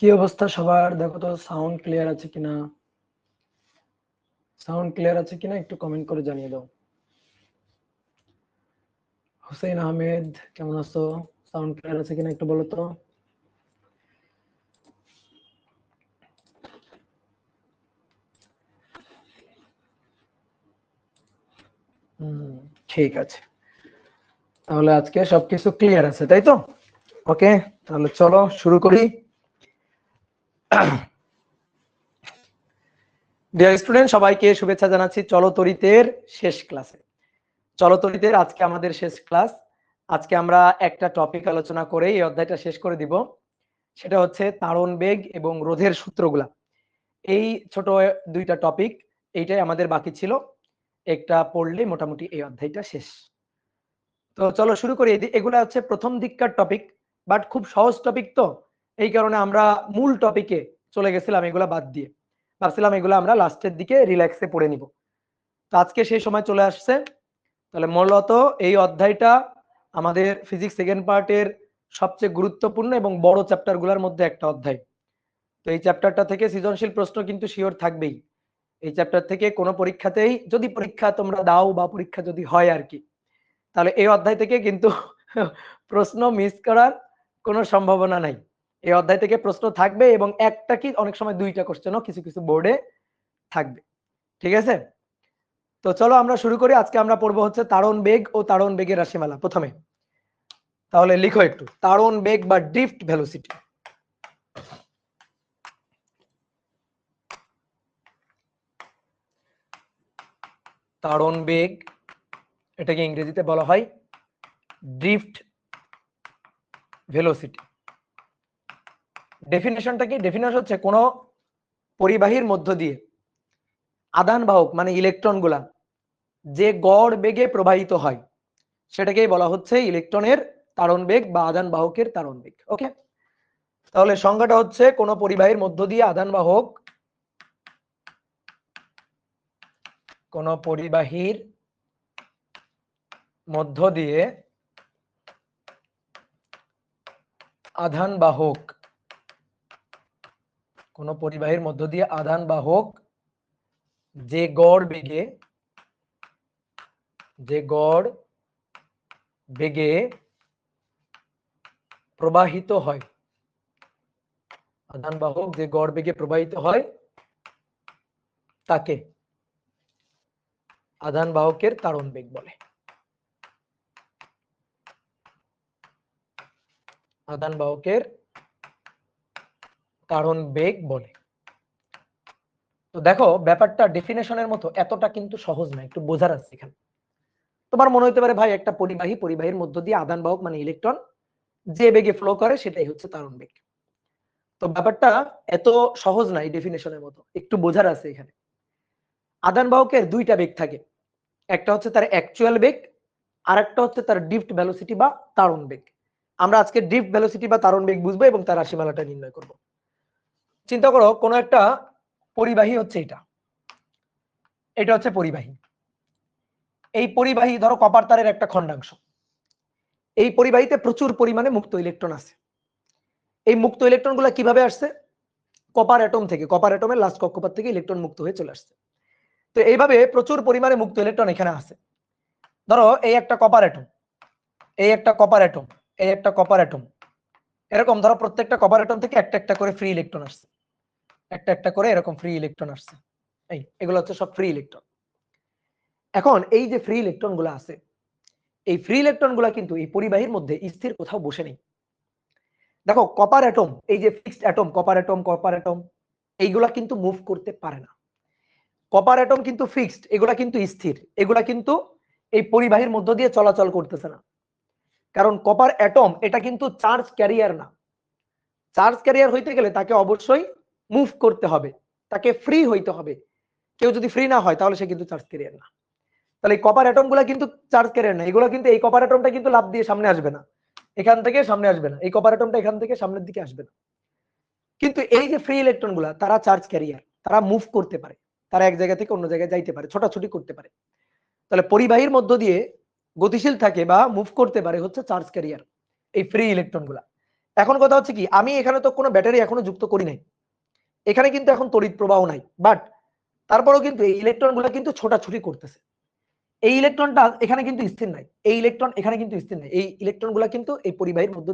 কি অবস্থা সবার? দেখো তো সাউন্ড ক্লিয়ার আছে কিনা। সাউন্ড ক্লিয়ার আছে কিনা একটু কমেন্ট করে জানিয়ে দাও। হুসেইন আহমেদ কেমন আছো? সাউন্ড ক্লিয়ার আছে কিনা একটু বলো তো। ঠিক আছে, তাহলে আজকে সবকিছু ক্লিয়ার আছে তাই তো? ওকে, তাহলে চলো শুরু করি। ডিয়ার স্টুডেন্ট, সবাইকে শুভেচ্ছা জানাচ্ছি চলতরিতের শেষ ক্লাসে। চলতরিতের আজকে আমাদের শেষ ক্লাস। আজকে আমরা একটা টপিক আলোচনা করে এই অধ্যায়টা শেষ করে দিব। সেটা হচ্ছে তাড়ন বেগ এবং রোধের সূত্রগুলা। এই ছোট দুইটা টপিক, এইটাই আমাদের বাকি ছিল। একটা পড়লে মোটামুটি এই অধ্যায়টা শেষ। তো চলো শুরু করি। এগুলা হচ্ছে প্রথম দিককার টপিক, বাট খুব সহজ টপিক, তো এই কারণে আমরা মূল টপিকে চলে গেছিলাম এগুলা বাদ দিয়ে। ভাবছিলাম এগুলো আমরা লাস্টের দিকে রিল্যাক্সে পড়ে নিব। তো আজকে সেই সময় চলে আসছে। তাহলে মূলত এই অধ্যায়টা আমাদের ফিজিক্স সেকেন্ড পার্টের সবচেয়ে গুরুত্বপূর্ণ এবং বড় চ্যাপ্টারগুলোর মধ্যে একটা অধ্যায়। তো এই চ্যাপ্টারটা থেকে সৃজনশীল প্রশ্ন কিন্তু শিওর থাকবেই। এই চ্যাপ্টার থেকে কোনো পরীক্ষাতেই, যদি পরীক্ষা তোমরা দাও বা পরীক্ষা যদি হয় আর কি, তাহলে এই অধ্যায় থেকে কিন্তু প্রশ্ন মিস করার কোনো সম্ভাবনা নাই। এই অধ্যায় থেকে প্রশ্ন থাকবে এবং একটা কি অনেক সময় দুইটা কোশ্চেনও কিছু কিছু বোর্ডে থাকবে। ঠিক আছে, তো চলো আমরা শুরু করি। আজকে আমরা পড়বো হচ্ছে তাড়ন বেগ ও তাড়ন বেগের রাশিমালা প্রথমে। তাহলে লিখো একটু তাড়ন বেগ বা ড্রিফট ভেলোসিটি। তাড়ন বেগ, এটাকে ইংরেজিতে বলা হয় ড্রিফট ভেলোসিটি। ডেফিনেশনটা কি? ডেফিনেশন হচ্ছে কোন পরিবাহীর মধ্য দিয়ে আধান বাহক মানে ইলেকট্রন গুলা যে গড় বেগে প্রবাহিত হয় সেটাকেই বলা হচ্ছে ইলেকট্রনের তাড়ন বেগ বা আধান বাহকের তাড়ন বেগ। ওকে, তাহলে সংজ্ঞাটা হচ্ছে কোন পরিবাহীর মধ্য দিয়ে আধান বাহক, কোন পরিবাহীর মধ্য দিয়ে আধান বাহক, কোন পরিবাহীর মধ্য দিয়ে আধান বাহক যে গড় বেগে প্রবাহিত হয়, আধান বাহক যে গড় বেগে প্রবাহিত হয় তাকে আধান বাহকের তাড়ন বেগ বলে। আধান বাহকের তাড়ন বেগ বলে। তো দেখো ব্যাপারটা ডেফিনেশনের মতো এতটা কিন্তু সহজ না, একটু বোঝার আছে এখানে। তোমার মনে হতে পারে ভাই একটা পরিবাহীর মধ্য দিয়ে আধান বাহক মানে ইলেকট্রন যে বেগে ফ্লো করে সেটাই হচ্ছে তাড়ন বেগ। তো ব্যাপারটা এত সহজ না এই ডেফিনেশনের মতো, একটু বোঝার আছে এখানে। আধান বাহকের দুইটা বেগ থাকে, একটা হচ্ছে তার অ্যাকচুয়াল বেগ, আর একটা হচ্ছে তার ড্রিফট ভেলোসিটি বা তাড়ন বেগ। আমরা আজকে ড্রিফট ভেলোসিটি বা তাড়ন বেগ বুঝবো এবং তার রাশিমালাটা নির্ণয় করব। চিন্তা করো কোন একটা পরিবাহী হচ্ছে এটা হচ্ছে পরিবাহী। এই পরিবাহী ধরো কপার তারের একটা খন্ডাংশ। এই পরিবাহীতে প্রচুর পরিমাণে মুক্ত ইলেকট্রন আছে। এই মুক্ত ইলেকট্রন গুলা কিভাবে আসছে? কপার অ্যাটম থেকে, কপার অ্যাটমের লাস্ট কক্ষপথ থেকে ইলেকট্রন মুক্ত হয়ে চলে আসছে। তো এইভাবে প্রচুর পরিমাণে মুক্ত ইলেকট্রন এখানে আছে। ধরো এই একটা কপার অ্যাটম, এই একটা কপার অ্যাটম, এই একটা কপার অ্যাটম, এরকম ধরো প্রত্যেকটা কপার অ্যাটম থেকে একটা একটা করে ফ্রি ইলেকট্রন আসছে, একটা একটা করে এরকম ফ্রি ইলেকট্রন আসছে। এগুলো হচ্ছে সব ফ্রি ইলেকট্রন। এখন এই যে ফ্রি ইলেকট্রন গুলো আছে, এই ফ্রি ইলেকট্রন গুলা কিন্তু এই পরিবাহীর মধ্যে স্থির কোথাও বসে নেই। দেখো কপার অ্যাটম, এই যে ফিক্সড অ্যাটম, কপার অ্যাটম এইগুলা কিন্তু মুভ করতে পারে না। কপার অ্যাটম কিন্তু ফিক্সড, এগুলা কিন্তু স্থির, এগুলা কিন্তু এই পরিবাহীর মধ্য দিয়ে চলাচল করতেছে না। কারণ কপার অ্যাটম এটা কিন্তু চার্জ ক্যারিয়ার না। চার্জ ক্যারিয়ার হইতে গেলে তাকে অবশ্যই মুভ করতে হবে, তাকে ফ্রি হইতে হবে। কেউ যদি ফ্রি না হয় তাহলে সে কিন্তু চার্জ ক্যারিয়ার না। তাহলে এই কপার অ্যাটম গুলা কিন্তু চার্জ ক্যারিয়ার না। এগুলো কিন্তু, এই কপার অ্যাটমটা কিন্তু লাফ দিয়ে সামনে আসবে না, এখান থেকে সামনে আসবে না, এই কপার অ্যাটমটা এখান থেকে সামনের দিকে আসবে না। কিন্তু এই যে ফ্রি ইলেকট্রন গুলা তারা চার্জ ক্যারিয়ার, তারা মুভ করতে পারে, তারা এক জায়গা থেকে অন্য জায়গায় যাইতে পারে, ছোটাছুটি করতে পারে। তাহলে পরিবাহীর মধ্য দিয়ে গতিশীল থাকে বা মুভ করতে পারে হচ্ছে চার্জ ক্যারিয়ার, এই ফ্রি ইলেকট্রন গুলা। এখন কথা হচ্ছে কি, আমি এখানে তো কোনো ব্যাটারি এখনো যুক্ত করি নাই, এখানে কিন্তু এখন তড়িৎ প্রবাহ নাই, বাট তারপরেও কিন্তু এই ইলেকট্রন গুলো কিন্তু ছোটাছুটি করতেছে। এই ইলেকট্রনটা এখানে কিন্তু স্থির নাই, এই ইলেকট্রন এখানে কিন্তু স্থির নাই, এই ইলেকট্রন গুলা কিন্তু এই পরিবাহীর মধ্য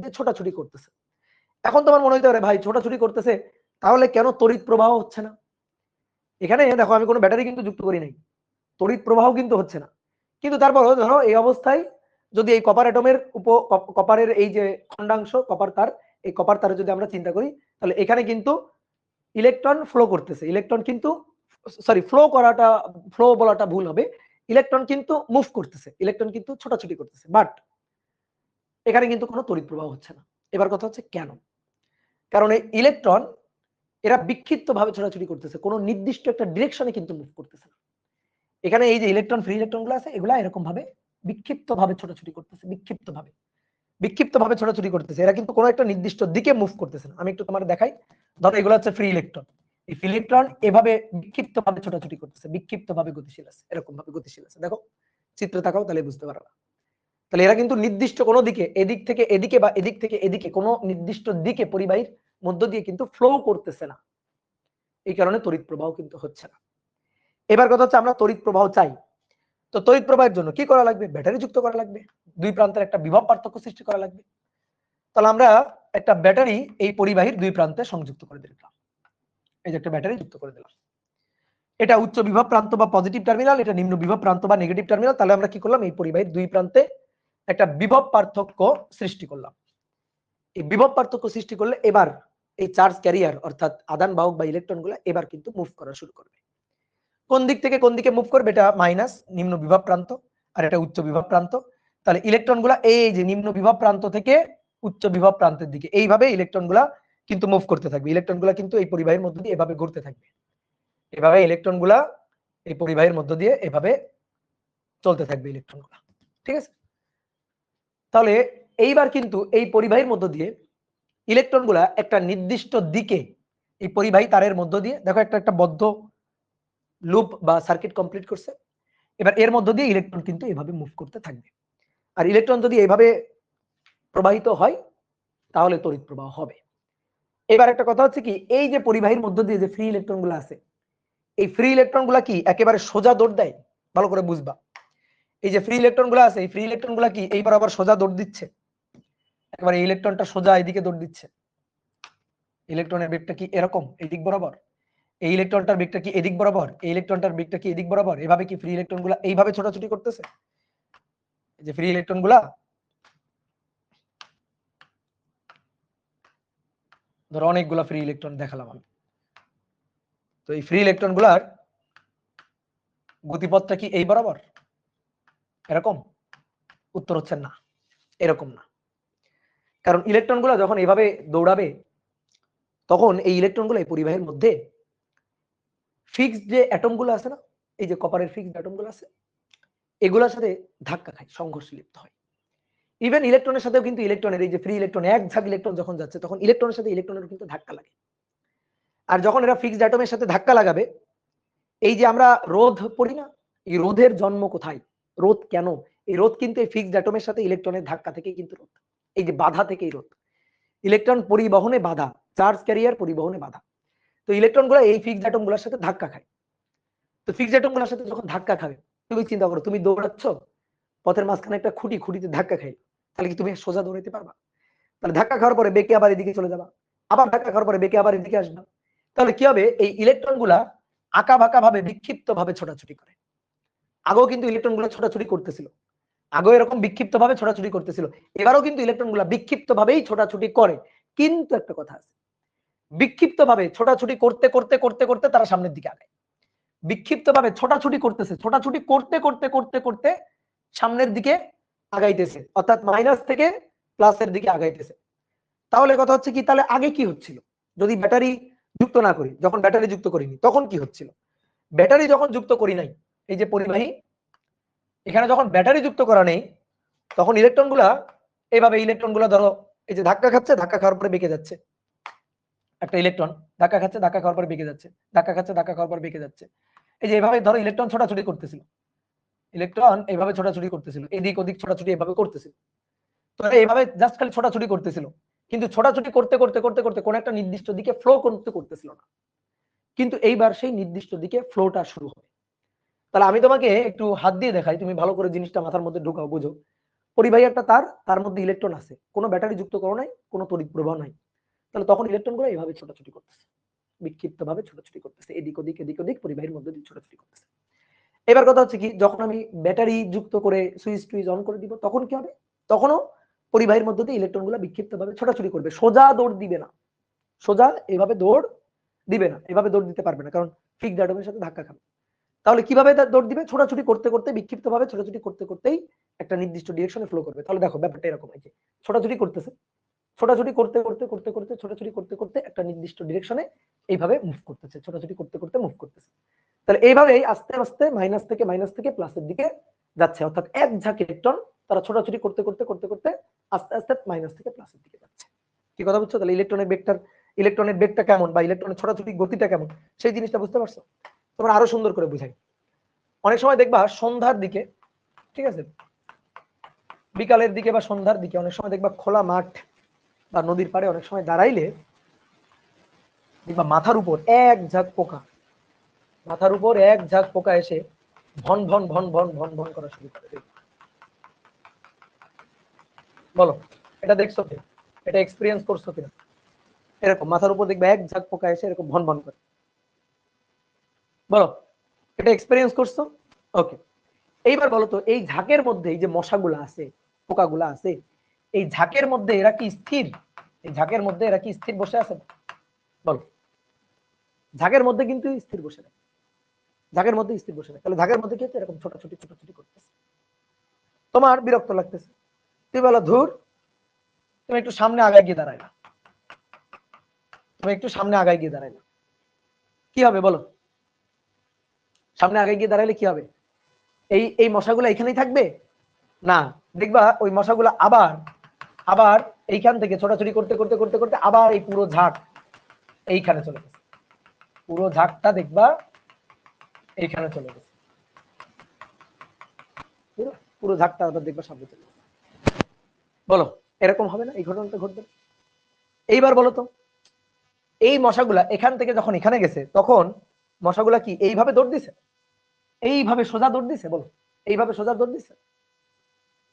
দিয়ে ছোটাছুটি করতেছে। এখন তোমার মনে হইতে পারে ভাই ছোটাছুটি করতেছে, তাহলে কেন তড়িৎ প্রবাহ হচ্ছে না? এখানে দেখো আমি কোনো ব্যাটারি কিন্তু যুক্ত করি নাই, তড়িৎ প্রবাহ কিন্তু হচ্ছে না, কিন্তু তারপরও ধরো এই অবস্থায় যদি এই কপার অ্যাটমের কপারের এই যে খণ্ডাংশ কপার তার, এই কপার তারে যদি আমরা চিন্তা করি, তাহলে এখানে কিন্তু ইলেকট্রন ফ্লো করতেছে, ইলেকট্রন কিন্তু সরি ফ্লো বলাটা ভুল হবে, ইলেকট্রন কিন্তু মুভ করতেছে, ইলেকট্রন কিন্তু ছোটাছুটি করতেছে, বাট এখানে কিন্তু কোনো তড়িৎ প্রবাহ হচ্ছে না। এবার কথা হচ্ছে কেন? কারণ এই ইলেকট্রন এরা বিক্ষিপ্ত ভাবে ছোটাছুটি করতেছে, কোনো নির্দিষ্ট একটা ডিরেকশনে কিন্তু মুভ করতেছে না। এখানে এই যে ইলেকট্রন ফ্রি ইলেকট্রন গুলো আছে, এগুলা এরকম ভাবে বিক্ষিপ্ত ভাবে ছোটাছুটি করতেছে, বিক্ষিপ্ত ভাবে ছোটাছুটি করতেছে, এরা কিন্তু কোনো একটা নির্দিষ্ট দিকে মুভ করতেছে না। আমি একটু তোমার দেখাই, ধরো এগুলো হচ্ছে ফ্রি ইলেকট্রন, এই ফ্রি ইলেকট্রন এভাবে বিক্ষিপ্ত ভাবে ছোটাছুটি করতেছে, বিক্ষিপ্ত ভাবে গতিশীল আছে, এরকম ভাবে গতিশীল আছে। দেখো চিত্রে তাকাও, তাহলে বুঝতে পারবা। তাহলে এরা কিন্তু নির্দিষ্ট কোনো দিকে, এদিক থেকে এদিকে বা এদিক থেকে এদিকে কোনো নির্দিষ্ট দিকে পরিবাহীর মধ্য দিয়ে কিন্তু ফ্লো করতেছে না, এই কারণে তড়িৎ প্রবাহ কিন্তু হচ্ছে না। এবার কথা হচ্ছে আমরা তড়িৎ প্রবাহ চাই, তো তড়িৎ প্রবাহের জন্য কি করা লাগবে? ব্যাটারি যুক্ত করা লাগবে, দুই প্রান্তের একটা বিভব পার্থক্য সৃষ্টি করা লাগবে। তাহলে আমরা একটা ব্যাটারি এই পরিবাহীর দুই প্রান্তে সংযুক্ত করে দিলাম, এই যে একটা ব্যাটারি যুক্ত করে দিলাম, এটা উচ্চ বিভব প্রান্ত বা পজিটিভ টার্মিনাল, এটা নিম্ন বিভব প্রান্ত বা নেগেটিভ টার্মিনাল। তাহলে আমরা কি করলাম? এই পরিবাহীর দুই প্রান্তে একটা বিভব পার্থক্য সৃষ্টি করলাম। এই বিভব পার্থক্য সৃষ্টি করলে এবার এই চার্জ ক্যারিয়ার অর্থাৎ আদান বাহক বা ইলেকট্রন গুলো এবার কিন্তু মুভ করা শুরু করবে। কোন দিক থেকে কোন দিকে মুভ করবে? এটা মাইনাস নিম্ন বিভব প্রান্ত, আর এটা উচ্চ বিভব প্রান্ত। তাহলে ইলেকট্রন গুলা এই যে নিম্ন বিভব প্রান্ত থেকে উচ্চ বিভব প্রান্তের দিকে এইভাবে ইলেকট্রন গুলা কিন্তু মুভ করতে থাকবে, ইলেকট্রন গুলা কিন্তু এই পরিবাহীর মধ্যে দিয়ে এভাবে ঘুরতে থাকবে, এভাবে ইলেকট্রন গুলা এই পরিবাহীর মধ্য দিয়ে এভাবে চলতে থাকবে ইলেকট্রন গুলা, ঠিক আছে? তাহলে এইবার কিন্তু এই পরিবাহীর মধ্য দিয়ে ইলেকট্রন গুলা একটা নির্দিষ্ট দিকে এই পরিবাহী তারের মধ্য দিয়ে, দেখো একটা একটা বদ্ধ লুপ বা সার্কিট কমপ্লিট করছে। এবার এর মধ্য দিয়ে ইলেকট্রন কিন্তু এভাবে মুভ করতে থাকবে, আর ইলেকট্রন যদি এইভাবে প্রবাহিত হয় তাহলে তড়িৎ প্রবাহ হবে। এবার একটা কথা হচ্ছে কি, এই যে পরিবাহীর মধ্য দিয়ে যে ফ্রি ইলেকট্রন গুলো আছে, এই ফ্রি ইলেকট্রন গুলা কি একেবারে সোজা দৌড় দেয়? ভালো করে বুঝবা, এই যে ফ্রি ইলেকট্রন গুলো আছে, এই ফ্রি ইলেকট্রন গুলা কি এইবার আবার সোজা দৌড় দিচ্ছে? একেবারে ইলেকট্রনটা সোজা এইদিকে দৌড় দিচ্ছে, ইলেকট্রনের বেগটা কি এরকম এই দিক বরাবর, এই ইলেকট্রনটার বেগটা কি এদিক বরাবর, এই ইলেকট্রনটার বেগটা কি এদিক বরাবর, এভাবে কি ফ্রি ইলেকট্রন গুলা এইভাবে ছোটাছুটি করতেছে? এই যে ফ্রি ইলেকট্রন গুলা, ধরো অনেকগুলা ফ্রি ইলেকট্রন দেখালাম আমি, তো এই ফ্রি ইলেকট্রন গুলার গতিপথটা কি এই বরাবর এরকম? উত্তর হচ্ছে না, এরকম না। কারণ ইলেকট্রন গুলা যখন এভাবে দৌড়াবে তখন এই ইলেকট্রন গুলো এই পরিবাহের মধ্যে ফিক্সড যে অ্যাটম গুলো আছে না, এই যে কপারের ফিক্সড অ্যাটম গুলো আছে, এগুলোর সাথে ধাক্কা খায়, সংঘর্ষে লিপ্ত হয়। ইভেন ইলেকট্রনের সাথেও কিন্তু ইলেকট্রনের এই যে ফ্রি ইলেকট্রন এক ঝাঁক ইলেকট্রন যখন যাচ্ছে তখন ইলেকট্রনের সাথে ইলেকট্রনের কিন্তু ধাক্কা লাগে। আর যখন এরা ফিক্সড অ্যাটমের সাথে ধাক্কা লাগাবে, এই যে আমরা রোধ পড়ি না, এই রোধের জন্ম কোথায়? রোধ কেন? এই রোধ কিন্তু এই ফিক্সড অ্যাটমের সাথে ইলেকট্রনের ধাক্কা থেকেই কিন্তু রোধ, এই যে বাধা থেকেই রোধ, ইলেকট্রন পরিবহনে বাধা, চার্জ ক্যারিয়ার পরিবহনে বাধা। তো ইলেকট্রন গুলো এই ফিক্সড অ্যাটম গুলোর সাথে ধাক্কা খায়। তো ফিক্সড অ্যাটম গুলোর সাথে যখন ধাক্কা খাবে, তুমি চিন্তা করো, তুমি দৌড়াচ্ছ, পথের মাঝখানে একটা খুঁটিতে ধাক্কা খাই, তাহলে কি তুমি সোজা দৌড়াইতে পারবা? তাহলে ধাক্কা খাওয়ার পরে বেঁকে আবার এদিকে চলে যাবা, আবার ধাক্কা খাওয়ার পরে বেঁকে আবার এদিকে আসবা। তাহলে কি হবে? এই ইলেকট্রন গুলা আঁকা বাঁকা ভাবে বিক্ষিপ্ত ভাবে ছোটাছুটি করে। আগেও কিন্তু ইলেকট্রন গুলো ছোটাছুটি করতেছিল, আগেও এরকম বিক্ষিপ্ত ভাবে ছোটাছুটি করতেছিল, এবারও কিন্তু ইলেকট্রন গুলা বিক্ষিপ্ত ভাবেই ছোটাছুটি করে। কিন্তু একটা কথা আছে, বিক্ষিপ্ত ভাবে ছোটাছুটি করতে করতে করতে করতে তারা সামনের দিকে আগায়, বিক্ষিপ্ত ভাবে ছোটাছুটি করতেছে, ছোটাছুটি করতে করতে করতে করতে সামনের দিকে আগাইতেছে, অর্থাৎ মাইনাস থেকে প্লাসের দিকে আগাইতেছে। তাহলে কথা হচ্ছে কি, তাহলে আগে কি হচ্ছিল যদি ব্যাটারি যুক্ত না করি? যখন ব্যাটারি যুক্ত করিনি তখন কি হচ্ছিল? ব্যাটারি যখন যুক্ত করি নাই, এই যে পরিবাহী এখানে যখন ব্যাটারি যুক্ত করা নেই, তখন ইলেকট্রন গুলা এইভাবে, ইলেকট্রন গুলা ধরো এই যে ধাক্কা খাচ্ছে, ধাক্কা খাওয়ার পরে বেঁকে যাচ্ছে, একটা ইলেকট্রন ধাক্কা খাচ্ছে, ধাক্কা খাওয়ার পরে বেঁকে যাচ্ছে, ধাক্কা খাচ্ছে, ধাক্কা খাওয়ার পরে বেঁকে যাচ্ছে। এই যে এভাবে ধরো ইলেকট্রন ছোটাছুটি করতেছিল, ইলেকট্রন এইভাবে ছোটাছুটি করতেছিল, এদিক ওদিক ছোটাছুটি এভাবে করতেছিল। তো এইভাবে জাস্ট খালি ছোটাছুটি করতেছিল, কিন্তু ছোটাছুটি করতে করতে করতে করতে কোন একটা নির্দিষ্ট দিকে ফ্লো করতেছিল না, কিন্তু এইবার সেই নির্দিষ্ট দিকে ফ্লোটা শুরু হবে। তাহলে আমি তোমাকে একটু হাত দিয়ে দেখাই, তুমি ভালো করে জিনিসটা মাথার মধ্যে ঢুকাও, বুঝো। পরিবাহী একটা তার, তার মধ্যে ইলেকট্রন আছে, কোনো ব্যাটারি যুক্ত করো নাই, কোনো তড়িৎ প্রবাহ নাই। তাহলে তখন ইলেকট্রনগুলো এইভাবে ছোটাছুটি করতেছে, বিক্ষিপ্ত ভাবে ছোটাছুটি করতেছে, এদিক ওদিক এদিক ওদিক পরিবাহীর মধ্যে দিয়ে ছোটাছুটি করতেছে। এবার কথা হচ্ছে কি, যখন আমি ব্যাটারি যুক্ত করে সুইচ টুইচ অন করে দিব, তখন কি হবে? তখনও পরিবাহীর মধ্যে দিয়ে ইলেকট্রনগুলো বিক্ষিপ্ত ভাবে ছোটাছুটি করবে, সোজা দৌড় দিবে না, সোজা এভাবে দৌড় দিবে না, এভাবে দৌড় দিতে পারবে না, কারণ ফিক্সড অ্যাটমের সাথে ধাক্কা খাবে। তাহলে কিভাবে দৌড় দিবে? ছোটাছুটি করতে করতে, বিক্ষিপ্ত ভাবে ছোটাছুটি করতে করতেই একটা নির্দিষ্ট ডিরেকশনে ফ্লো করবে। তাহলে দেখো ব্যাপারটা এরকম, এই যে ছোটাছুটি করতেছে, ছোটাছুটি করতে করতে করতে করতে ছোটাছুটি করতে করতে একটা নির্দিষ্ট ডিরেকশনে এইভাবে মুভ করতেছে, ছোটাছুটি করতে করতে মুভ করতেছে। তাহলে এইভাবেই আস্তে আস্তে মাইনাস থেকে প্লাসের দিকে যাচ্ছে, অর্থাৎ এক ঝাঁক ইলেকট্রন তারা ছোটাছুটি করতে করতে করতে করতে আস্তে আস্তে মাইনাস থেকে প্লাসের দিকে যাচ্ছে। কি কথা বুঝছো? তাহলে ইলেকট্রনের বেগটা কেমন বা ইলেকট্রনের ছোটাছুটি গতিটা কেমন, সেই জিনিসটা বুঝতে পারছো? তোমরা আরো সুন্দর করে বুঝাই। অনেক সময় দেখবা সন্ধ্যার দিকে, ঠিক আছে, বিকালের দিকে বা সন্ধ্যার দিকে অনেক সময় দেখবা খোলা মাঠ বা নদীর পাড়ে অনেক সময় দাঁড়াইলে দেখবা মাথার উপর এক ঝাঁক পোকা এসে ভন ভন ভন ভন ভন ভন করা শুরু করে। বলো, এটা দেখছো কি? এটা এক্সপেরিয়েন্স করছো কিনা? এরকম মাথার উপর দেখবে এক ঝাঁক পোকা এসে এরকম ভন ভন করে। বলো, এটা এক্সপেরিয়েন্স করছো? ওকে, এইবার বলো তো, এই ঝাঁকের মধ্যে এই যে মশাগুলা আছে, পোকাগুলা আছে, এই ঝাঁকের মধ্যে এরা কি স্থির? এই ঝাঁকের মধ্যে এরা কি স্থির বসে আছে? বলো, ঝাঁকের মধ্যে কিন্তু স্থির বসে নেয়, ঝাঁকের মধ্যে স্থির বসে নেয়। তাহলে ঝাঁকের মধ্যে কি হচ্ছে? এরকম ছোটাছুটি করতেছে, তোমার বিরক্ত লাগতেছে, তুই বলো ধুর, তুমি একটু সামনে আগায় গিয়ে দাঁড়াইলা, কি হবে বলো? সামনে আগায় গিয়ে দাঁড়াইলে কি হবে? এই এই মশাগুলো এখানেই থাকবে না, দেখবা ওই মশাগুলো আবার আবার এইখান থেকে ছোটাছুটি করতে করতে করতে করতে আবার এই পুরো ঝাঁক এইখানে চলে গেছে, পুরো ঝাঁকটা দেখবা এইখানে চলে গেছে, পুরো ঝাঁকটা আবার দেখবা সামনে চলে গেছে। বলো, এরকম হবে না? এই ঘটনাটা ঘটবে। এইবার বলো তো, এই মশাগুলা এখান থেকে যখন এখানে গেছে, তখন মশাগুলা কি এইভাবে দৌড় দিছে? এইভাবে সোজা দৌড় দিছে? বলো, এইভাবে সোজা দৌড় দিছে?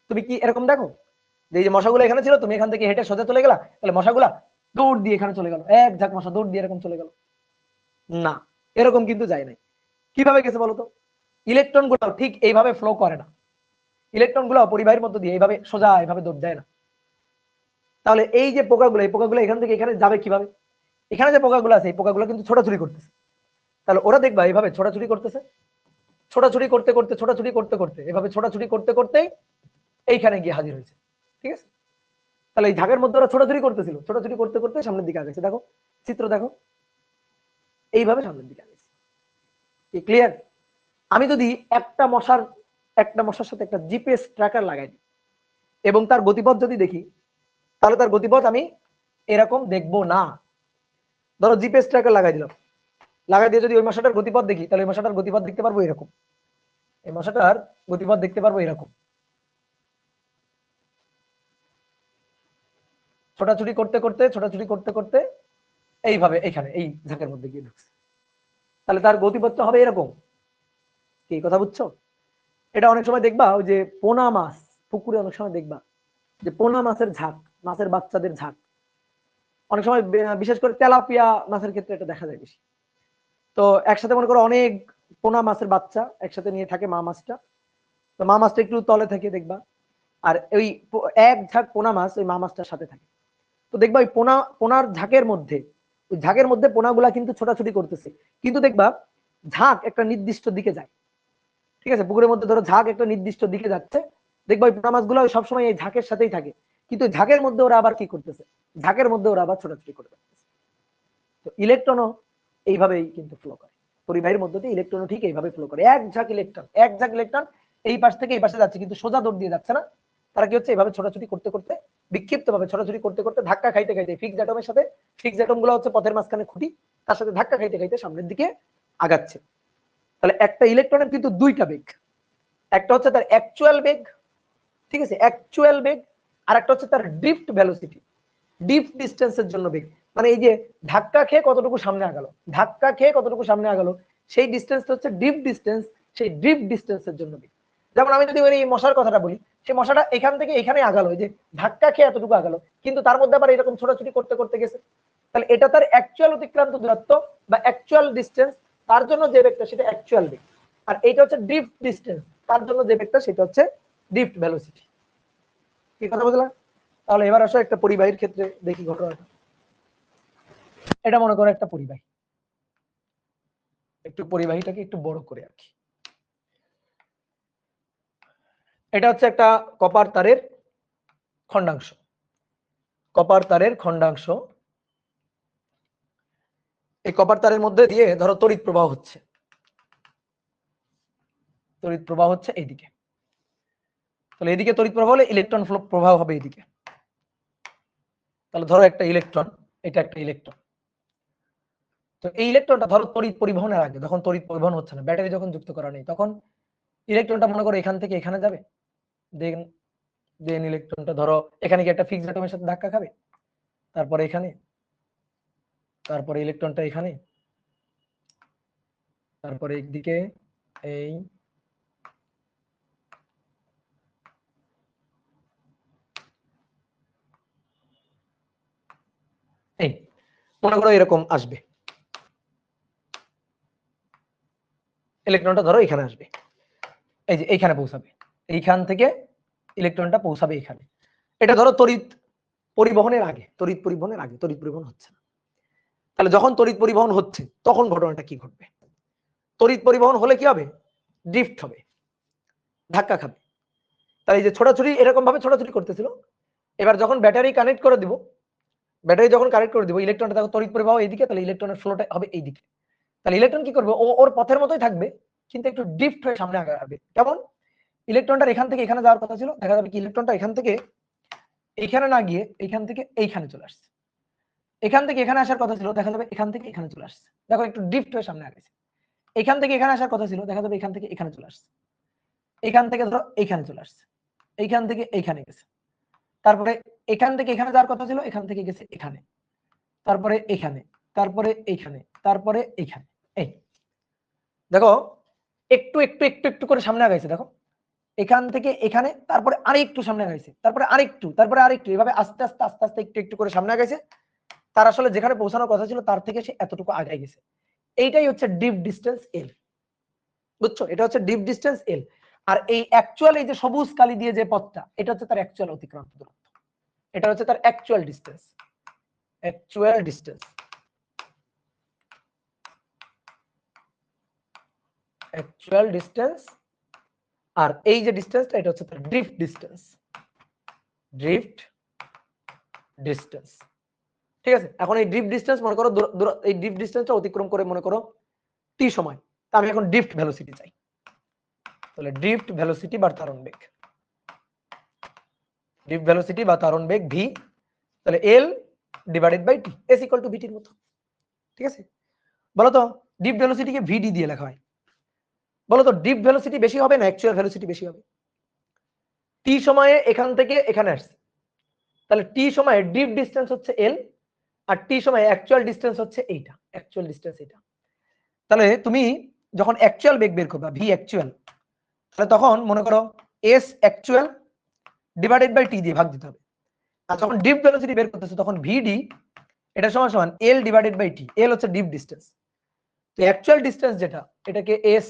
তুমি কি এরকম দেখো যে এই যে মশাগুলো এখানে ছিল, তুমি এখান থেকে হেঁটে সোজা চলে গেলা, তাহলে মশাগুলা দৌড় দিয়ে এখানে চলে গেল, এক ঝাঁক মশা দৌড় দিয়ে এরকম চলে গেল? না, এরকম কিন্তু যায় নাই। কিভাবে গেছে বলতো? ইলেকট্রন গুলো ঠিক এইভাবে ফ্লো করে না, ইলেকট্রন গুলো পরিবাহীর মধ্যে দিয়ে এইভাবে সোজা এইভাবে দৌড় দেয় না। তাহলে এই যে পোকাগুলো, এই পোকাগুলো এখান থেকে এখানে যাবে কিভাবে? এখানে যে পোকাগুলো আছে, এই পোকাগুলো কিন্তু ছোটাছুটি করতেছে। তাহলে ওরা দেখবা এইভাবে ছোটাছুটি করতেছে, ছোটাছুটি করতে করতে এভাবে ছোটাছুটি করতে করতেই এইখানে গিয়ে হাজির হয়েছে। ঠিক আছে, তাহলে এই ঝাঁকের মধ্যে ওরা ছোটাছুটি করতেছিল, ছোটাছুটি করতে করতে সামনের দিকে আগেছে। দেখো চিত্র দেখো, এইভাবে সামনের দিকে আগেছে। কি ক্লিয়ার? আমি যদি একটা মশার সাথে একটা জিপিএস ট্র্যাকার লাগাই দিই এবং তার গতিপথ যদি দেখি, তাহলে তার গতিপথ আমি এরকম দেখবো না। ধরো জিপিএস ট্র্যাকার লাগাই দিলাম, লাগাই দিয়ে যদি ওই মশাটার গতিপথ দেখি, তাহলে ওই মশাটার গতিপথ দেখতে পারবো এরকম, এই মশাটার গতিপথ দেখতে পারবো এরকম, ছোটাছুটি করতে করতে এইভাবে এইখানে এই ঝাঁকের মধ্যে গিয়ে ঢুকছে। তাহলে তার গতিপথটা হবে এরকম। কি কথা বুঝছো? এটা অনেক সময় দেখবা ওই যে পোনা মাছ পুকুরে, অনেক সময় দেখবা যে পোনা মাছের ঝাঁক, মাছের বাচ্চাদের ঝাঁক, অনেক সময় বিশেষ করে তেলাপিয়া মাছের ক্ষেত্রে এটা দেখা যায় বেশি। তো একসাথে মনে করো অনেক পোনা মাছের বাচ্চা একসাথে নিয়ে থাকে মা মাছটা, তো মা মাছটা একটু তলে থেকে দেখবা, আর ওই এক ঝাঁক পোনা মাছ ওই মা মাছটার সাথে থাকে। তো দেখবা ওই পোনার ঝাঁকের মধ্যে, ওই ঝাঁকের মধ্যে পোনাগুলা কিন্তু ছোটাছুটি করতেছে, কিন্তু দেখবা ঝাঁক একটা নির্দিষ্ট দিকে যায়। ঠিক আছে, পুকুরের মধ্যে ধরো ঝাঁক একটা নির্দিষ্ট দিকে যাচ্ছে, দেখবা ওই পোনা মাছগুলো সবসময় এই ঝাঁকের সাথেই থাকে, কিন্তু ঝাঁকের মধ্যে ওরা আবার কি করতেছে? ঝাঁকের মধ্যে ওরা আবার ছোটাছুটি করে যাচ্ছে। তো ইলেকট্রনও এইভাবেই কিন্তু ফ্লো করে, পরিবাহীর মধ্যে দিয়ে ইলেকট্রনও ঠিক এইভাবে ফ্লো করে। এক ঝাঁক ইলেকট্রন এই পাশ থেকে এই পাশে যাচ্ছে, কিন্তু সোজা দৌড় দিয়ে যাচ্ছে না। তারা কি হচ্ছে? এইভাবে ছোটাছুটি করতে করতে, বিক্ষিপ্ত ভাবে ছোটাছুটি করতে করতে, ধাক্কা খাইতে খাইতে, ফিক্সড অ্যাটমের সাথে, ফিক্সড অ্যাটম গুলো হচ্ছে পথের মাঝখানে খুঁটি, তার সাথে ধাক্কা খাইতে খাইতে সামনের দিকে আগাচ্ছে। তাহলে একটা ইলেকট্রনের কিন্তু দুইটা বেগ, একটা হচ্ছে তার অ্যাকচুয়াল বেগ, ঠিক আছে, অ্যাকচুয়াল বেগ, আর একটা হচ্ছে তার ড্রিফট ভেলোসিটি, ড্রিফট ডিস্টেন্সের জন্য বেগ, মানে এই যে ধাক্কা খেয়ে কতটুকু সামনে আগালো, ধাক্কা খেয়ে কতটুকু সামনে আগালো সেই ডিস্টেন্সটা হচ্ছে ড্রিফট ডিস্টেন্স, সেই ড্রিফট ডিস্টেন্সের জন্য বেগ। যেমন আমি যদি এই মশার কথাটা বলি, সেই মশাটা এখান থেকে এখানে আগালো, এই যে ধাক্কা খেয়ে এতটুকু আগালো, কিন্তু তার মধ্যে আবার এরকম ছোটাছুটি করতে করতে গেছে, তাহলে এটা তার অ্যাকচুয়াল অতিক্রান্ত দূরত্ব বা অ্যাকচুয়াল ডিস্টেন্স, তার জন্য যে বেগটা সেটা অ্যাকচুয়াল বেগ। আর এইটা হচ্ছে ড্রিফট ডিস্টেন্স, তার জন্য যে বেগটা সেটা হচ্ছে ড্রিফট ভেলোসিটি। কি কথা বুঝলাম? তাহলে এবার আসো একটা পরিবাহীর ক্ষেত্রে দেখি ঘটনাটা। এটা মনে করো একটা পরিবাহী, একটু পরিবাহীটাকে একটু বড় করে আর কি। এটা হচ্ছে একটা কপার তারের খন্ডাংশ, কপার তারের খন্ডাংশ। এই কপার তারের মধ্যে দিয়ে ধরো তড়িৎ প্রবাহ হচ্ছে, তড়িৎ প্রবাহ হচ্ছে এইদিকে, তাহলে এদিকে তড়িৎ প্রবাহ হলে ইলেকট্রন ফ্লো প্রবাহ হবে এইদিকে। তাহলে ধরো একটা ইলেকট্রন, এটা একটা ইলেকট্রন, তো এই ইলেকট্রনটা ধরো তড়িৎ পরিবহনের আগে, যখন তড়িৎ পরিবহন হচ্ছে না, ব্যাটারি যখন যুক্ত করা নেই, তখন ইলেকট্রনটা মনে করো এখান থেকে এখানে যাবে, দেন দেন ইলেকট্রনটা ধরো এখানে কি একটা ফিক্সড অ্যাটমের সাথে ধাক্কা খাবে, তারপরে এখানে, তারপরে ইলেকট্রনটা এখানে, তারপরে একদিকে এই, এই মনে করো এরকম আসবে, ইলেকট্রনটা ধরো এখানে আসবে, এই যে এইখানে পৌঁছাবে, এইখান থেকে ইলেকট্রনটা পৌঁছাবে এখানে। এটা ধরো তড়িৎ পরিবহনের আগে, তড়িৎ পরিবহনের আগে, তড়িৎ পরিবহন হচ্ছে না। তাহলে যখন তড়িৎ পরিবহন হচ্ছে তখন ঘটনাটা কি ঘটবে? তড়িৎ পরিবহন হলে কি হবে? ড্রিফট হবে, ধাক্কা খাবে। তাই এই যে ছোটাছুটি এরকম ভাবে ছোটাছুটি করতেছিল, এবার যখন ব্যাটারি কানেক্ট করে দিব, ব্যাটারি যখন কানেক্ট করে দিব, ইলেকট্রনটা দেখো তড়িৎ প্রবাহ এইদিকে, তাহলে ইলেকট্রনের ফ্লোটা হবে এইদিকে। তাহলে ইলেকট্রন কি করবে? ও ওর পথের মতোই থাকবে, কিন্তু একটু ড্রিফট হয়ে সামনে আগাবে। কেমন? ইলেকট্রনটা এখান থেকে এখানে যাওয়ার কথা ছিল, দেখা যাবে কি ইলেকট্রনটা এখান থেকে এইখানে না গিয়ে এইখান থেকে এইখানে চলে আসছে। এখান থেকে এখানে আসার কথা ছিল, দেখা যাবে এখান থেকে এখানে চলে আসছে। দেখো একটু ড্রিফট হয়ে সামনে আগাইছে। এখান থেকে এখানে আসার কথা ছিল, দেখা যাবে এখান থেকে এখানে চলে আসছে। এখান থেকে ধরো এইখানে চলে আসছে, এইখান থেকে এইখানে গেছে। তারপরে এখান থেকে এখানে যাওয়ার কথা ছিল, এখান থেকে গেছে এখানে, তারপরে এখানে, তারপরে এইখানে, তারপরে এইখানে। এই দেখো একটু একটু একটু একটু করে সামনে আগাইছে, দেখো এখান থেকে এখানে, তারপরে আরেকটু সামনে আগাইছে, তারপরে আরেকটু, তারপরে আরেকটু, এভাবে আস্তে আস্তে আস্তে আস্তে একটু একটু করে সামনে আগাইছে। তার আসলে যেখানে পৌঁছানোর কথা ছিল তার থেকে সে এতটুকু আগাই গেছে। এইটাই হচ্ছে ডিপ ডিস্টেন্স এল, বুঝছো? এটা হচ্ছে ডিপ ডিস্টেন্স এল। আর এই অ্যাকচুয়াল এই যে সবুজ কালি দিয়ে যে পথটা, এটা হচ্ছে তার অ্যাকচুয়াল অতিক্রান্ত দূরত্ব, এটা হচ্ছে তার actual distance, actual distance, actual distance. আর এই যে ডিস্টেন্সটা, এটা হচ্ছে তার ড্রিফট ডিস্টেন্স, ড্রিফট ডিস্টেন্স। ঠিক আছে? এখন এই ড্রিফট ডিস্টেন্স মনে করো, এই ড্রিফট ডিস্টেন্সটা অতিক্রম করে মনে করো টি সময়, তা আমি এখন ড্রিফট ভেলোসিটি চাই। তাহলে ড্রিফট ভেলোসিটি বা ত্বরণ বেগ, ড্রিফট ভেলোসিটি বা ত্বরণ বেগ ভি, তাহলে L divided by T, S equal to ভিটির মতো। ঠিক আছে? বলো তো ড্রিফট ভেলোসিটিকে ভিডি দিয়ে লেখা হয়, বলো তো ড্রিফট ভেলোসিটি বেশি হবে না অ্যাকচুয়াল ভেলোসিটি বেশি হবে? টি সময়ে এখান থেকে এখানে আসছে, তাহলে টি সময়ে ড্রিফট ডিস্টেন্স হচ্ছে এল, আর টি সময়ে অ্যাকচুয়াল ডিস্টেন্স হচ্ছে এইটা, অ্যাকচুয়াল ডিস্টেন্স এটা। তাহলে তুমি যখন অ্যাকচুয়াল বেগ বের করবা ভি অ্যাকচুয়াল, তাহলে তখন মনে করো এস অ্যাকচুয়াল ডিভাইডেড বাই টি দিয়ে ভাগ দিতে হবে। আর যখন ডিপ ভেলোসিটি বের করতেছে তখন ভিডি এটা সমান সমান এল ডিভাইডেড বাই টি, এল হচ্ছে ডিপ ডিস্টেন্স, তো অ্যাকচুয়াল ডিস্টেন্স যেটা এটাকে এস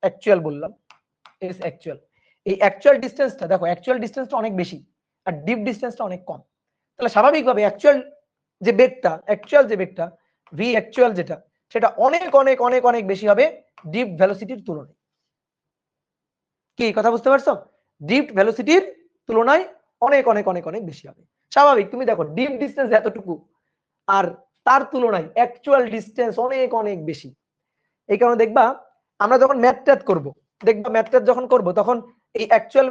অ্যাকচুয়াল বললাম, এস অ্যাকচুয়াল। এই অ্যাকচুয়াল ডিস্টেন্সটা দেখো, অ্যাকচুয়াল ডিস্টেন্সটা অনেক বেশি আর ডিপ ডিস্টেন্সটা অনেক কম, তাহলে স্বাভাবিকভাবে অ্যাকচুয়াল যে বেগটা, অ্যাকচুয়াল যে বেগটা ভি অ্যাকচুয়াল যেটা, সেটা অনেক অনেক অনেক অনেক বেশি হবে ডিপ ভেলোসিটির তুলনায়। কি কথা বুঝতে পারছো? ডিপ ভেলোসিটির তুলনায় অনেক অনেক অনেক অনেক বেশি হবে। স্বাভাবিক, তুমি দেখো ডিপ ডিস্টেন্স এতটুকু আর তার তুলনায় অ্যাকচুয়াল ডিস্টেন্স অনেক অনেক বেশি। এই কারণে দেখবা আমরা যখন ম্যাথ ট্যাথ করবো, দেখবা ম্যাথ ট্যাথ যখন করবো তখন এই অ্যাকচুয়াল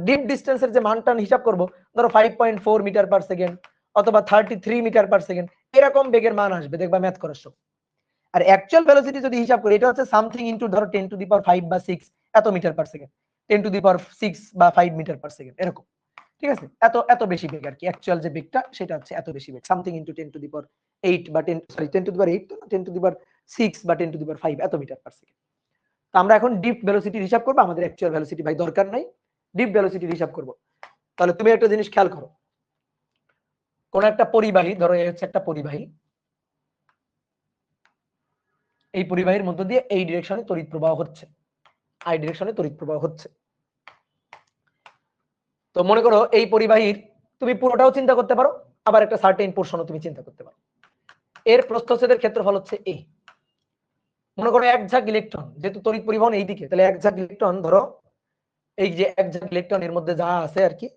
ডিপ ডিস্টেন্সের যে মানটা হিসাব করবো, ধরো 5.4 মিটার পার সেকেন্ড অথবা 33 মিটার পার সেকেন্ড, এরকম বেগের মান আসবে দেখবা ম্যাথ করার সময়। আর অ্যাকচুয়াল ভেলোসিটি যদি হিসাব করি, এটা হচ্ছে সামথিং ইনটু ধরো 10 টু দি পাওয়ার 5 বা 6 এত metre per second, 10 to the power 6 বা 5 মিটার পার সেকেন্ড এরকম। ঠিক আছে, এত এত বেশি বেগ আর কি, অ্যাকচুয়াল যে বেগটা সেটা হচ্ছে এত বেশি বেগ, something into 10 to the power 8 বা 10 sorry 10 to the power 8 10 to the power 6 বা 10 টু দি পাওয়ার 5 এত মিটার পার সেকেন্ড। তো আমরা এখন ডিপ ভেলোসিটির হিসাব করব, আমাদের অ্যাকচুয়াল ভেলোসিটি ভাই দরকার নাই, ডিপ ভেলোসিটির হিসাব করব। তাহলে তুমি একটা জিনিস খেয়াল করো, কোন একটা পরিবাহী, ধরো এই হচ্ছে একটা পরিবাহী, এই পরিবাহীর মধ্য দিয়ে এই ডিরেকশনে তড়িৎ প্রবাহ হচ্ছে, আই ডিরেকশনে তড়িৎ প্রবাহ হচ্ছে। তো মনে করো এই পরিবাহীর তুমি পুরোটাও চিন্তা করতে পারো, আবার একটা সার্টেন পোরশনও তুমি চিন্তা করতে পারো। এর প্রস্থচ্ছেদের ক্ষেত্রফল হচ্ছে এ। মনে করো এক ঝাঁক ইলেকট্রন, যেহেতু তড়িৎ পরিবহন এইদিকে, তাহলে এক ঝাঁক ইলেকট্রন, ধরো এই যে এক ঝাঁক ইলেকট্রন এর মধ্যে যা আছে আর কি,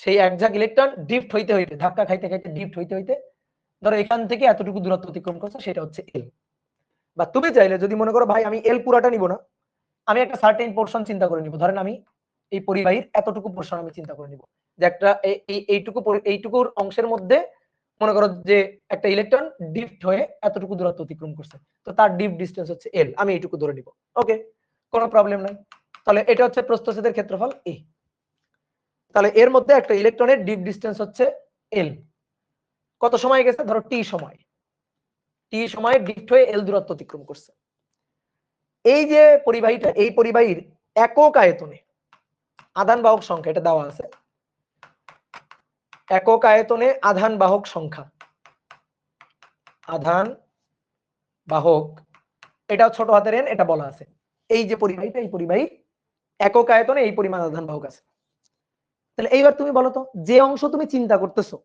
সেই এক ঝাঁক ইলেকট্রন ডিফট হইতে হইতে, ধাক্কা খাইতে খাইতে ডিফট হইতে হইতে ধরো এখান থেকে এতটুকু দূরত্ব অতিক্রম করছে, সেটা হচ্ছে এল। বা তুমি চাইলে যদি মনে করো ভাই আমি এল পুরাটা নিব না, আমি একটা সার্টেন পোরশন চিন্তা করে নিব, ধরেন আমি এই পরিবাহীর এতটুকু পোরশন আমি চিন্তা করে নিব, যে একটা এইটুকুর অংশের মধ্যে মনে করো যে একটা ইলেকট্রন ডিফট হয়ে এতটুকু দূরত্ব অতিক্রম করছে, তো তার ডিপ ডিসটেন্স হচ্ছে এল, আমি এইটুকু ধরে নিব, ওকে, কোনো প্রবলেম নাই। তাহলে এটা হচ্ছে প্রস্থচ্ছেদের ক্ষেত্রফল এ। তাহলে এর মধ্যে একটা ইলেকট্রনের ডিপ ডিসটেন্স হচ্ছে এল। কত সময় গেছে, ধরো টি সময়, টি সময়ে ডিফট হয়ে এল দূরত্ব অতিক্রম করছে। এই যে পরিবাহীটা, এই পরিবাহীর একক আয়তনে আধান বাহক সংখ্যা এটা দেওয়া আছে, একক আয়তনে আধান বাহক সংখ্যা, আধান বাহক, এটা ছোট হাতের এন, এটা বলা আছে। এই যে পরিবাহীটা, এই পরিবাহী একক আয়তনে এই পরিমাণ আধান বাহক আছে। তাহলে এইবার তুমি বলো তো, যে অংশ তুমি চিন্তা করতেছো,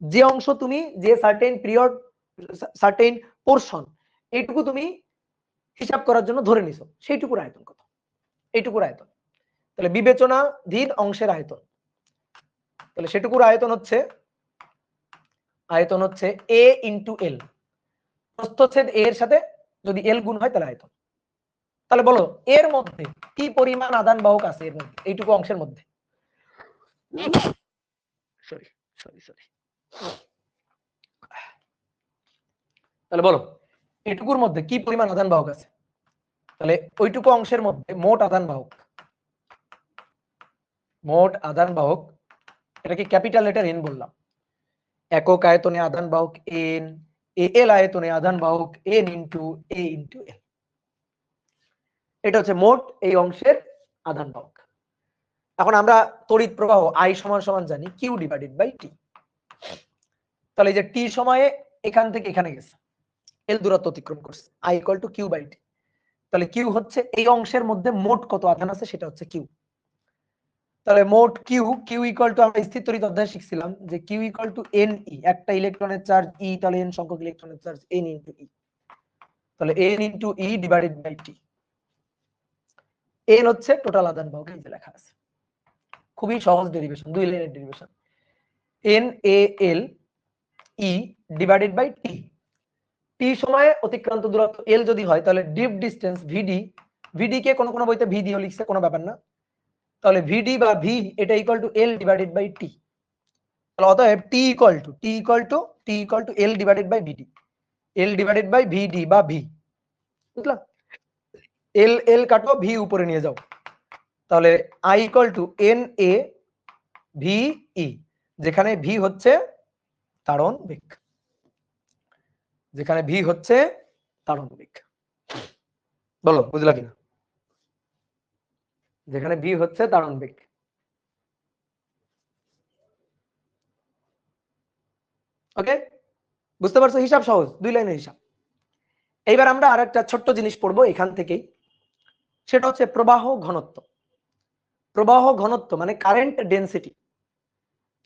যে অংশ তুমি, যে সার্টেন পিরিয়ড, সার্টেন পোরশন, এইটুকু তুমি হিসাব করার জন্য ধরে নিছো, সেইটুকুর আয়তন কত, এইটুকুর আয়তন। তাহলে বিবেচনাধীন অংশের আয়তন, তাহলে সেটুকুর আয়তন হচ্ছে এ ইন্টু এল, প্রস্থচ্ছেদ এর সাথে যদি এল গুণ হয় তাহলে আয়তন। তাহলে বলো এর মধ্যে কি পরিমাণ আধান বাহক আছে, এর মধ্যে এইটুকু অংশের মধ্যে, সরি সরি সরি, তাহলে বলো এটুকুর মধ্যে কি পরিমাণ আধান বাহক আছে। তাহলে ওইটুকু অংশের মধ্যে মোট আধান বাহক, মোট আধান বাহক, এটাকে ক্যাপিটাল লেটার এন বললাম, একক আয়তনে আধান বাহক এন, এল আয়তনে আধান বাহক এন ইন্টু এ ইন্টু এল, এটা হচ্ছে মোট এই অংশের আধান বাহক। এখন আমরা তড়িৎ প্রবাহ আই সমান সমান জানি কিউ ডিভাইডেড বাই টি। তাহলে এই যে টি সময়ে এখান থেকে এখানে গেছে, এল দূরত্ব অতিক্রম করছে, I equal to Q by T. তাহলে কিউ হচ্ছে এই অংশের মধ্যে মোট কত আধান আছে, সেটা হচ্ছে কিউ। তাহলে মোট কিউ, কিউ ইকুয়াল টু, আমরা স্থির তড়িৎ অধ্যায়ে শিখছিলাম যে Q equal to N E, একটা ইলেকট্রনের চার্জ ই, তাহলে এন সংখ্যক ইলেকট্রনের চার্জ এন ইনটু ই, তাহলে N into E divided by T. N হচ্ছে টোটাল আধান বাহক, এই যে লেখা আছে, খুবই সহজ ডেরিভেশন, দুই লাইনের derivation, N A L E divided by T. T সময়ে অতিক্রান্ত দূরত্ব এল যদি হয়, তাহলে ডিপ ডিসটেন্স ভিডি, ভিডি কে কোন কোন বইতে ভি দিয়েও লিখছে, কোনো ব্যাপার না, তাহলে ভিডি বা ভি এটা equal to L divided by T. তাহলে অতএব T equal to L divided by VD, L divided by VD বা ভি, বুঝলাম? এল এল কাটো, ভি উপরে নিয়ে যাও, তাহলে I equal to N A V ই, যেখানে ভি হচ্ছে তাড়ন বেগ, যেখানে ভি হচ্ছে তাড়ন বেগ, বলো বুঝলা কিনা? যেখানে ভি হচ্ছে তাড়ন বেগ। ওকে, বুঝতে পারছো? হিসাব সহজ, দুই লাইনের হিসাব। এইবার আমরা আরেকটা ছোট্ট জিনিস পড়বো এখান থেকেই, সেটা হচ্ছে প্রবাহ ঘনত্ব। প্রবাহ ঘনত্ব মানে কারেন্ট ডেনসিটি।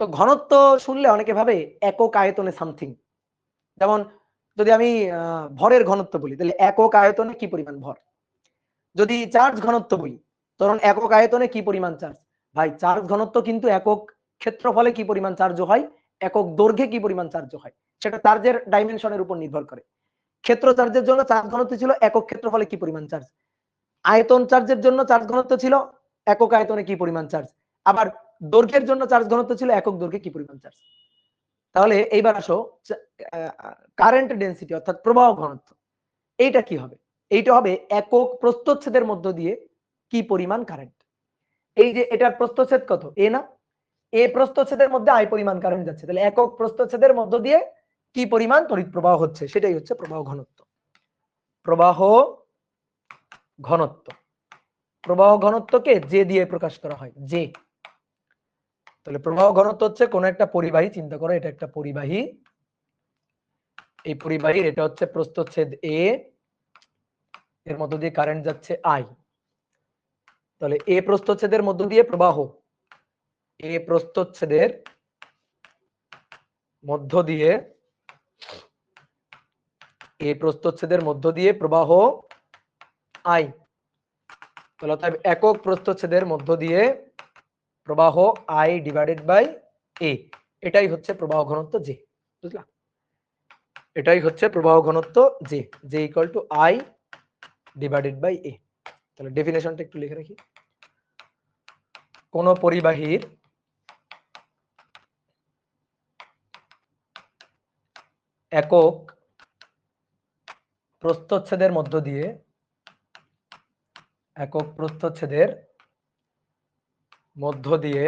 তো ঘনত্ব শুনলে অনেকে ভাবে একক আয়তনে সামথিং, যেমন যদি আমি ভরের ঘনত্ব বলি, তাহলে একক আয়তনে কি পরিমাণ ভর। যদি চার্জ ঘনত্ব বলি, তখন একক আয়তনে কি পরিমাণ চার্জ। ভাই চার্জ ঘনত্ব কিন্তু একক ক্ষেত্রফলে কি পরিমাণ চার্জ হয়, একক দৈর্ঘ্যে কি পরিমাণ চার্জ হয়, সেটা চার্জের ডাইমেনশনের উপর নির্ভর করে। ক্ষেত্র চার্জের জন্য চার্জ ঘনত্ব ছিল একক ক্ষেত্রফলে কি পরিমাণ চার্জ, আয়তন চার্জের জন্য চার্জ ঘনত্ব ছিল একক আয়তনে কি পরিমাণ চার্জ, আবার দৈর্ঘ্যের জন্য চার্জ ঘনত্ব ছিল একক দৈর্ঘ্যে কি পরিমাণ চার্জ। তাহলে এইবার আসো কারেন্ট ডেনসিটি অর্থাৎ প্রবাহ ঘনত্ব, এইটা কি হবে? এইটা হবে একক প্রস্থচ্ছেদের মধ্য দিয়ে কি পরিমাণ কারেন্ট। এই যে এটার প্রস্থচ্ছেদ কত, এ না, এ প্রস্থচ্ছেদের মধ্যে আই পরিমাণ কারেন্ট যাচ্ছে, তাহলে একক প্রস্থচ্ছেদের মধ্য দিয়ে কি পরিমাণ তড়িৎ প্রবাহ হচ্ছে সেটাই হচ্ছে প্রবাহ ঘনত্ব। প্রবাহ ঘনত্ব, প্রবাহ ঘনত্বকে জে দিয়ে প্রকাশ করা হয়, জে। তাহলে প্রবাহ ঘনত্ব হচ্ছে কোন একটা পরিবাহী, চিন্তা করো এটা একটা পরিবাহী, এই পরিবাহীর এটা হচ্ছে প্রস্থচ্ছেদ এ, এর মধ্য দিয়ে কারেন্ট যাচ্ছে আই। তাহলে এ প্রস্থচ্ছেদের মধ্য দিয়ে প্রবাহ, এ প্রস্থচ্ছেদের মধ্য দিয়ে, এ প্রস্থচ্ছেদের মধ্য দিয়ে প্রবাহ আই। তাহলে অতএব একক প্রস্থচ্ছেদের মধ্য দিয়ে প্রবাহ আই ডিভাইডেড বাই এ, এটাই হচ্ছে প্রবাহ ঘনত্ব জে। বুঝলা? এটাই হচ্ছে প্রবাহ ঘনত্ব J, J equal to I divided by A. তাহলে ডেফিনেশনটা একটু লিখে রাখি। কোন পরিবাহীর একক প্রস্থচ্ছেদের মধ্য দিয়ে, একক প্রস্থচ্ছেদের মধ্য দিয়ে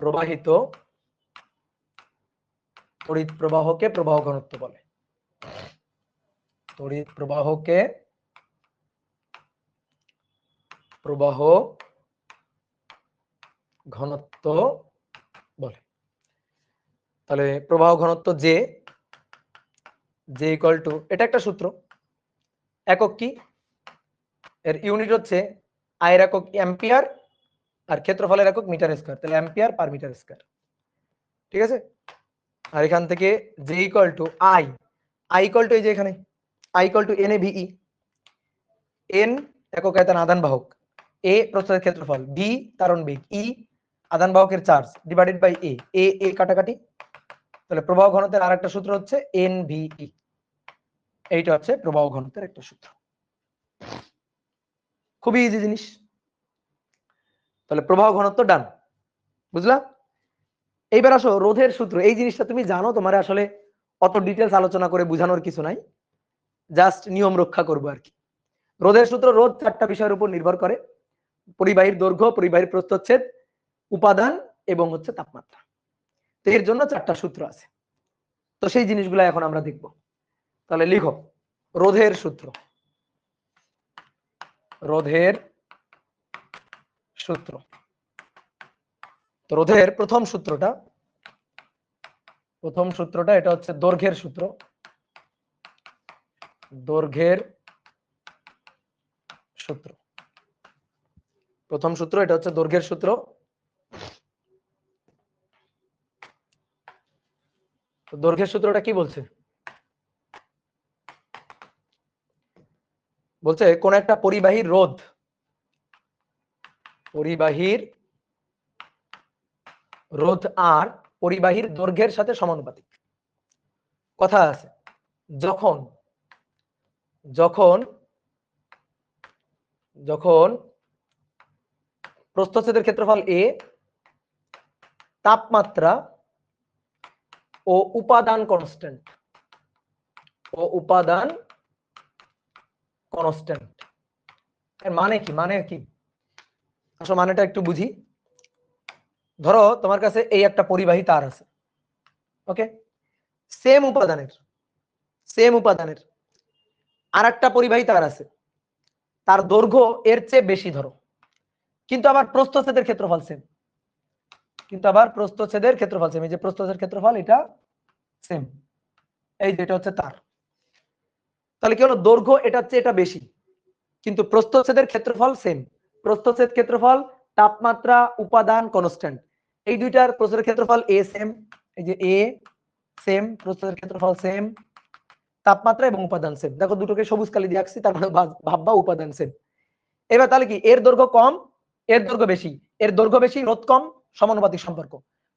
প্রবাহিত তড়িৎ প্রবাহকে প্রবাহ ঘনত্ব বলে। তড়িৎ প্রবাহকে প্রবাহ ঘনত্ব বলে। তাহলে প্রবাহ ঘনত্ব জে, জে ইকুয়াল টু, এটা একটা সূত্র, একক কি, এর ইউনিট হচ্ছে আয়ের একক অ্যাম্পিয়ার আর ক্ষেত্রফলের একক মিটার স্কয়ার, তাহলে অ্যাম্পিয়ার পার মিটার স্কয়ার। ঠিক আছে? আর এখান থেকে J equal to I, I equal two এই যে এখানে I equal to N A ভিই, N একক আয়তন আধান বাহক, এ প্রস্থের ক্ষেত্রফল, ভি ত্বরণ বেগ, ই আধান বাহকের চার্জ ডিভাইডেড বাই এ, এ কাটাকাটি। তাহলে প্রবাহ ঘনত্বের আরেকটা সূত্র হচ্ছে এন ভিই, এইটা হচ্ছে প্রবাহ ঘনত্বের একটা সূত্র। খুবই ইজি জিনিস। তাহলে প্রবাহ ঘনত্ব ডান, বুঝলা? এইবার আসো রোধের সূত্র। এই জিনিসটা তুমি জানো, তোমার আসলে অত ডিটেলস আলোচনা করে বোঝানোর কিছু নাই, জাস্ট নিয়ম রক্ষা করবো আর কি। রোধের সূত্র, রোধ চারটা বিষয়ের উপর নির্ভর করে: পরিবাহীর দৈর্ঘ্য, পরিবাহীর প্রস্থচ্ছেদ, উপাদান এবং হচ্ছে তাপমাত্রা। তো এর জন্য চারটা সূত্র আছে, তো সেই জিনিসগুলো এখন আমরা দেখব। তাহলে লিখো রোধের সূত্র। রোধের সূত্র, তো রোধের প্রথম সূত্রটা এটা হচ্ছে দৈর্ঘ্যের সূত্র। দৈর্ঘ্যের সূত্র, প্রথম সূত্র এটা হচ্ছে দৈর্ঘ্যের সূত্র। দৈর্ঘ্যের সূত্রটা কি বলছে? বলছে কোন একটা পরিবাহীর রোধ, পরিবাহীর রোধ আর পরিবাহীর দৈর্ঘ্যের সাথে সমানুপাতিক। কথা আছে, যখন যখন যখন প্রস্থচ্ছেদের ক্ষেত্রফল এ, তাপমাত্রা ও উপাদান কনস্ট্যান্ট, এর মানে কি? আসলে মানেটা একটু বুঝি। ধরো তোমার কাছে এই একটা পরিবাহী তার আছে, ওকে, সেম উপাদানের আর একটা পরিবাহী তার আছে, তার দৈর্ঘ্য এর চেয়ে বেশি ধরো, কিন্তু আবার প্রস্থচ্ছেদের ক্ষেত্রফল সেম, এই যে প্রস্থচ্ছেদের ক্ষেত্রফল এটা সেম, এই যেটা হচ্ছে তার। তাহলে কি হলো? দৈর্ঘ্য এটার চেয়ে এটা বেশি, কিন্তু প্রস্থচ্ছেদের ক্ষেত্রফল সেম। প্রস্থচ্ছেদ, ক্ষেত্রফল, তাপমাত্রা, উপাদান কনস্ট্যান্ট, এই দুইটার প্রস্থের ক্ষেত্রফল এ সেম, এই যে এ সেম, প্রস্থের ক্ষেত্রফল সেম, তাপমাত্রা এবং উপাদান সেম। দেখো দুটোকে সবুজ কালি দিয়ে আঁকছি, তার মানে ভাববা উপাদান সেম। এবার তাহলে কি, এর দৈর্ঘ্য কম এর দৈর্ঘ্য বেশি, এর দৈর্ঘ্য বেশি রোধ কম, সমানুপাতিক সম্পর্ক।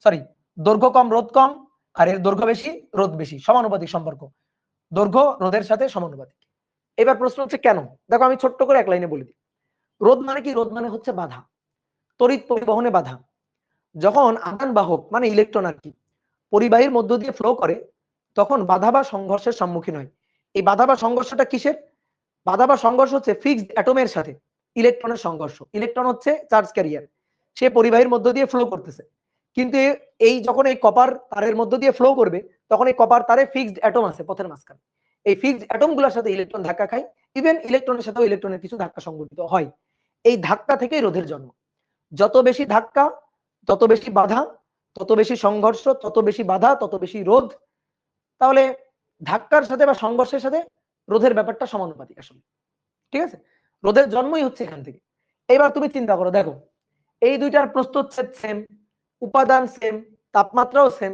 সরি, দৈর্ঘ্য কম রোধ কম, আর এর দৈর্ঘ্য বেশি রোধ বেশি, সমানুপাতিক সম্পর্ক। দৈর্ঘ্য রোধের সাথে সমানুপাতিক। এবার প্রশ্ন হচ্ছে কেন? দেখো আমি ছোট্ট করে এক লাইনে বলে দিই। রোধ মানে কি? রোধ মানে হচ্ছে বাধা, তড়িৎ পরিবহনে বাধা। যখন আধান বাহক মানে ইলেকট্রন আর কি পরিবাহীর মধ্য দিয়ে ফ্লো করে, তখন বাধা বা সংঘর্ষের সম্মুখীন হয়। এই বাধা বা সংঘর্ষটা কিসের? বাধা বা সংঘর্ষ হচ্ছে ফিক্সড অ্যাটমের সাথে ইলেকট্রনের সংঘর্ষ। ইলেকট্রন হচ্ছে চার্জ ক্যারিয়ার, সে পরিবাহীর মধ্য দিয়ে ফ্লো করতেছে, কিন্তু এই যখন এই কপার তারের মধ্য দিয়ে ফ্লো করবে তখন এই কপার তারে ফিক্সড অ্যাটম আছে পথের মাঝখানে, এই ফিক্সড অ্যাটমগুলোর সাথে ইলেকট্রন ধাক্কা খায়, ইভেন ইলেকট্রনের সাথেও ইলেকট্রনের কিছু ধাক্কা সংঘটিত হয়। এই ধাক্কা থেকেই রোধের জন্ম। যত বেশি ধাক্কা তত বেশি বাধা, তত বেশি সংঘর্ষ, তত বেশি বাধা তত বেশি রোধ। তাহলে ধাক্কার সাথে বা সংঘর্ষের সাথে রোধের ব্যাপারটা সমানুপাতিক আসলে। ঠিক আছে, রোধের জন্মই হচ্ছে এখান থেকে। এবার তুমি চিন্তা করো, দেখো এই দুইটার প্রস্থচ্ছেদ সেম, উপাদান সেম, তাপমাত্রাও সেম,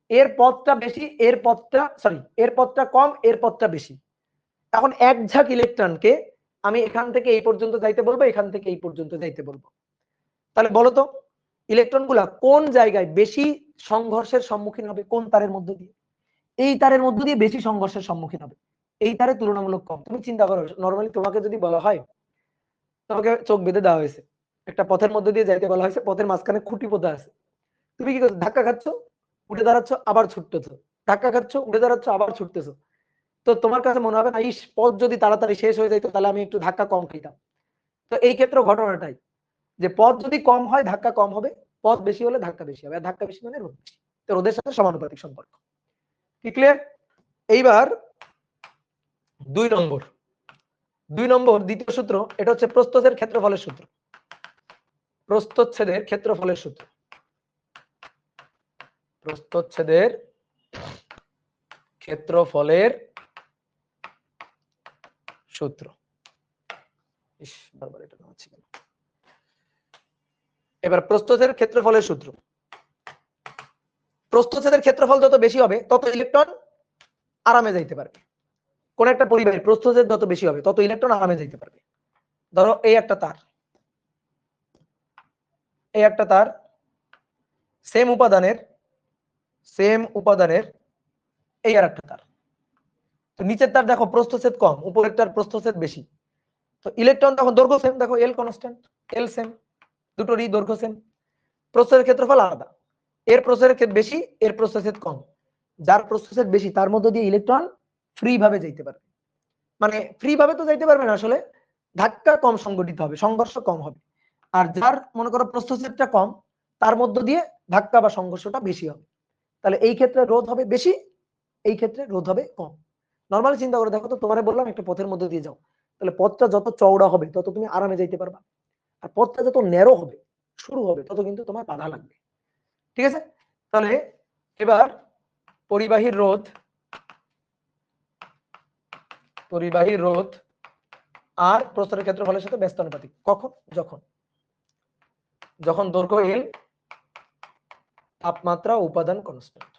এর পথটা বেশি এর পথটা এর পথটা কম এর পথটা বেশি। এখন এক ঝাঁক ইলেকট্রনকে আমি এখান থেকে এই পর্যন্ত যাইতে বলবো, এখান থেকে এই পর্যন্ত যাইতে বলবো, তাহলে বলো তো ইলেকট্রন গুলা কোন জায়গায় বেশি সংঘর্ষের সম্মুখীন হবে, কোন তারের মধ্য দিয়ে? এই তারের মধ্য দিয়ে বেশি সংঘর্ষের সম্মুখীন হবে, এই তারে তুলনামূলক কম। তুমি চিন্তা করো, নর্মালি তোমাকে যদি বলা হয়, তোমাকে চোখ বেঁধে দেওয়া হয়েছে, একটা পথের মধ্যে দিয়ে যাইতে বলা হয়েছে, পথের মাঝখানে খুঁটি পোঁতা আছে, তুমি কি করছো? ধাক্কা খাচ্ছ, উঠে দাঁড়াচ্ছ, আবার ছুটতেছো, ধাক্কা খাচ্ছ, উঠে দাঁড়াচ্ছ, আবার ছুটতেছো। তো তোমার কাছে মনে হবে না, ইস পথ যদি তাড়াতাড়ি শেষ হয়ে যেত তাহলে আমি একটু ধাক্কা কম খাইতাম। তো এই ক্ষেত্রে ঘটনাটাই যে পথ যদি কম হয় ধাক্কা কম হবে, পথ বেশি হলে ধাক্কা বেশি হবে, আর ধাক্কা বেশি মানে রোধ বেশি। তো রোধের সাথে সমানুপাতিক সম্পর্ক। কি ক্লিয়ার? এইবার 2 নম্বর দ্বিতীয় সূত্র, এটা হচ্ছে প্রস্থচ্ছেদের ক্ষেত্রফলের সূত্র। প্রস্থচ্ছেদের ক্ষেত্রফলের সূত্র, প্রস্থচ্ছেদের ক্ষেত্রফলের সূত্র। বারবার এটা হচ্ছে কেন? এবার প্রস্থচ্ছেদের ক্ষেত্রফলের সূত্র, প্রস্থচ্ছেদের ক্ষেত্রফল যত বেশি হবে তত ইলেকট্রন আরামে যাইতে পারবে। কোন একটা পরিবাহীর প্রস্থচ্ছেদ যত বেশি হবে তত ইলেকট্রন আরামে যাইতে পারবে। ধরো এই একটা তার, এই একটা তার, সেম উপাদানের এই আর একটা তার। তো নিচের তার দেখো প্রস্থচ্ছেদ কম, উপরের তার প্রস্থচ্ছেদ বেশি। তো ইলেকট্রন তখন দৈর্ঘ্য সেম, দেখো এল কনস্ট্যান্ট, এল সেম, দুটোরই দৈর্ঘ্য সেম, প্রস্থের ক্ষেত্রফল আলাদা, এর প্রস্থের বেশি এর প্রস্থচ্ছেদ কম। যার প্রস্থচ্ছেদ বেশি তার মধ্যে দিয়ে ইলেকট্রন ফ্রি ভাবে যাইতে পারবে, মানে ফ্রি ভাবে তো যাইতে পারবে না আসলে, ধাক্কা কম সংঘটিত হবে, সংঘর্ষ কম হবে। আর যার মনে করো প্রস্থচ্ছেদটা কম তার মধ্য দিয়ে ধাক্কা বা সংঘর্ষটা বেশি হবে, তাহলে এই ক্ষেত্রে রোধ হবে বেশি, এই ক্ষেত্রে রোধ হবে কম। নরমালি চিন্তা করে দেখো তো, তোমারে বললাম একটা পথের মধ্যে দিয়ে যাও, তাহলে পথটা যত চওড়া হবে তত তুমি আরামে যাইতে পারবা, আর পথটা যত ন্যারো হবে শুরু হবে তত কিন্তু তোমার বাধা লাগবে। ঠিক আছে, তাহলে এবার পরিবাহীর রোধ আর প্রস্থের ক্ষেত্রফলের সাথে ব্যস্তানুপাতিক। কখন? যখন দৈর্ঘ্য এল, তাপমাত্রা উপাদান কনস্ট্যান্ট,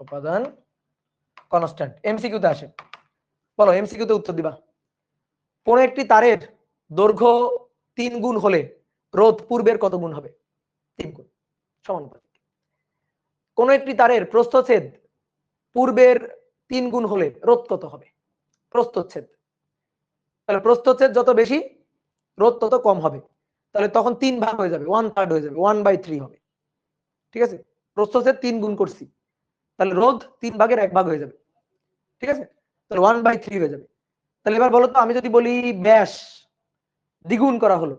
উপাদান কনস্ট্যান্ট। এমসিকিউ তে আসে, বলো এমসিকিউ তে উত্তর দিবা। কোন একটি তারের দৈর্ঘ্য 3 গুণ হলে রোধ পূর্বের কত গুণ হবে? 3 গুণ, সমানুপাতিক। কোন একটি তারের প্রস্থচ্ছেদ পূর্বের 3 গুণ হলে রোধ কত হবে? প্রস্থচ্ছেদ, তাহলে প্রস্থচ্ছেদ যত বেশি রোধ তত কম হবে, তাহলে তখন 3 ভাগ হয়ে যাবে, 1/3 হয়ে যাবে, 1/3 হবে। ঠিক আছে, প্রস্থচ্ছেদ 3 গুণ করছি, তাহলে রোধ 3 ভাগের 1 ভাগ হয়ে যাবে। ঠিক আছে, তাহলে 1/3 হয়ে যাবে। তাহলে এবার বলো তো, আমি যদি বলি ব্যাস দ্বিগুণ করা হলো,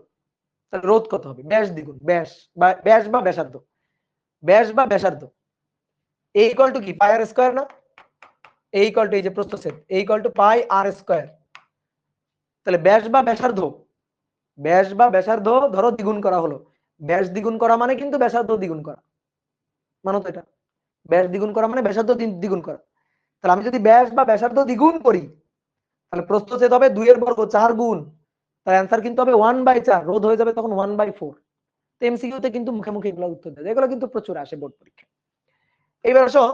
তাহলে রোধ কত হবে? ব্যাস দ্বিগুণ, ব্যাস বা ব্যাসার্ধ, ব্যাস বা ব্যাসার্ধ এ ইকুয়াল টু কি? পাই আর স্কয়ার না? এ ইকুয়াল টু এই যে প্রস্থচ্ছেদ, A equal to pi R square. তাহলে ব্যাস বা ব্যাসার্ধ ধরো দ্বিগুণ করা হলো, ব্যাস দ্বিগুণ করা মানে কিন্তু ব্যাসার্ধ দ্বিগুণ করা, মানো তো এটা, ব্যাস দ্বিগুণ করা মানে ব্যাসার্ধ দ্বিগুণ করা। তাহলে আমি যদি ব্যাস বা ব্যাসার্ধ দ্বিগুণ করি তাহলে প্রস্থচ্ছেদ হবে 2 এর বর্গ 4 গুণ, তার অ্যান্সার কিন্তু হবে 1/4, রোধ হয়ে যাবে তখন 1/4। তো এমসিকিউ তে কিন্তু মুখে মুখে এগুলো উত্তর দেয়, এগুলো কিন্তু প্রচুর আসে বোর্ড পরীক্ষায়। এবার আসো,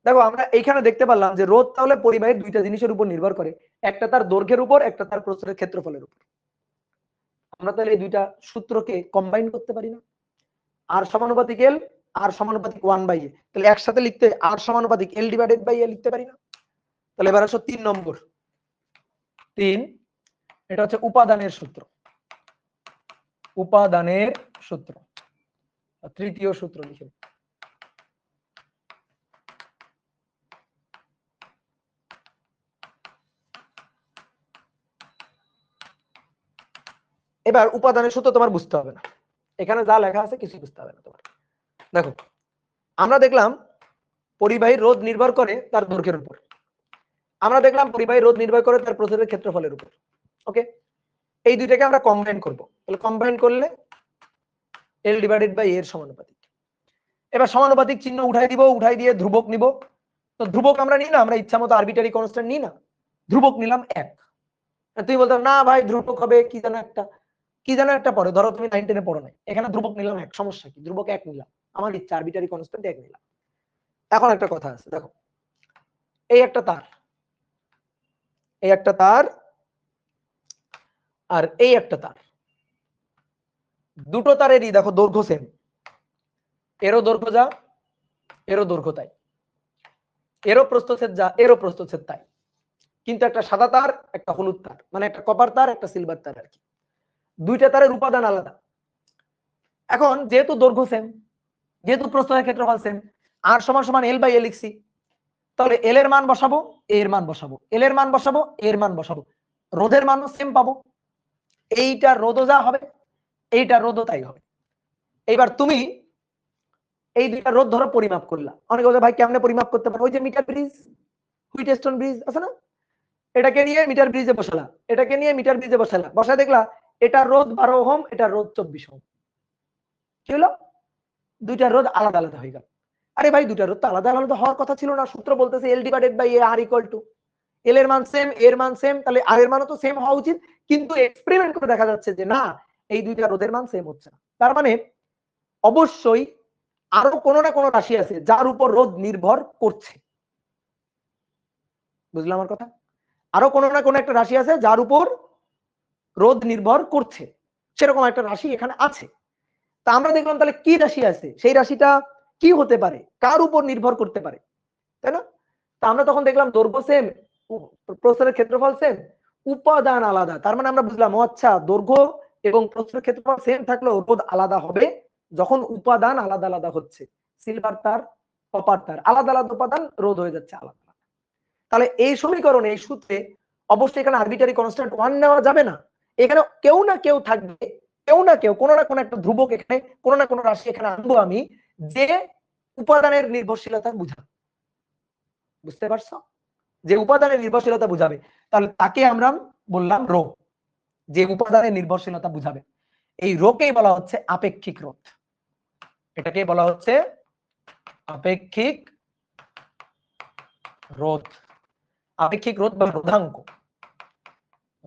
দেখো আমরা এইখানে দেখতে পারলাম যে রোধ তাহলে পরিবাহীর দুইটা জিনিসের উপর নির্ভর করে, একটা তার দৈর্ঘ্যের উপর, একটা তার প্রস্থের ক্ষেত্রফলের উপর। আমরা তাহলে এই দুইটা সূত্রকে কম্বাইন করতে পারি না? আর সমানুপাতিক এল, আর সমানুপাতিক 1/a, তাহলে একসাথে লিখতে আর সমানুপাতিক এল ডিভাইডেড বাই এ লিখতে পারি না? তাহলে এবার আসো 3 নম্বর, 3, এটা হচ্ছে উপাদানের সূত্র, উপাদানের সূত্র, তৃতীয় সূত্র লিখে। এবার উপাদানের সূত্র তোমার বুঝতে হবে না, এখানে যা লেখা আছে কিছু বুঝতে হবে না তোমার। দেখো আমরা দেখলাম পরিবাহী রোধ নির্ভর করে তার দৈর্ঘ্যের উপর, আমরা দেখলাম পরিবাহী রোধ নির্ভর করে তার প্রতিরোধের ক্ষেত্রফলের উপর। ওকে, এই দুইটাকে আমরা কম্বাইন করব, তাহলে কম্বাইন করলে L ডিভাইডেড বাই এর সমানুপাতিক। এবার সমানুপাতিক চিহ্ন উঠাই দিব, উঠাই দিয়ে ধ্রুবক নিব। তো ধ্রুবক আমরা নিই না, আমরা ইচ্ছা মতো আরবিটারি কনস্ট্যান্ট নিই না, ধ্রুবক নিলাম 1। তুই বলতো না ভাই ধ্রুবক হবে কি যেন একটা পড়ে, ধরো তুমি 9 10 পড়ো নাই, এখানে ধ্রুবক নিলাম 1, সমস্যা কি, ধ্রুবক 1 নিলাম, আমার ইচ্ছা আরবিটারি কনস্ট্যান্ট 1 নিলাম। এখন একটা কথা আছে, দেখো এই একটা তার, এই একটা তার আর এই একটা তার, দুটো তারেরই দেখো দৈর্ঘ্য সেম, এরও দৈর্ঘ্য যা, এরও দৈর্ঘ্য তাই, এরও প্রস্থচ্ছেদ যা, এরও প্রস্থচ্ছেদ তাই, কিন্তু একটা সাদা তার একটা হলুদ তার, মানে একটা কপার তার একটা সিলভার তার আর কি, দুইটা তারের উপাদান আলাদা। এখন যেহেতু দৈর্ঘ্য সেম, যেহেতু প্রস্থের ক্ষেত্রফল সেম, আর সমান সমান L বাই A লিখছি, তাহলে L এর মান বসাবো, A এর মান বসাবো, L এর মান বসাবো, A এর মান বসাবো, রোধের মানও সেম পাবো, এইটা রোধও যা হবে এইটা রোধও তাই হবে। এইবার তুমি এই দুইটা রোধ ধরো পরিমাপ করলা, অনেকে বলে ভাই কেমনে পরিমাপ করতে পারো, ওই যে মিটার ব্রিজ, হুইটস্টোন ব্রিজ আছে না, এটাকে নিয়ে মিটার ব্রিজে বসালা, এটাকে নিয়ে মিটার ব্রিজে বসালা, বসা দেখলা এটা রোধ 12 ওহম, এটা রোধ 24 ওহম, কি হলো, দুইটা রোধ আলাদা আলাদা হয়ে গেল। আরে ভাই দুইটা রোধ তো আলাদা আলাদা হওয়ার কথা ছিল না, সূত্র বলতেছে L divided by A R equal to L এর মান সেম, A এর মান সেম, তাহলে R এর মানও তো সেম হওয়া উচিত, কিন্তু এক্সপেরিমেন্ট করে দেখা যাচ্ছে যে না, এই দুইটা রোধের মান সেম হচ্ছে না। তার মানে অবশ্যই আরো কোনো না কোনো রাশি আছে যার উপর রোধ নির্ভর করছে, বুঝলাম আমার কথা, আরো কোনো না কোনো একটা রাশি আছে যার উপর রোধ নির্ভর করছে, সেরকম একটা রাশি এখানে আছে। তা আমরা দেখলাম তাহলে কি রাশি আছে, সেই রাশিটা কি হতে পারে, কার উপর নির্ভর করতে পারে, তাই না? তা আমরা তখন দেখলাম দৈর্ঘ্য সেম, প্রস্থের ক্ষেত্রফল সেম, উপাদান আলাদা, তার মানে আমরা বুঝলাম ও আচ্ছা দৈর্ঘ্য এবং প্রস্থের ক্ষেত্রফল সেম থাকলেও রোধ আলাদা হবে যখন উপাদান আলাদা আলাদা হচ্ছে, সিলভার তার কপার তার আলাদা আলাদা উপাদান, রোধ হয়ে যাচ্ছে আলাদা। তাহলে এই সমীকরণে এই সূত্রে অবশ্যই এখানে আরবিটারি কনস্ট্যান্ট 1 নেওয়া যাবে না, এখানে কেউ না কেউ থাকবে, কেউ না কেউ কোনো না কোনো একটা ধ্রুবক এখানে, কোনো না কোনো রাশি এখানে আনবো আমি, যে উপাদানের নির্ভরশীলতা বুঝাবে, বুঝতে পারছো, যে উপাদানের নির্ভরশীলতা বুঝাবে, তাহলে তাকে আমরা বললাম রো, যে উপাদানের নির্ভরশীলতা বুঝাবে, এই রোকেই বলা হচ্ছে আপেক্ষিক রোধ, এটাকে বলা হচ্ছে আপেক্ষিক রোধ, আপেক্ষিক রোধ বা রোধাঙ্ক,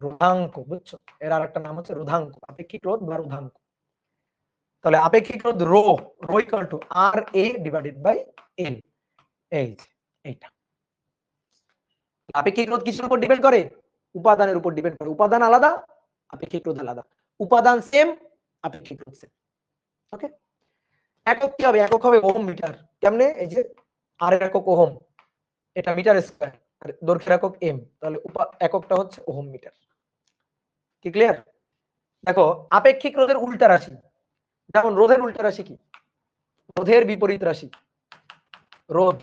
রোধাঙ্ক বুঝছো, এর আরেকটা নাম হচ্ছে রোধাঙ্ক, আপেক্ষিক রোধ বা রোধাঙ্ক। তাহলে আপেক্ষিক রোধ rho, rho equal to R A divided by L, এইটা। আপেক্ষিক রোধ কিসের উপর ডিপেন্ড করে, উপাদানের উপর ডিপেন্ড করে, উপাদান আলাদা আপেক্ষিক রোধ আলাদা, উপাদান সেম আপেক্ষিক রোধ সেম। ওকে, একক কি হবে, একক হবে ওহম মিটার, কেমনে, এই যে আর এর একক ওহম, এটা মিটার স্কয়ার, আর দৈর্ঘ্যের একক এম, তাহলে এককটা হচ্ছে ওহম মিটার। কি ক্লিয়ার? দেখো আপেক্ষিক রোধের উল্টা রাশি, যেমন রোধের উল্টা রাশি কি, রোধের বিপরীত রাশি, রোধ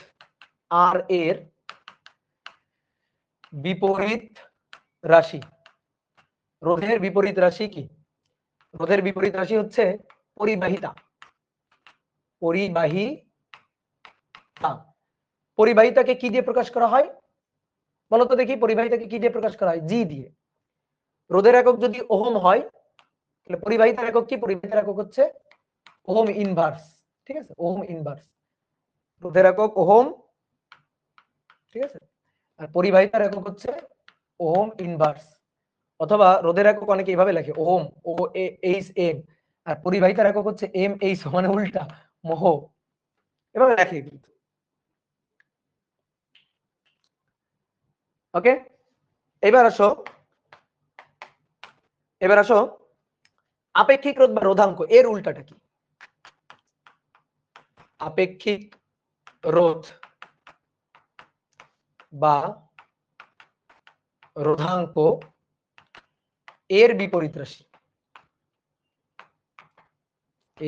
আর এর বিপরীত রাশি, রোধের বিপরীত রাশি কি, রোধের বিপরীত রাশি হচ্ছে পরিবাহিতা, পরিবাহিতা, পরিবাহিতাকে কি দিয়ে প্রকাশ করা হয় বলতো দেখি, পরিবাহিতাকে কি দিয়ে প্রকাশ করা হয়, জি দিয়ে। রোধের একক যদি ওহম হয় তাহলে পরিবাহিতার একক কি, পরিবাহিতার একক হচ্ছে ওহম ইনভার্স, ঠিক আছে, ওহম ইনভার্স, রোধের একক ওহম, ঠিক আছে, আর পরিবাহিতার একক হচ্ছে ওহম ইনভার্স, অথবা রোধের একক অনেকে এইভাবে লেখে ওহম, ও এইচ এম, আর পরিবাহিতার একক হচ্ছে এম এইচ, মানে উল্টা মোহ, এভাবে লেখে কিন্তু। ওকে, এবার আসো, এবার আসো আপেক্ষিক রোধ বা রোধাঙ্ক এর উল্টাটা কি, আপেক্ষিক রোধ বা রোধাঙ্ক এর বিপরীত রাশি,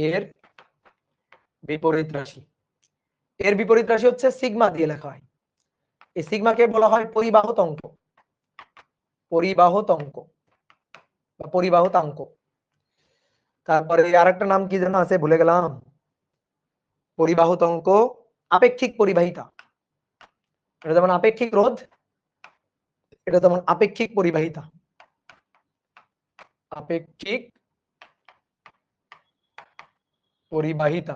এর বিপরীত রাশি, এর বিপরীত রাশি হচ্ছে সিগমা দিয়ে লেখা হয়, এই সিগমাকে বলা হয় পরিবাহতঙ্ক, পরিবাহতঙ্ক বা পরিবাহতাঙ্ক। তারপরে আরেকটা নাম কি যেন আছে, ভুলে গেলাম। পরিবাহতঙ্ক, আপেক্ষিক পরিবাহিতা। এটা যেমন আপেক্ষিক রোধ, এটা যেমন আপেক্ষিক পরিবাহিতা। আপেক্ষিক পরিবাহিতা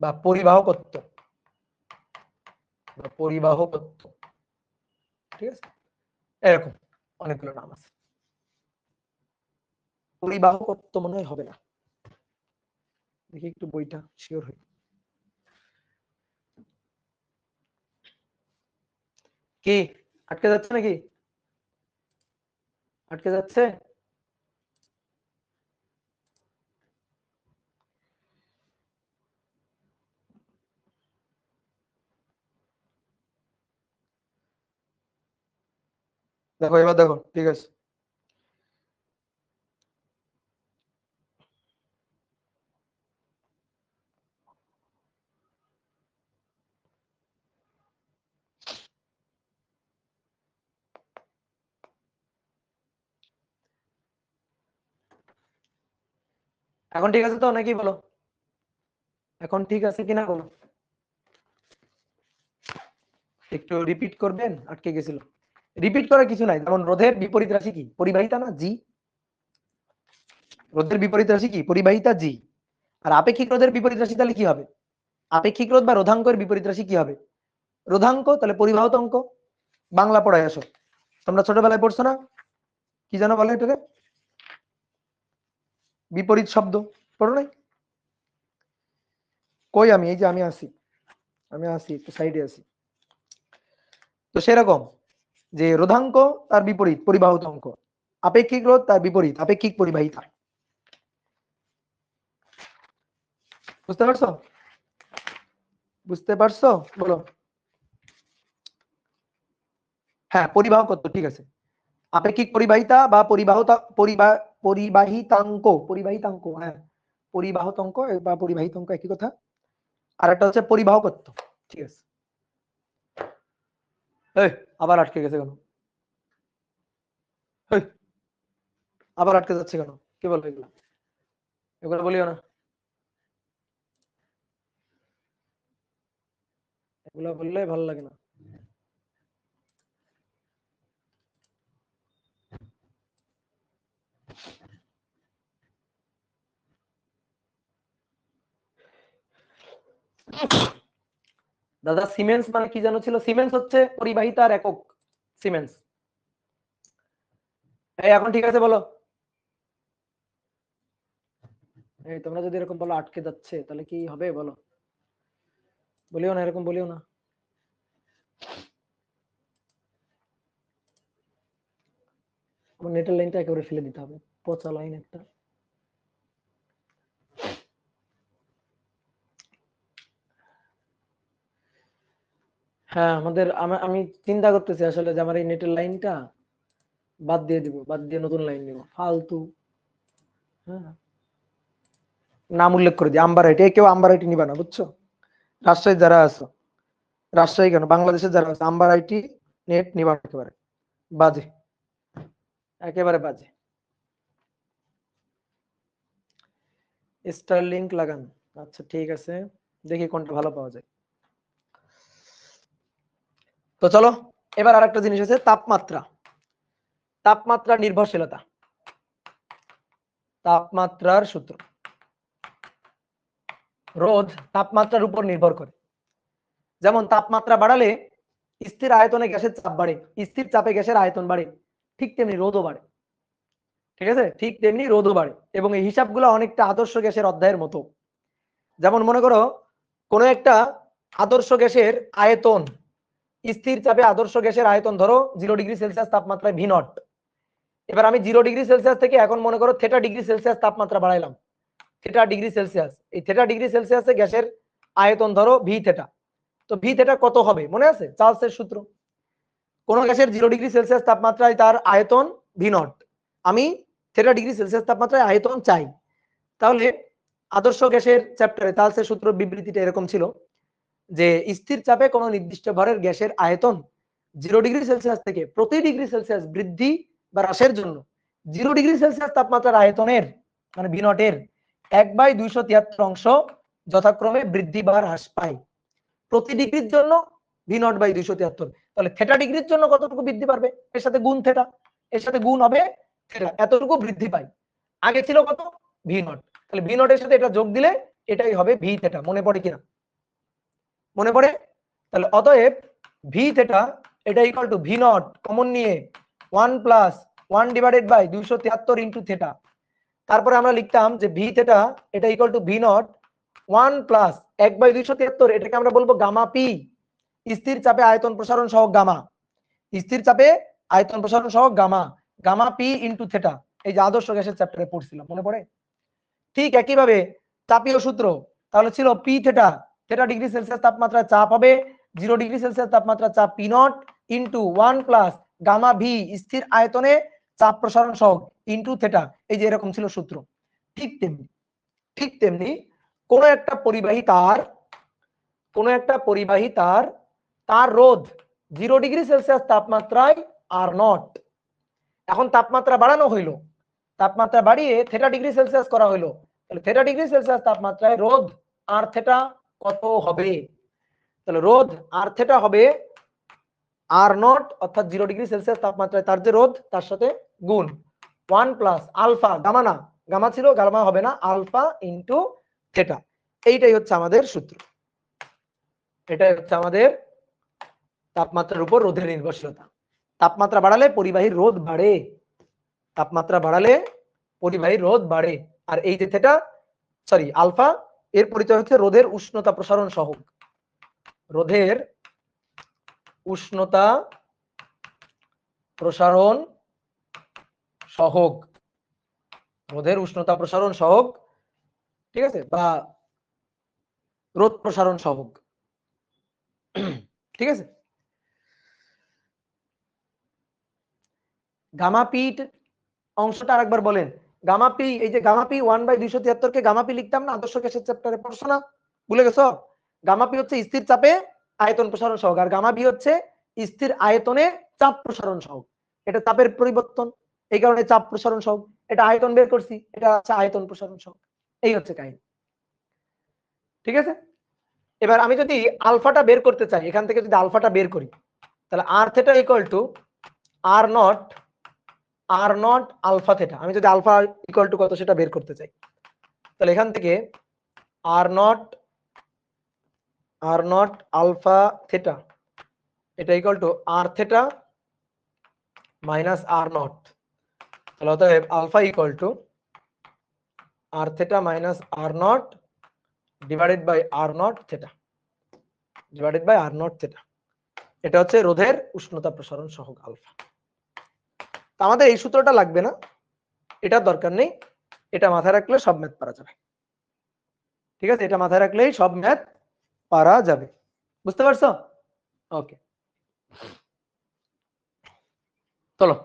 বা পরিবাহকত্ব বা পরিবাহকত্ব, ঠিক আছে, এরকম অনেকগুলো নাম আছে। পরিবাহকত্ব মনে হয় হবে না, দেখি একটু বইটা শিওর হই। কি আটকে যাচ্ছে নাকি? আটকে যাচ্ছে? দেখো এবার দেখো, ঠিক আছে। এখন ঠিক আছে তো নাকি বলো? এখন ঠিক আছে কিনা বলো, একটু রিপিট করবেন, আটকে গেছিল। রিপিট করার কিছু নাই। যেমন রোধের বিপরীত রাশি কি? পরিবাহিতা না, জি। রোধের বিপরীত রাশি কি? পরিবাহিতা, জি। আর আপেক্ষিক রোধের বিপরীত রাশি তাহলে কি হবে? আপেক্ষিক রোধ বা রোধাঙ্কের বিপরীত রাশি কি হবে? রোধাঙ্ক, তাহলে পরিবাহত অঙ্ক। বাংলা পড়ায় আসো, তোমরা ছোটবেলায় পড়ছো না, কি জানো বলে এটাকে? বিপরীত শব্দ পড়ো নাই? কই আমি, এই যে আমি আছি, আমি আছি একটু সাইডে আছি। তো সেরকম যে রোধাঙ্ক তার বিপরীত পরিবাহত অঙ্ক, আপেক্ষিক রোধ তার বিপরীত আপেক্ষিক পরিবাহিতা। বুঝতে পারছো? বুঝতে পারছো বলো। হ্যাঁ, পরিবাহকত্ব, ঠিক আছে। আপেক্ষিক পরিবাহিতা বা পরিবাহিতাঙ্ক, পরিবাহিতাঙ্ক, হ্যাঁ, পরিবাহতঙ্ক বা পরিবাহিতাঙ্ক একই কথা। আর একটা হচ্ছে পরিবাহকত্ব, ঠিক আছে। এই, আবার আটকে গেছে কেন? এই, আবার আটকে যাচ্ছে কেন? কি বলবো এগুলো? এগুলো বলিও না, এগুলো বললে ভালো লাগে না। দাদা সিমেন্স মানে কি জানো ছিল? সিমেন্স হচ্ছে পরিবাহিতার একক, সিমেন্স। এই এখন ঠিক আছে বলো। এই তোমরা যদি এরকম বলো আটকে যাচ্ছে, তাহলে কি হবে বলো? বলিও না, এরকম বলিও না। আমার নেটের লাইনটা একেবারে ফেলে দিতে হবে, পচা লাইন একটা। হ্যাঁ, আমি চিন্তা করতেছি আসলে যে আমার এই নেটের লাইনটা বাদ দিয়ে দিব, বাদ দিয়ে নতুন লাইন নিব, ফালতু। হ্যাঁ, নাম উল্লেখ করে দিই, আম্বার আইটি। কেউ আম্বার আইটি নিবা না, বুঝছো? রাজশাহী যারা আছো, রাজশাহী কেন, বাংলাদেশের যারা আছে, আম্বার আইটি নেট নিবা না, একেবারে বাজে, একেবারে বাজে। স্টার লিংক লাগান, আচ্ছা ঠিক আছে, দেখি কোনটা ভালো পাওয়া যায়। তো চলো, এবার আরেকটা জিনিস আছে, তাপমাত্রা। তাপমাত্রা নির্ভরশীলতা, তাপমাত্রার সূত্র। রোধ তাপমাত্রার উপর নির্ভর করে। যেমন তাপমাত্রা বাড়ালে স্থির আয়তনে গ্যাসের চাপ বাড়ে, স্থির চাপে গ্যাসের আয়তন বাড়ে, ঠিক তেমনি রোধও বাড়ে। ঠিক আছে, ঠিক তেমনি রোধও বাড়ে। এবং এই হিসাবগুলো অনেকটা আদর্শ গ্যাসের অধ্যায়ের মতো। যেমন মনে করো কোনো একটা আদর্শ গ্যাসের আয়তন, স্থির চাপে আদর্শ গ্যাসের আয়তন ধরো 0°C তাপমাত্রায় V0। এবার আমি 0°C থেকে এখন মনে করো θ°C তাপমাত্রা বাড়াইলাম, θ°C। এই θ°C গ্যাসের আয়তন ধরো V θ। তো V θ কত হবে মনে আছে? চার্লসের সূত্র। কোন গ্যাসের 0°C তাপমাত্রায় তার আয়তন V0, আমি θ°C তাপমাত্রায় আয়তন চাই। তাহলে আদর্শ গ্যাসের চ্যাপ্টারে চার্লসের সূত্র বিবৃতিটা এরকম ছিল যে স্থির চাপে কোনো নির্দিষ্ট ভরের গ্যাসের আয়তন 0°C থেকে প্রতি ডিগ্রি সেলসিয়াস বৃদ্ধি বা হ্রাসের জন্য 0°C তাপমাত্রার আয়তনের মানে ভি নটের 1/273 অংশ যথাক্রমে বৃদ্ধি বা হ্রাস পায় প্রতি ডিগ্রির জন্য ভি নট বাই 273। তাহলে থেটা ডিগ্রির জন্য কতটুকু বৃদ্ধি পাবে, এর সাথে গুণ থেটা, এর সাথে গুণ হবে থেটা, এতটুকু বৃদ্ধি পায়। আগে ছিল কত, ভি নট, তাহলে ভি নটের সাথে এটা যোগ দিলে এটাই হবে ভি থেটা। মনে পড়ে কিনা, মনে পড়ে? তাহলে অতএব ভি থেটা এটা equal to V naught common নিয়ে 1 plus 1 divided by 273 into theta. তারপরে আমরা লিখতাম যে ভি থেটা এটা equal to V naught 1 plus 1/273, এটাকে আমরা বলবো গামা পি, স্থির চাপে আয়তন প্রসারণ সহ গামা, স্থির চাপে আয়তন প্রসারণ সহ gamma, gamma P into theta. এই যে আদর্শ গ্যাসের চ্যাপ্টারে পড়ছিলাম, মনে পড়ে? ঠিক একইভাবে তাপীয় সূত্র তাহলে ছিল P theta, theta degree Celsius তাপমাত্রায় চাপ হবে 0 ডিগ্রি সেলসিয়াস তাপমাত্রা চাপ P naught into 1 plus gamma V স্থির আয়তনে চাপ প্রসারণ সহগ ইন্টু থেটা। এই যে এরকম ছিল সূত্র। ঠিক তেমনি কোন একটা পরিবাহী তার তার রোধ 0 ডিগ্রি সেলসিয়াস তাপমাত্রায় আর নট। এখন তাপমাত্রা বাড়ানো হইলো, তাপমাত্রা বাড়িয়ে থেটা ডিগ্রি সেলসিয়াস করা হইলো, তাহলে থেটা ডিগ্রি সেলসিয়াস তাপমাত্রায় রোধ আর থেটা কত হবে? তাহলে রোধ আর থেটা হবে আর নট, অর্থাৎ 0 ডিগ্রি সেলসিয়াস তাপমাত্রায় তার যে রোধ তার সাথে গুণ 1 প্লাস আলফা, গামা না, গামা ছিল, গামা হবে না, আলফা ইন্টু থেটা। এইটাই হচ্ছে আমাদের সূত্র, এটাই হচ্ছে আমাদের তাপমাত্রার উপর রোধের নির্ভরশীলতা। তাপমাত্রা বাড়ালে পরিবাহীর রোধ বাড়ে, তাপমাত্রা বাড়ালে পরিবাহীর রোধ বাড়ে। আর এই যে থেটা সরি আলফা, এর পরিচয় হচ্ছে রোধের উষ্ণতা প্রসারণ সহগ, রোধের উষ্ণতা প্রসারণ সহগ, রোধের উষ্ণতা প্রসারণ সহগ, ঠিক আছে, বা রোধ প্রসারণ সহগ, ঠিক আছে। গামা পি অংশটা আরেকবার বলেন। গামা পি, এই যে গামা পি 1/273 কে গামা পি লিখতাম না আদর্শ গ্যাসের চ্যাপ্টারে, পড়ছো না, ভুলে গেছো? গামা পি হচ্ছে স্থির চাপে আয়তন প্রসারণ সহগ, আর গামা ভি হচ্ছে স্থির আয়তনে চাপ প্রসারণ সহগ। এটা চাপের পরিবর্তন, এই কারণে চাপ প্রসারণ সহগ। এটা আয়তন বের করছি, এটা হচ্ছে আয়তন প্রসারণ সহগ। এই হচ্ছে কাহিনী, ঠিক আছে। এবার আমি যদি আলফাটা বের করতে চাই, এখান থেকে যদি আলফাটা বের করি, তাহলে R theta equal to R not alpha theta. আমি যদি আলফা ইকুয়াল টু কত সেটা বের করতে চাই, তাহলে এখান থেকে আর নট আলফা থেটা এটা equal to R theta minus R naught. তাহলে অতএব alpha equal to R theta minus R naught divided by R naught theta, divided by R naught theta. এটা হচ্ছে রোধের উষ্ণতা প্রসারণ সহগ আলফা। তো আমাদের এই সূত্রটা লাগবে না, এটা দরকার নেই, এটা মাথায় রাখলে সব ম্যাথ পারা যাবে, ঠিক আছে, এটা মাথায় রাখলেই সব ম্যাথ পারা যাবে, বুঝতে পারছো? ওকে, চলো।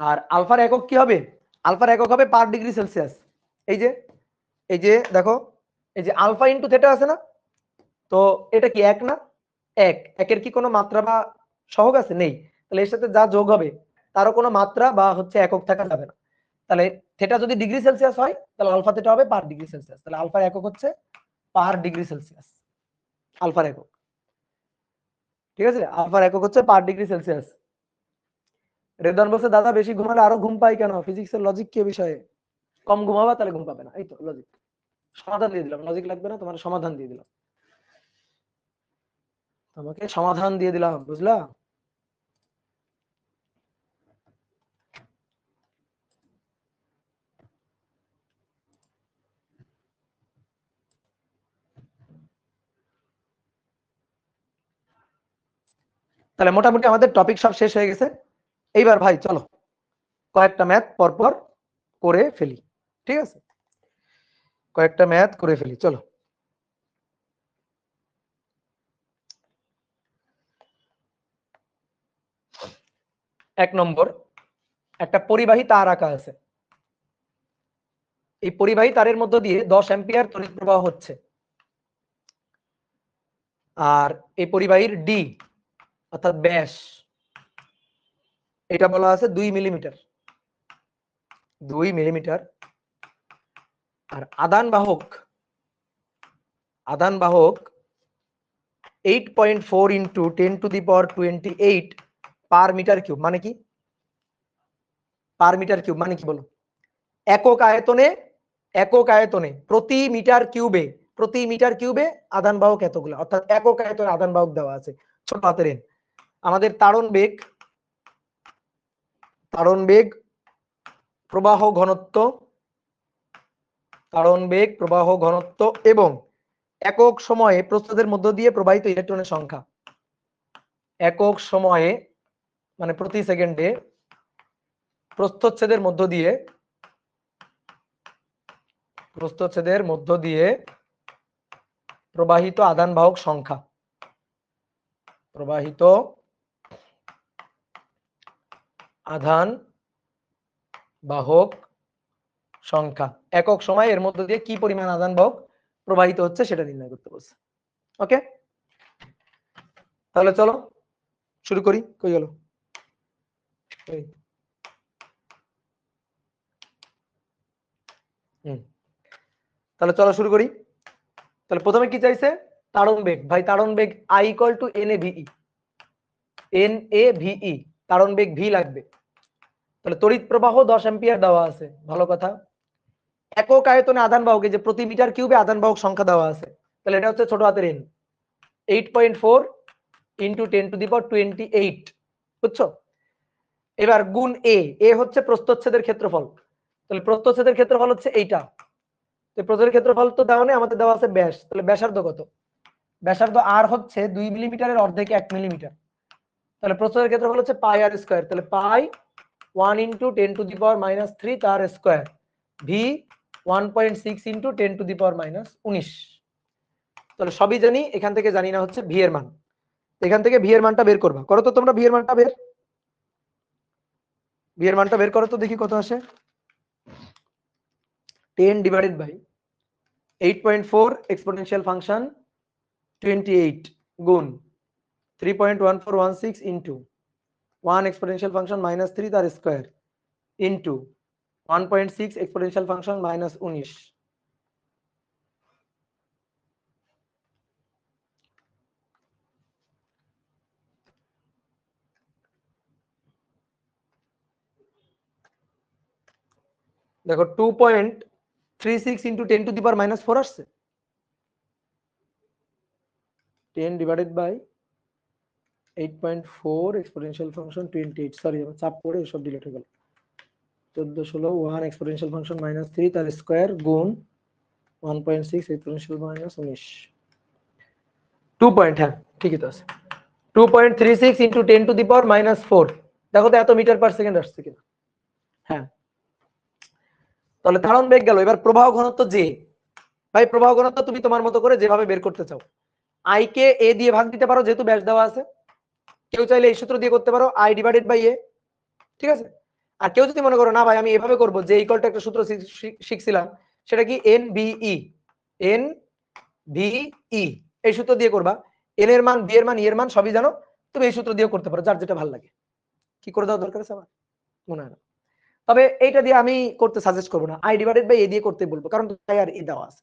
আর আলফার একক কি হবে? আলফার একক হবে পার ডিগ্রি সেলসিয়াস। এই যে দেখো, এই যে আলফা ইন্টু থেটা আছে না, তো এটা কি এক না? একের কি কোনো মাত্রা বা সহগ আছে? নেই। তাহলে এর সাথে যা যোগ হবে তারও কোনো মাত্রা বা হচ্ছে একক থাকা যাবে না। তাহলে থেটা যদি ডিগ্রি সেলসিয়াস হয় তাহলে আলফা থেটা হবে পার ডিগ্রি সেলসিয়াস। তাহলে আলফার একক হচ্ছে পার ডিগ্রি সেলসিয়াস, আলফার একক, ঠিক আছে, আলফার একক হচ্ছে পার ডিগ্রি সেলসিয়াস। রেদান বলছে দাদা বেশি ঘুমালে আরো ঘুম পাই কেন? ফিজিক্সের লজিক কি বিষয়ে? কম ঘুমাবা তাহলে ঘুম পাবে না, এই তো লজিক। সমাধান দিয়ে দিলাম, লজিক লাগবে না, তোমার সমাধান দিয়ে দিলাম, তোমাকে সমাধান দিয়ে দিলাম, বুঝলা? তাহলে মোটামুটি আমাদের টপিক সব শেষ হয়ে গেছে। এইবার ভাই চলো কয়েকটা ম্যাথ পরপর করে ফেলি, ঠিক আছে, কয়েকটা ম্যাথ করে ফেলি, চলো। এক নম্বর, একটা পরিবাহী তার আঁকা আছে, এই পরিবাহী তারের মধ্য দিয়ে 10 অ্যাম্পিয়ার তড়িৎ প্রবাহ হচ্ছে, আর এই পরিবাহীর ডি অর্থাৎ ব্যাস, এটা বলা আছে 2 মিলিমিটার, 2 মিলিমিটার। আর আধান বাহক 8.4 ইন্টু 10⁻28 পার মিটার কিউব। মানে কি পার মিটার কিউব মানে কি বলো? একক আয়তনে প্রতি মিটার কিউবে আধান বাহক এতগুলো, অর্থাৎ একক আয়তনে আধান বাহক দেওয়া আছে ছোট হাতের n। আমাদের তাড়ন বেগ প্রবাহ ঘনত্ব এবং একক সময়ে প্রস্থচ্ছেদের মধ্য দিয়ে প্রবাহিত ইলেকট্রনের সংখ্যা, একক সময়ে মানে প্রতি সেকেন্ডে প্রস্থচ্ছেদের মধ্য দিয়ে প্রবাহিত আধান বাহক সংখ্যা, একক সময় এর মধ্য দিয়ে কি পরিমাণ আধান বাহক প্রবাহিত হচ্ছে সেটা নির্ণয় করতে বলছে। ওকে, তাহলে চলো শুরু করি। কই গেল? তাহলে চলো শুরু করি। তাহলে প্রথমে কি চাইছে? তাড়ন বেগ। ভাই তাড়ন বেগ I = NAVE, তাড়ন বেগ v লাগবে। তাহলে তড়িৎ প্রবাহ 10 অ্যাম্পিয়ার দেওয়া আছে, ভালো কথা। একক আয়তনে আধান বাহক, যে প্রতি মিটার কিউবে আধান বাহক সংখ্যা দেওয়া আছে, তাহলে এটা হচ্ছে ছোট হাতের n, 8.4 ইন্টু 10⁻28, বুঝছো? এবার গুণ এ হচ্ছে প্রস্থচ্ছেদের ক্ষেত্রফল। তাহলে প্রস্থচ্ছেদের ক্ষেত্রফল হচ্ছে এইটা। তো প্রস্থচ্ছেদের ক্ষেত্রফল তো দেওয়া নেই, আমাদের দেওয়া আছে ব্যাস। তাহলে ব্যাসার্ধ কত? ব্যাসার্ধ r হচ্ছে 2 মিলিমিটারের অর্ধেক 1 মিলিমিটার। তাহলে প্রস্থচ্ছেদের ক্ষেত্রফল হচ্ছে পাই r স্কয়ার। তাহলে পাই 1 ইন্টু 10⁻³ তার স্কয়ার, ভি 1.6 ইন্টু 10⁻19। তাহলে সবই জানি, এখান থেকে জানি না হচ্ছে ভি এর মান। এখান থেকে ভি এর মানটা বের করবা। করো তো তোমরা ভি এর মানটা বের করো তো দেখি কত আসে। 10/8.4 এক্সপোনেনশিয়াল ফাংশন 28 গুণ 3.1416 ইন্টু 1 এক্সপোনেনশিয়াল ফাংশন -3 তার স্কয়ার ইন্টু 1.6 এক্সপোনেনশিয়াল ফাংশন -19। দেখো 2.36 ইন্টু 10⁻⁴ আসছে। 10/8.4 এক্সপোনেনশিয়াল ফাংশন 28, সরি আমার চাপ পড়ে সব ডিলিট হয়ে গেল। 14 16 1 এক্সপোনেনশিয়াল ফাংশন -3 তার স্কয়ার গুণ 1.6 এক্সপোনেনশিয়াল -19। 2 পয়েন্ট, হ্যাঁ ঠিকই তো আছে। 2.36 ইন্টু 10⁻⁴। দেখো তো এত মিটার পার সেকেন্ড আসছে কিনা। হ্যাঁ, তাহলে ধারণ বেগ গেল। এবার প্রবাহ ঘনত্ব জে। ভাই প্রবাহ ঘনত্ব তুমি তোমার মতো করে যেভাবে বের করতে চাও, আই কে এ দিয়ে ভাগ দিতে পারো যেহেতু ব্যাস দেওয়া আছে। কেউ চাইলে এই সূত্র দিয়ে করতে পারো, I/A, ঠিক আছে। আর কেউ যদি মনে করো না ভাই আমি এভাবে করব, যে ইকুয়াল টু একটা সূত্র শিখছিলাম, সেটা কি NVE, এই সূত্র দিয়ে করবা। এন এর মান, বি এর মান, ই এর মান সবই জানো, তুমি এই সূত্র দিয়ে করতে পারো, যার যেটা ভালো লাগে। কি করে দেওয়া দরকার আছে আমার মনে হয় না। তবে এইটা দিয়ে আমি করতে সাজেস্ট করবো না, I/A দিয়ে করতে বলবো, কারণ আই আর এ দেওয়া আছে।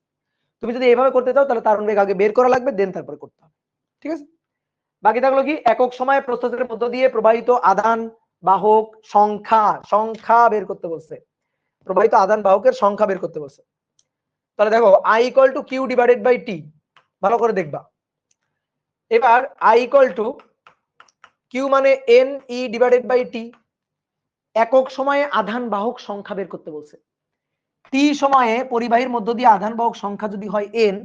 তুমি যদি এইভাবে করতে চাও তাহলে তারণ বেগ আগে বের করা লাগবে, দেন তারপরে করতে হবে, ঠিক আছে। বাকি থাকলো কি, একক সময়ে প্রস্থচ্ছেদের মধ্য দিয়ে প্রবাহিত আধান বাহক সংখ্যা বের করতে বলছে। প্রবাহিত আধান বাহকের সংখ্যা বের করতে বলছে। তাহলে দেখো I = Q/T, ভালো করে দেখবা। এবার I = Q মানে NE/T, একক সময়ে আধান বাহক সংখ্যা বের করতে বলছে। টি সময়ে পরিবাহীর মধ্য দিয়ে আধান বাহক সংখ্যা যদি হয় n,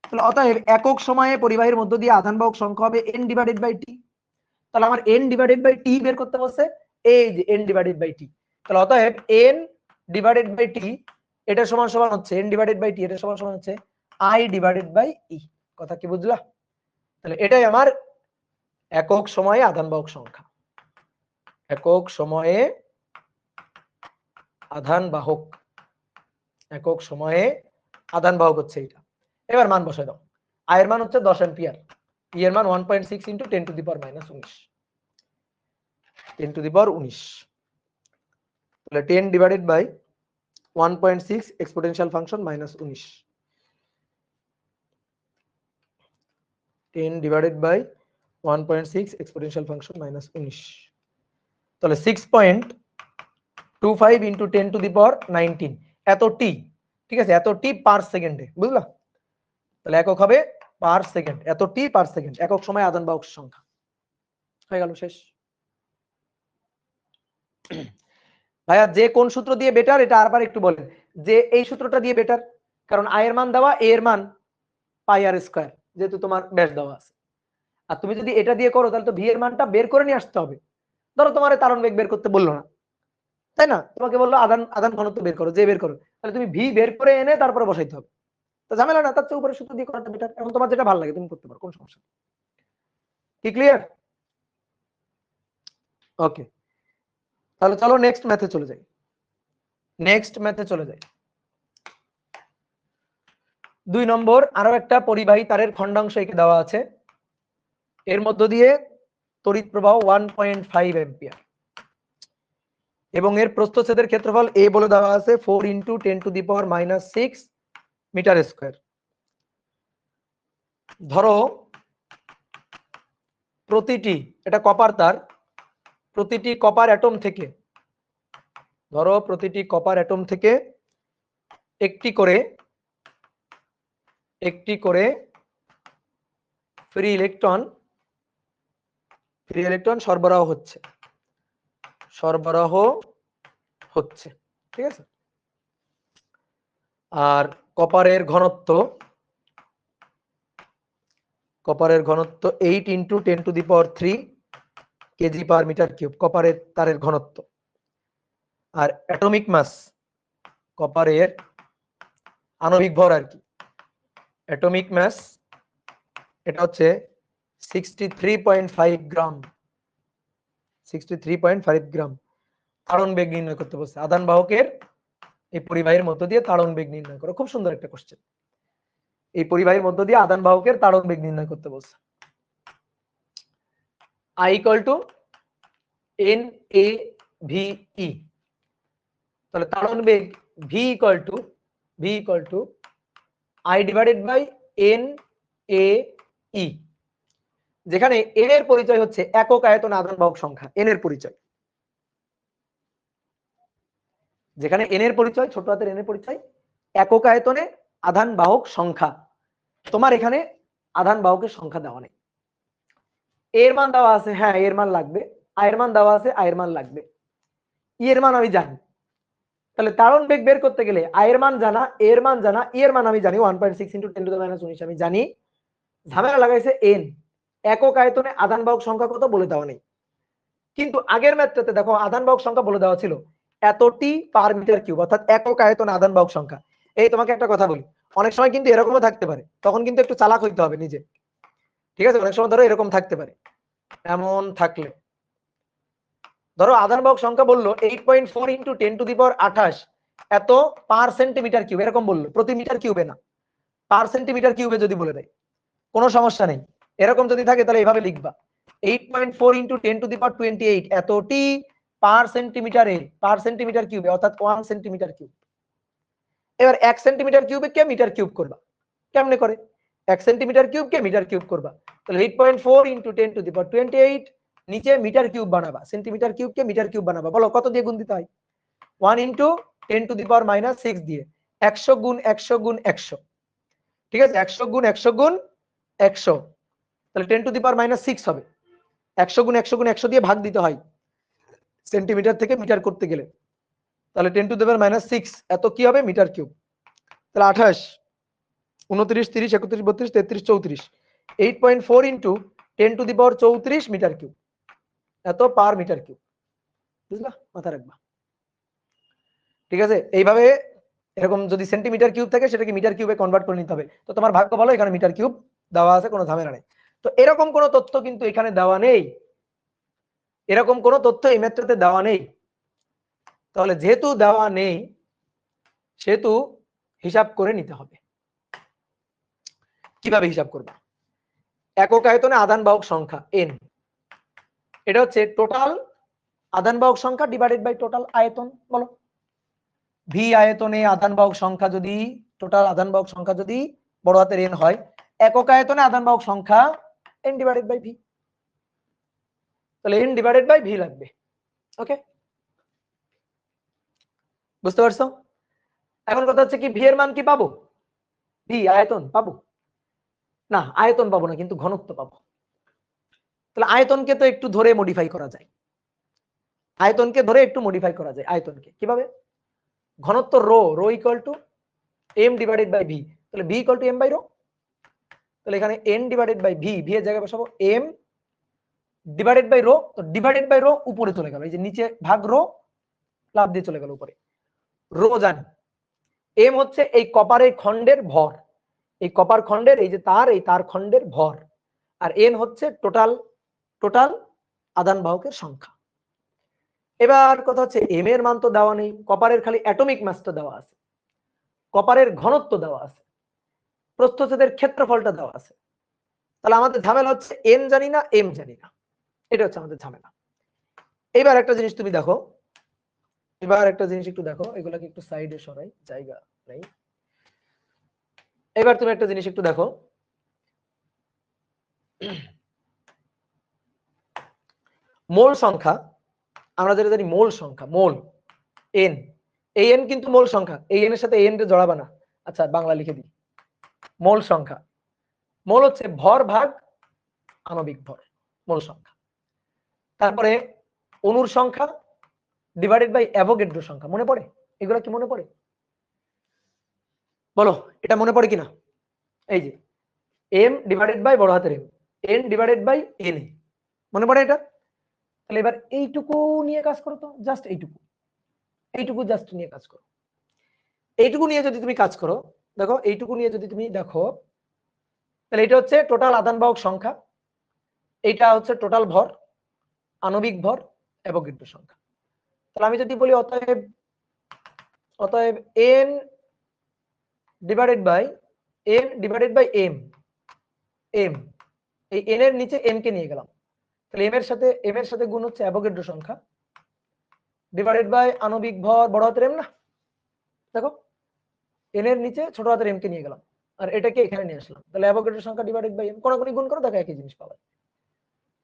তাহলে অতএব একক সময়ে পরিবাহীর মধ্য দিয়ে আধান বাহক সংখ্যা হবে N/T। তাহলে আমার N/T বের করতে বলছে, এই যে N/T। তাহলে অতএব N/T এটা সমান সমান হচ্ছে N/T, এটা সমান সমান হচ্ছে I/E। কথা কি বুঝলা? তাহলে এটাই আমার একক সময়ে আধান বাহক সংখ্যা। একক সময়ে আধান বাহক হচ্ছে এটা। এবার মান বসায় দাও। আয়ের মান হচ্ছে 10 অ্যাম্পিয়ার। ই এর মান 1.6 into 10 to the power minus 19, 10 to the power 19, তাহলে 10 divided by 1.6 exponential function minus 19, 10 divided by 1.6 exponential function minus 19, তাহলে 6.25 ইন্টু 10 টু দি পাওয়ার 19, এত টি, ঠিক আছে, এত টি পার সেকেন্ডে, বুঝলা? তাহলে একক হবে পার সেকেন্ড, এত টি পার সেকেন্ড, একক সময় আদান বাহক সংখ্যা হয়ে গেল, শেষ। ভাইয়া যে কোন সূত্র দিয়ে বেটার, এটা আরবার একটু বলেন, যে এই সূত্রটা দিয়ে বেটার, কারণ আই এর মান দেওয়া, এ এর মান পাই আর স্কয়ার, যেহেতু তোমার ব্যাস দেওয়া আছে। আর তুমি যদি এটা দিয়ে করো তাহলে তো ভি এর মানটা বের করে নিয়ে আসতে হবে। ধরো তোমার তারণ বেগ বের করতে বললো না, তাই না, তোমাকে বললো আদান আদান ঘনত্ব বের করো, যে বের করো, তাহলে তুমি ভি বের করে এনে তারপরে বসাইতে হবে, তো ঝামেলা না, তার চেয়ে উপরে সূত্র দিয়ে করাটা বেটার। এখন তোমার যেটা ভালো লাগে তুমি করতে পারো, কোন সমস্যা, কি ক্লিয়ার? ওকে, তাহলে চলো নেক্সট ম্যাথে চলে যাই, নেক্সট ম্যাথে চলে যাই। 2 নম্বর, আরো একটা পরিবাহী তারের খন্ডাংশ একে দেওয়া আছে, এর মধ্য দিয়ে তড়িৎ প্রবাহ 1.5 অ্যাম্পিয়ার এবং এর প্রস্থচ্ছেদের ক্ষেত্রফল এ বলে দেওয়া আছে 4 into 10 to the power minus 6 metre square. ধরো প্রতিটি, এটা কপার তার, প্রতিটি কপার অ্যাটম থেকে, ধরো প্রতিটি কপার অ্যাটম থেকে একটি করে ফ্রি ইলেকট্রন সরবরাহ হচ্ছে, ঠিক আছে। আর কপারের ঘনত্ব 8 into 10 to the power 3 KG per metre cube, কপারের তারের ঘনত্ব। আর অ্যাটমিক মাস, কপারের আণবিক ভর আর কি, অ্যাটমিক মাস এটা হচ্ছে 63.5 গ্রাম, 63.5 গ্রাম। তাড়ন বেগ নির্ণয় করতে বলছে, আধান বাহকের এই পরিবাহীর মধ্য দিয়ে তাড়ন বেগ নির্ণয় করো, খুব সুন্দর একটা কোশ্চেন। এই পরিবাহীর মধ্য দিয়ে আধান বাহকের তাড়ন বেগ নির্ণয় করতে বলছে। I equal to N A V E, তাহলে তাড়ন বেগ V equal to I divided by N A E, যেখানে এন এর পরিচয় হচ্ছে একক আয়তন আধান বাহক সংখ্যা, এন এর পরিচয়, যেখানে এন এর পরিচয়, ছোট হাতের এন এর পরিচয় একক আয়তনে আধান বাহক সংখ্যা। তোমার এখানে আধান বাহকের সংখ্যা দেওয়া নেই, এর মান দেওয়া আছে, হ্যাঁ এর মান লাগবে, আয়ের মান দেওয়া আছে, আয়ের মান লাগবে, ই এর মান আমি জানি, তাহলে তাড়ন বেগ বের করতে গেলে আয়ের মান জানা, এর মান জানা, ই এর মান আমি জানি 1.6 ইন্টু 10 টু দি মাইনাস 19 আমি জানি, ঝামেলা লাগাইছে এন, একক আয়তনে আধান বাহক সংখ্যা কত বলে দেওয়া নেই। কিন্তু আগের ম্যাথটাতে দেখো আধান বাহক সংখ্যা বলে দেওয়া ছিল এতটি পার মিটার কিউব, অর্থাৎ একক আয়তনে আধান বাহক সংখ্যা। এই তোমাকে একটা কথা বলি, অনেক সময় কিন্তু এরকমও থাকতে পারে, তখন কিন্তু একটু চালাক হইতে হবে নিজে, ঠিক আছে। অনেক সময় ধরো এরকম থাকতে পারে, এমন থাকলে ধরো আধান বাহক সংখ্যা বললো 8.4 ইন্টু 10 টু দি পাওয়ার 28 এত পার সেন্টিমিটার কিউব, এরকম বললো, প্রতি মিটার কিউবে না, পার সেন্টিমিটার কিউবে যদি বলে দেয় কোনো সমস্যা নেই। এরকম যদি থাকে তাহলে এইভাবে লিখবা 8.4 ইন্টু 10 টু দি পাওয়ার 28 এতটি পার সেন্টিমিটার কিউবে, অর্থাৎ 1 সেন্টিমিটার কিউব। এবার 1 সেন্টিমিটার কিউবে কে মিটার কিউব করবা, কেমনে করে 1 সেন্টিমিটার কিউব কে মিটার কিউব করবা, তাহলে 8.4 ইন্টু 10 টু দি পাওয়ার 28 নিচে মিটার কিউব বানাবা, সেন্টিমিটার কিউব কে মিটার কিউব বানাবা, বলো কত দিয়ে গুণ দিতে হয়, 1 into 10 to the power minus 6 দিয়ে, 100 গুণ 100 গুণ 100, ঠিক আছে, 100 গুণ 100 গুণ 100, তাহলে 10 টু দি পাওয়ার মাইনাস 6 হবে, 100 গুণ 100 গুণ 100 দিয়ে ভাগ দিতে হয় সেন্টিমিটার থেকে মিটার করতে গেলে, তাহলে 10 টু দি পাওয়ার মাইনাস 6 এত কি হবে মিটার কিউব, তাহলে 28 29 30 31 32 33 34 8.4 into 10 to the power 34 metre cube, এত পার মিটার কিউব, বুঝলা, মাথা রাখবা, ঠিক আছে। এইভাবে এরকম যদি সেন্টিমিটার কিউব থাকে সেটাকে মিটার কিউবে কনভার্ট করে নিতে হবে, তো তোমার ভাগ্য ভালো এখানে মিটার কিউব দেওয়া আছে, কোনো ঝামেলা নেই। তো এরকম কোনো তথ্য কিন্তু এখানে দেওয়া নেই, এরকম কোনো তথ্য এই ম্যাথটাতে দেওয়া নেই, তাহলে যেহেতু দেওয়া নেই সেহেতু হিসাব করে নিতে হবে। কিভাবে হিসাব করবা, একক আয়তনে আধান বাহক সংখ্যা n, এটা হচ্ছে টোটাল আধান বাহক সংখ্যা ডিভাইডেড বাই টোটাল আয়তন। বলো ভি আয়তনে আধান বাহক সংখ্যা যদি টোটাল আধান বাহক সংখ্যা যদি বড় হাতের n হয়, একক আয়তনে আধান বাহক সংখ্যা n ডিভাইডেড বাই ভি, তাহলে n ডিভাইডেড বাই ভি লাগবে। ওকে, বুঝতে পারছো? এখন কথা হচ্ছে কি ভি এর মান কি পাবো? ভি আয়তন পাবো না, আয়তন পাবো না, কিন্তু ঘনত্ব পাবো। তাহলে আয়তনকে তো একটু ধরে মডিফাই করা যায়, আয়তনকে ধরে একটু মডিফাই করা যায়। আয়তনকে কিভাবে? ঘনত্ব rho, rho equal to M divided by V, তাহলে V equal to M by rho. তাহলে এখানে N divided by V, V এর জায়গায় বসাবো এম ডিভাইডেড বাই রো, তো ডিভাইডেড বাই রো উপরে চলে গেল, এই যে নিচে ভাগ রো লাভ দিয়ে চলে গেল উপরে। রো জানি, এম হচ্ছে এই কপারের খণ্ডের ভর, এই কপার খণ্ডের এই যে তার, এই তার খণ্ডের ভর, আর এন হচ্ছে টোটাল টোটাল আদান বাহকের সংখ্যা। এবার কথা হচ্ছে এম এর মান তো দেওয়া নেই, কপারের খালি অ্যাটমিক মাসটা দেওয়া আছে, কপারের ঘনত্ব দেওয়া আছে, প্রস্থচ্ছেদের ক্ষেত্রফলটা দেওয়া আছে। তাহলে আমাদের ঝামেলা হচ্ছে এন জানি না, এম জানি না, এটা হচ্ছে আমাদের ঝামেলা। এবার একটা জিনিস তুমি দেখো, এবার একটা জিনিস একটু দেখো, এগুলাকে একটু সাইডে সরাই, জায়গা নেই। এবার তুমি একটা জিনিস একটু দেখো, মোল সংখ্যা, আমরা যেটা জানি মোল সংখ্যা, মোল এন, এই এন কিন্তু মোল সংখ্যা, এই এন এর সাথে এন কে জড়াবা না। আচ্ছা বাংলা লিখে দিই, মোল সংখ্যা, মোল হচ্ছে ভর ভাগ আণবিক ভর, মোল সংখ্যা। তারপরে অণুর সংখ্যা ডিভাইডেড বাই অ্যাভোগাড্রো সংখ্যা, মনে পড়ে? এগুলো কি মনে পড়ে? বলো এটা মনে পড়ে কিনা? এই যে এম ডিভাইডেড বাই বড় হাতের M, N divided by N, মনে পড়ে এটা? তাহলে এবার এইটুকু নিয়ে কাজ করো তো, জাস্ট এইটুকু, এইটুকু জাস্ট নিয়ে কাজ করো। এইটুকু নিয়ে যদি তুমি কাজ করো, দেখো এইটুকু নিয়ে যদি তুমি দেখো, তাহলে এটা হচ্ছে টোটাল আধান বাহক সংখ্যা, এটা হচ্ছে টোটাল ভর, আণবিক ভর, অ্যাভোগাড্রো সংখ্যা। তাহলে আমি যদি বলি অতএব, অতএব N divided by M divided by M, M এই এন এর নিচে এম কে নিয়ে গেলাম, তাহলে এম এর সাথে গুণ হচ্ছে অ্যাভোগাড্রো সংখ্যা ডিভাইডেড বাই আণবিক ভর বড় হাতের এম না, দেখো এন এর নিচে ছোট হাতের এম কে নিয়ে গেলাম, আর এটাকে এখানে নিয়ে আসলাম, তাহলে অ্যাভোগাড্রো সংখ্যা ডিভাইডেড বাই এম, কোনাকুনি গুণ করো, দেখো একই জিনিস পাবে।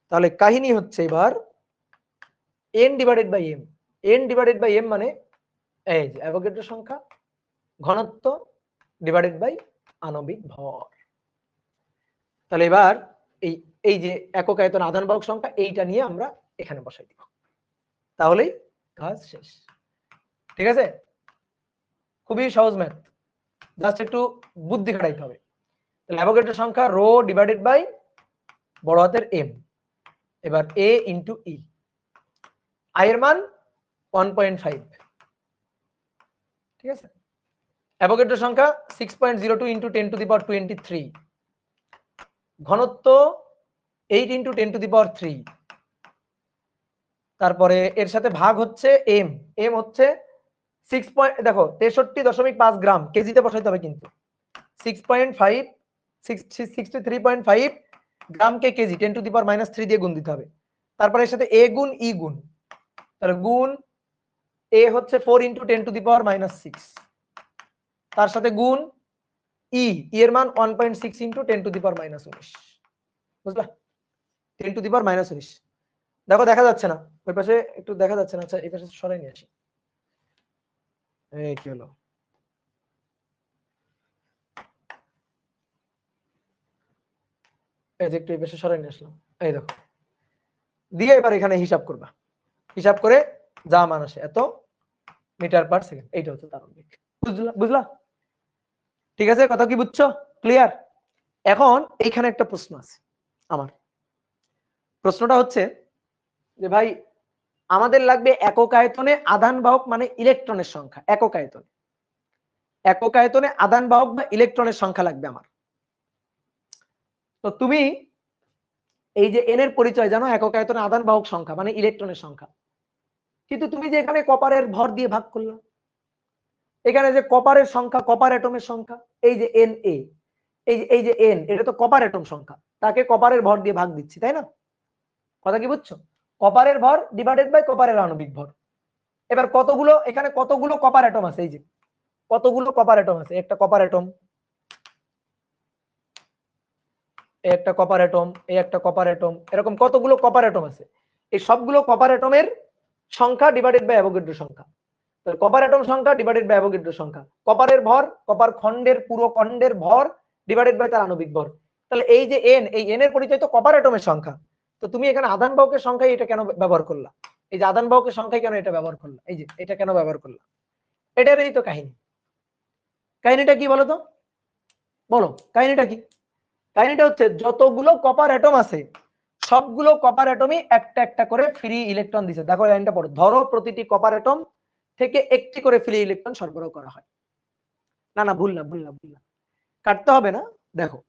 তাহলে কাহিনী হচ্ছে এবার N divided by M, N divided by M মানে এই যে অ্যাভোগাড্রো সংখ্যা ঘনত্ব ডিভাইডেড বাই আণবিক ভর। তাহলে এবার এই এই যে একক আয়তন আধান বাহক সংখ্যা, এইটা নিয়ে আমরা এখানে বসাই দিব, তাহলেই কাজ শেষ। ঠিক আছে, খুবই সহজ ম্যাথ, জাস্ট একটু বুদ্ধি খাটাইতে হবে। তাহলে অ্যাভোগাড্রো সংখ্যা রো ডিভাইডেড বাই বড় হাতের এম, এবার এ ইন্টু ই, আই এর মান 1.5, ঠিক আছে। অ্যাভোগাড্রো সংখ্যা 6.02 ইন্টু 10 টু দি পাওয়ার 23, ঘনত্ব 8 ইন্টু 10 টু দি পাওয়ার 3, তারপরে এর সাথে ভাগ হচ্ছে এম, এম হচ্ছে 6 পয়েন্ট, দেখো 63.5 গ্রাম, কেজিতে বসাইতে হবে কিন্তু 6.5 63.5 গ্রামকে কেজি 10 টু দি পাওয়ার -3 দিয়ে গুণ দিতে হবে। তারপরে এর সাথে এ গুণ ই গুণ, তাহলে গুণ এ হচ্ছে 4 ইন্টু 10 টু দি পাওয়ার -6, তার সাথে গুণ ই, এর মান 1.6 ইন্টু 10 টু দি পাওয়ার -19, বুঝলা? 10 টু দি পাওয়ার -19, দেখো দেখা যাচ্ছে না, ওই পাশে একটু দেখা যাচ্ছে না, আচ্ছা এই পাশে সরাই নিয়ে আসি। এই কি হলো, এই যে একটু এই পাশে সরাই নিয়ে আসলাম, এই দেখো দিয়ে এবার এখানে হিসাব করবা, হিসাব করে যা মান আসে এত মিটার পার সেকেন্ড, এইটা হচ্ছে তার বেগ। বুঝলা? বুঝলা? ঠিক আছে, কথা কি বুঝছো? ক্লিয়ার? এখন এইখানে একটা প্রশ্ন আছে আমার, প্রশ্নটা হচ্ছে যে ভাই আমাদের লাগবে একক আয়তনে আধান বাহক মানে ইলেকট্রনের সংখ্যা, একক আয়তনে, একক আয়তনে আধান বাহক বা ইলেকট্রনের সংখ্যা লাগবে আমার। তো তুমি এই যে এন এর পরিচয় জানো, একক আয়তনে আধান বাহক সংখ্যা মানে ইলেকট্রনের সংখ্যা, কিন্তু তুমি যে এখানে কপারের ভর দিয়ে ভাগ করলা, এখানে যে কপারের সংখ্যা, কপার অ্যাটমের সংখ্যা, এই যে এন এ, এই যে এন, এটা তো কপার অ্যাটম সংখ্যা, তাকে কপারের ভর দিয়ে ভাগ দিচ্ছি, তাই না? কথা কি বুঝছো? কপারের ভর ডিভাইডেড বাই কপারের আণবিক ভর। এবার কতগুলো, এখানে কতগুলো কপার অ্যাটম আছে, এই যে কতগুলো কপার অ্যাটম আছে, একটা কপার অ্যাটম, একটা কপার অ্যাটম, এই একটা কপার অ্যাটম, এরকম কতগুলো কপার অ্যাটম আছে। এই সবগুলো কপার অ্যাটমের সংখ্যা ডিভাইডেড বাই অ্যাভোগাড্রো সংখ্যা। তাহলে কপার অ্যাটম সংখ্যা ডিভাইডেড বাই অ্যাভোগাড্রো সংখ্যা, কপারের ভর, কপার খণ্ডের পুরো খণ্ডের ভর ডিভাইডেড বাই তার আণবিক ভর। তাহলে এই যে এন, এই এন এর পরিচয় তো কপার অ্যাটমের সংখ্যা। তো তুমি এখানে আধান বাহকের সংখ্যায় এটা কেন ব্যবহার করলা? এই যে আধান বাহকের সংখ্যায় কেন এটা ব্যবহার করলা? এই যে এটা কেন ব্যবহার করলা? এটারই তো কাহিনী। কাহিনীটা কি বলো তো? বলো কাহিনীটা কি? কাহিনীটা হচ্ছে যতগুলো কপার অ্যাটম আছে সবগুলো কপার অ্যাটমই একটা একটা করে ফ্রি ইলেকট্রন দিছে। দেখো লাইনটা পড়ো, ধরো প্রতিটি কপার অ্যাটম থেকে একটি করে ফ্রি ইলেকট্রন সরবরাহ করা হয়। না না, ভুল না, ভুল না, ভুল না, কাটতে হবে না। দেখো,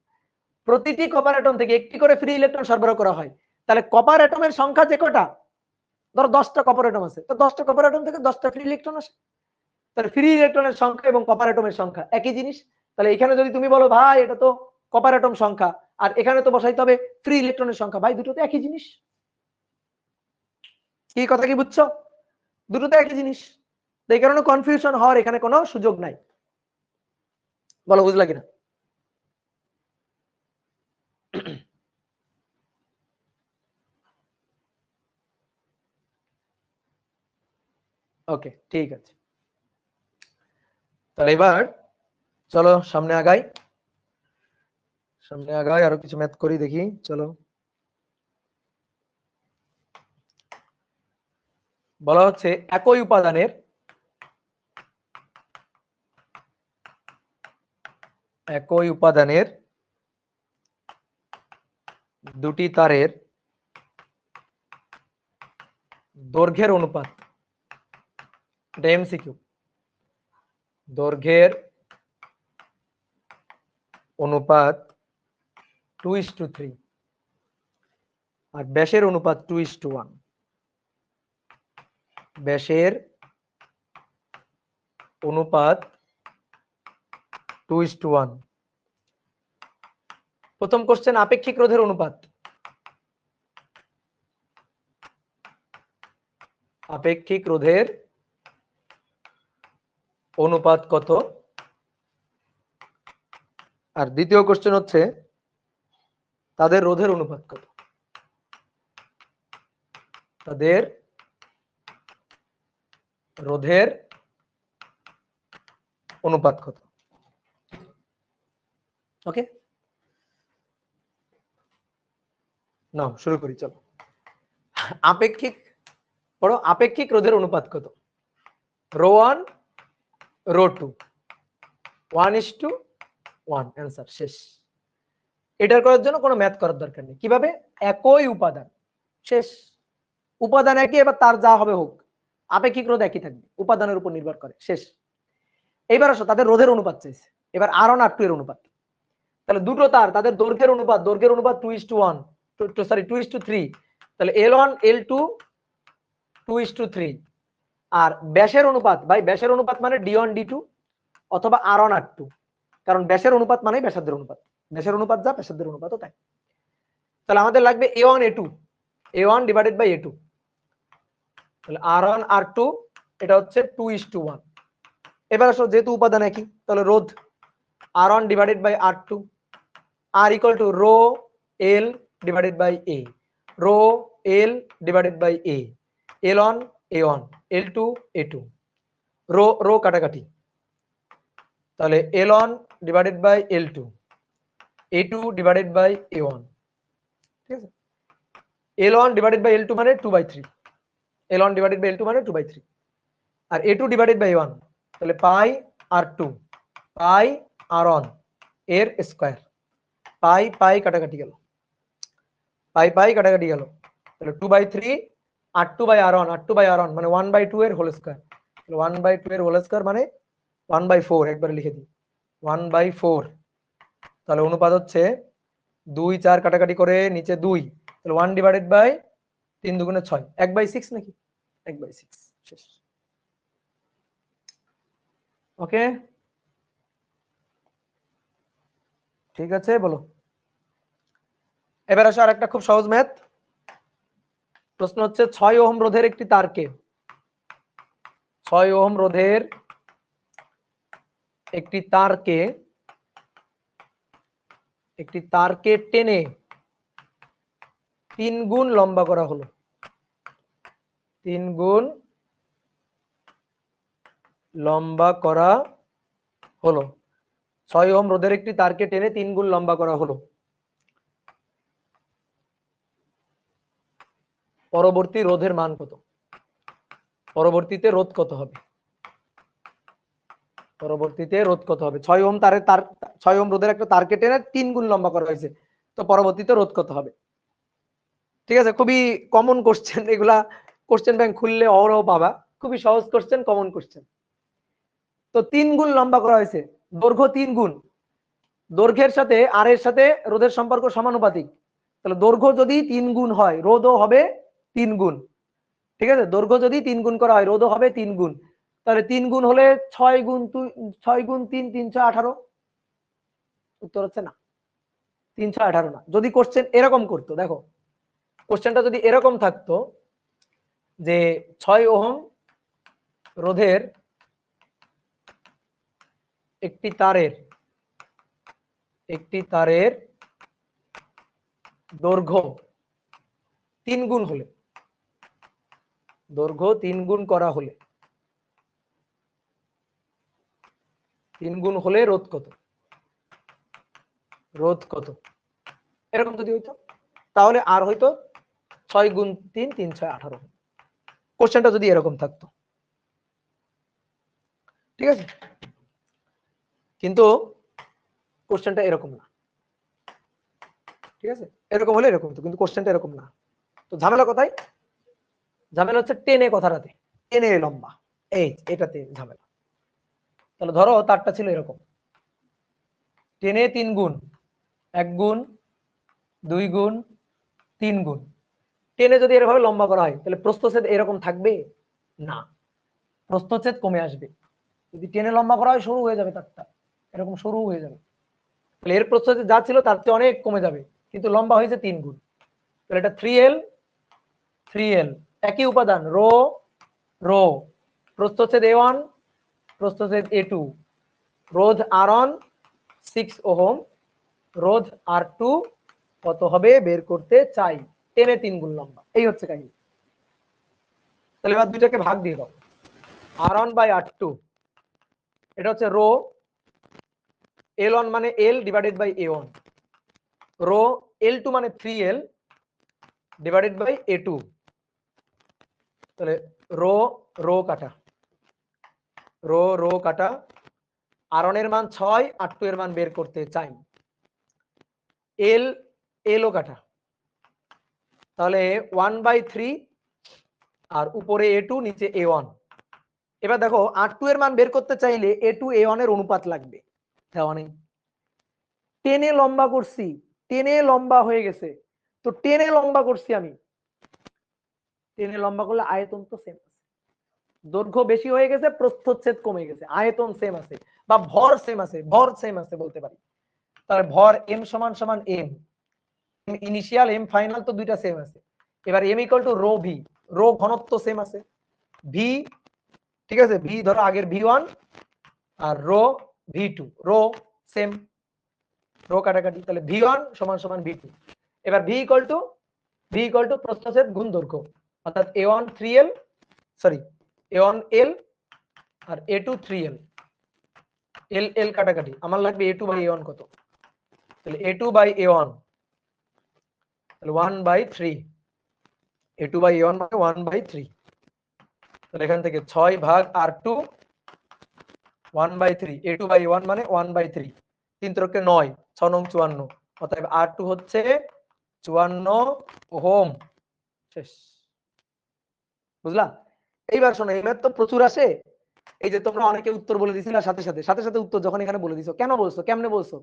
প্রতিটি কপার অ্যাটম থেকে একটি করে ফ্রি ইলেকট্রন সরবরাহ করা হয়। তাহলে কপার অ্যাটমের সংখ্যা যে কটা, ধরো 10টা কপার অ্যাটম আছে, তো 10টা কপার অ্যাটম থেকে 10টা ফ্রি ইলেকট্রন আসে। তাহলে ফ্রি ইলেকট্রনের সংখ্যা এবং কপার অ্যাটমের সংখ্যা একই জিনিস। তাহলে এখানে যদি তুমি বলো ভাই এটা তো কপার অ্যাটম সংখ্যা, আর এখানে তো বসাইতে হবে ফ্রি ইলেকট্রনের সংখ্যা, ভাই দুটো তো একই জিনিস। কি কথা কি বুঝছো? দুটো তো একই জিনিস, এই কারণে কনফিউশন হওয়ার এখানে কোনো সুযোগ নাই। বলো বুঝলা কিনা? ওকে, ঠিক আছে। তাহলে এবার চলো সামনে আগাই, সামনে আগাই, আরো কিছু ম্যাথ করি দেখি, চলো। বলা হচ্ছে একই উপাদানের দুটি তারের দৈর্ঘ্যের অনুপাত, এটা এমসিকিউ, দৈর্ঘ্যের অনুপাত 2:3 আর ব্যাসের অনুপাত 2:1, ব্যাসের অনুপাত 2:1। প্রথম কোশ্চেন, আপেক্ষিক রোধের অনুপাত, আপেক্ষিক রোধের অনুপাত কত? আর দ্বিতীয় কোশ্চেন হচ্ছে তাদের রোধের অনুপাত কত, তাদের রোধের অনুপাত কত। ওকে, নাও শুরু করি, চলো। আপেক্ষিক পড়ো, আপেক্ষিক রোধের অনুপাত কত? রো 1 রো 2 1:1, অ্যান্সার শেষ। এটার করার জন্য কোনো ম্যাথ করার দরকার নেই। কিভাবে? একই উপাদান, শেষ। উপাদান একই, এবার তার যা হবে হোক, আপেক্ষিক রোধ একই থাকবে, উপাদানের উপর নির্ভর করে, শেষ। এইবার আসো তাদের রোধের অনুপাত চাইছে, এবার R1 R2 এর অনুপাত। তাহলে দুটো তার, তাদের দৈর্ঘ্যের অনুপাত, দৈর্ঘ্যের অনুপাত 2:1, সরি 2:3। তাহলে L1 L2 2:3। আর ব্যাসের অনুপাত, ভাই ব্যাসের অনুপাত মানে D1 D2 অথবা R1 R2, কারণ ব্যাসের অনুপাত মানে ব্যাসার্ধের অনুপাত, ব্যাসের অনুপাত যা ব্যাসার্ধের অনুপাতও তাই। তাহলে আমাদের লাগবে A1 A2, A1 divided by A2। তাহলে R1 R2 এটা হচ্ছে 2:1। এবার আসো, যেহেতু উপাদান একই তাহলে রোধ R1 divided by R2, R equal to rho L divided by A, rho L divided by A, L1 A1, L2 A2, rho rho কাটাকাটি। তাহলে L1 divided by L2, A2 divided by A1, ঠিক আছে। L1 divided by L2 মানে 2/3, L1 divided by L2 মানে 2/3, আর A2 divided by A1, তাহলে পাই R2 পাই R1 এর square, পাই পাই কাটাকাটি গেল, পাই পাই কাটাকাটি গেল, তাহলে 2/3 R2 by R1, R2 by R1 মানে 1/2 এর হোল স্কয়ার, তাহলে 1/2 এর হোল স্কয়ার মানে 1/4, একবারে লিখে দিই 1/4। তাহলে অনুপাত হচ্ছে 2 4 কাটাকাটি করে নিচে 2, তাহলে 1 ডিভাইডেড বাই 3 দুগুণে 6, 1/6 নাকি 1/6, শেষ। ওকে, ঠিক আছে, বলো। এবার আসো আর একটা খুব সহজ ম্যাথ প্রশ্ন হচ্ছে 6 ওহম রোধের একটি তারকে 6 ওহম রোধের একটি তারকে টেনে 3 গুণ লম্বা করা হলো। 3 গুণ লম্বা করা হলো। 6 ওহম রোধের একটি তারকে টেনে 3 গুণ লম্বা করা হলো। পরবর্তী রোধের মান কত? পরবর্তীতে রোধ কত হবে? পরবর্তীতে রোধ কত হবে? 6 ওহম তারের 6 ওহম রোধের একটা তারকে টেনে 3 গুণ লম্বা করা হয়েছে, তো পরবর্তীতে রোধ কত হবে? ঠিক আছে, খুবই কমন কোশ্চেন এগুলা, কোশ্চেন ব্যাংক খুললে অহরহ পাবা, খুবই সহজ কোশ্চেন, কমন কোশ্চেন। তো 3 গুণ লম্বা করা হয়েছে, দৈর্ঘ্য 3 গুণ, দৈর্ঘ্যের সাথে আর এর সাথে রোধের সম্পর্ক সমানুপাতিক, তাহলে দৈর্ঘ্য যদি 3 গুণ হয় রোধও হবে 3 গুণ। ঠিক আছে, দৈর্ঘ্য যদি 3 গুণ করা হয় রোধও হবে 3 গুণ, তাহলে 3 গুণ হলে 6 গুণ 3 318। উত্তর হচ্ছে না, 318 না। যদি কোশ্চেন এরকম করতো, দেখো কোশ্চেনটা যদি এরকম থাকতো যে 6 ওহম রোধের একটি তারের দৈর্ঘ্য 3 গুণ হলে, দৈর্ঘ্য 3 গুণ করা হলে 3 গুণ হলে রোধ কত? রোধ কত? এরকম যদি হইতো তাহলে আর হয়তো 6 গুণ 3 3 6 18। কোশ্চেনটা যদি এরকম থাকতো, ঠিক আছে, কিন্তু কোশ্চেনটা এরকম না। ঠিক আছে, এরকম হলে এরকম তো, কিন্তু কোশ্চেনটা এরকম না। তো ঝামেলা কোথায়? ঝামেলা হচ্ছে টেনে কথাটাতে, টেনে লম্বা, এই এটাতে ঝামেলা। তাহলে ধরো তারটা ছিল এরকম, টেনে 3 গুণ, 1 গুণ, 2 গুণ, 3 গুণ, টেনে যদি এরভাবে লম্বা করা হয় তাহলে প্রস্থচ্ছেদ এরকম থাকবে না, প্রস্থচ্ছেদ কমে আসবে। যদি টেনে লম্বা করা হয় সরু হয়ে যাবে তারটা, এরকম সরু হয়ে যাবে। তাহলে এর প্রস্থচ্ছেদ যা ছিল তার চেয়ে অনেক কমে যাবে, কিন্তু লম্বা হয়েছে 3 গুণ। তাহলে এটা 3l একই উপাদান রো রো, প্রস্থচ্ছেদ a1, প্রস্থচ্ছেদ a2, রোধ r1 6 ওহম, রোধ r2 কত হবে বের করতে চাই, টেনে 3 গুণ লম্বা। এই হচ্ছে কাহিনী। তাহলে এবার দুইটাকে ভাগ দিয়ে দাও, r1 বাই r2, এটা হচ্ছে রো, l1 মানে l divided by a1, rho l2 মানে 3l ডিভাইডেড বাই a2। তাহলে রো রো কাটা, রো কাটা, r1 এর মান 6, r2 এর মান বের করতে চাই, l ও কাটা, তাহলে 1/3 আর উপরে a2 নিচে a1। এবার দেখো r2 এর মান বের করতে চাইলে a2 a1 এর অনুপাত লাগবে, দেওয়া নেই। টেনে লম্বা করছি, টেনে লম্বা হয়ে গেছে, তো টেনে লম্বা করছি আমি, টেনে লম্বা করলে আয়তন তো সেম আছে, দৈর্ঘ্য বেশি হয়ে গেছে, প্রস্থচ্ছেদ কমে গেছে, আয়তন সেম আছে, বা ভর সেম আছে, ভর সেম আছে বলতে পারি। তাহলে ভর m সমান সমান m ইনিশিয়াল m ফাইনাল, তো দুইটা সেম আছে। এবার m equal to rho V, rho ঘনত্ব সেম আছে, ভি, ঠিক আছে, ভি ধরো আগের v1 আর rho v2, rho same, rho কাটাকাটি, তাহলে v1 সমান সমান v2। এবার v ইকুয়াল টু প্রস্থচ্ছেদ গুণ দৈর্ঘ্য, অর্থাৎ a1 3l, sorry a1 l আর a2 3l, l কাটাকাটি, আমার লাগবে a2 বাই a1 কত, তাহলে a2 বাই a1 তাহলে 1/3, a2 বাই a1 মানে 1/3। তাহলে এখান থেকে 6 ভাগ r2 1/3, a2 বাই a1 মানে 1/3, 3 × 9, 6 নং 54, অতএব r2 হচ্ছে 54 ওহম। শেষ, বুঝলা? এইবার শোনো, এই ম্যাথ তো প্রচুর আসে, এই যে তোমরা অনেকে উত্তর বলে দিছিলা সাথে সাথে উত্তর যখন এখানে বলে দিছো, কেন বলছো, কেমনে বলছো?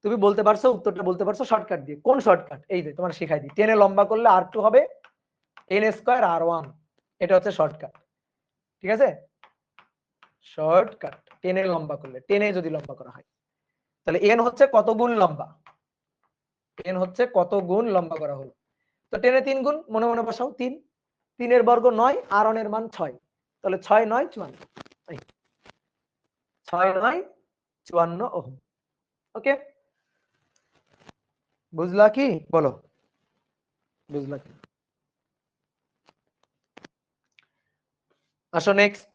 তুমি বলতে পারছো, উত্তরটা বলতে পারছো শর্টকাট দিয়ে। কোন শর্টকাট? এই যে তোমার শেখাই দিই, টেনে লম্বা করলে r2 হবে n² r1, এটা হচ্ছে শর্টকাট। ঠিক আছে, শর্টকাট, টেনে লম্বা করলে, টেনে যদি লম্বা করা হয়। তাহলে এন হচ্ছে কত গুণ লম্বা, এন হচ্ছে কত গুণ লম্বা করা হলো। তো টেনে 3 গুণ, মনে মনে বসাও 3, 3 এর বর্গ 9 আর অনের মান 6, তাহলে 6 9 54, 6 9 54 ওহম। ওকে, বুঝলা কি? বলো বুঝলা কি? আসো নেক্সট,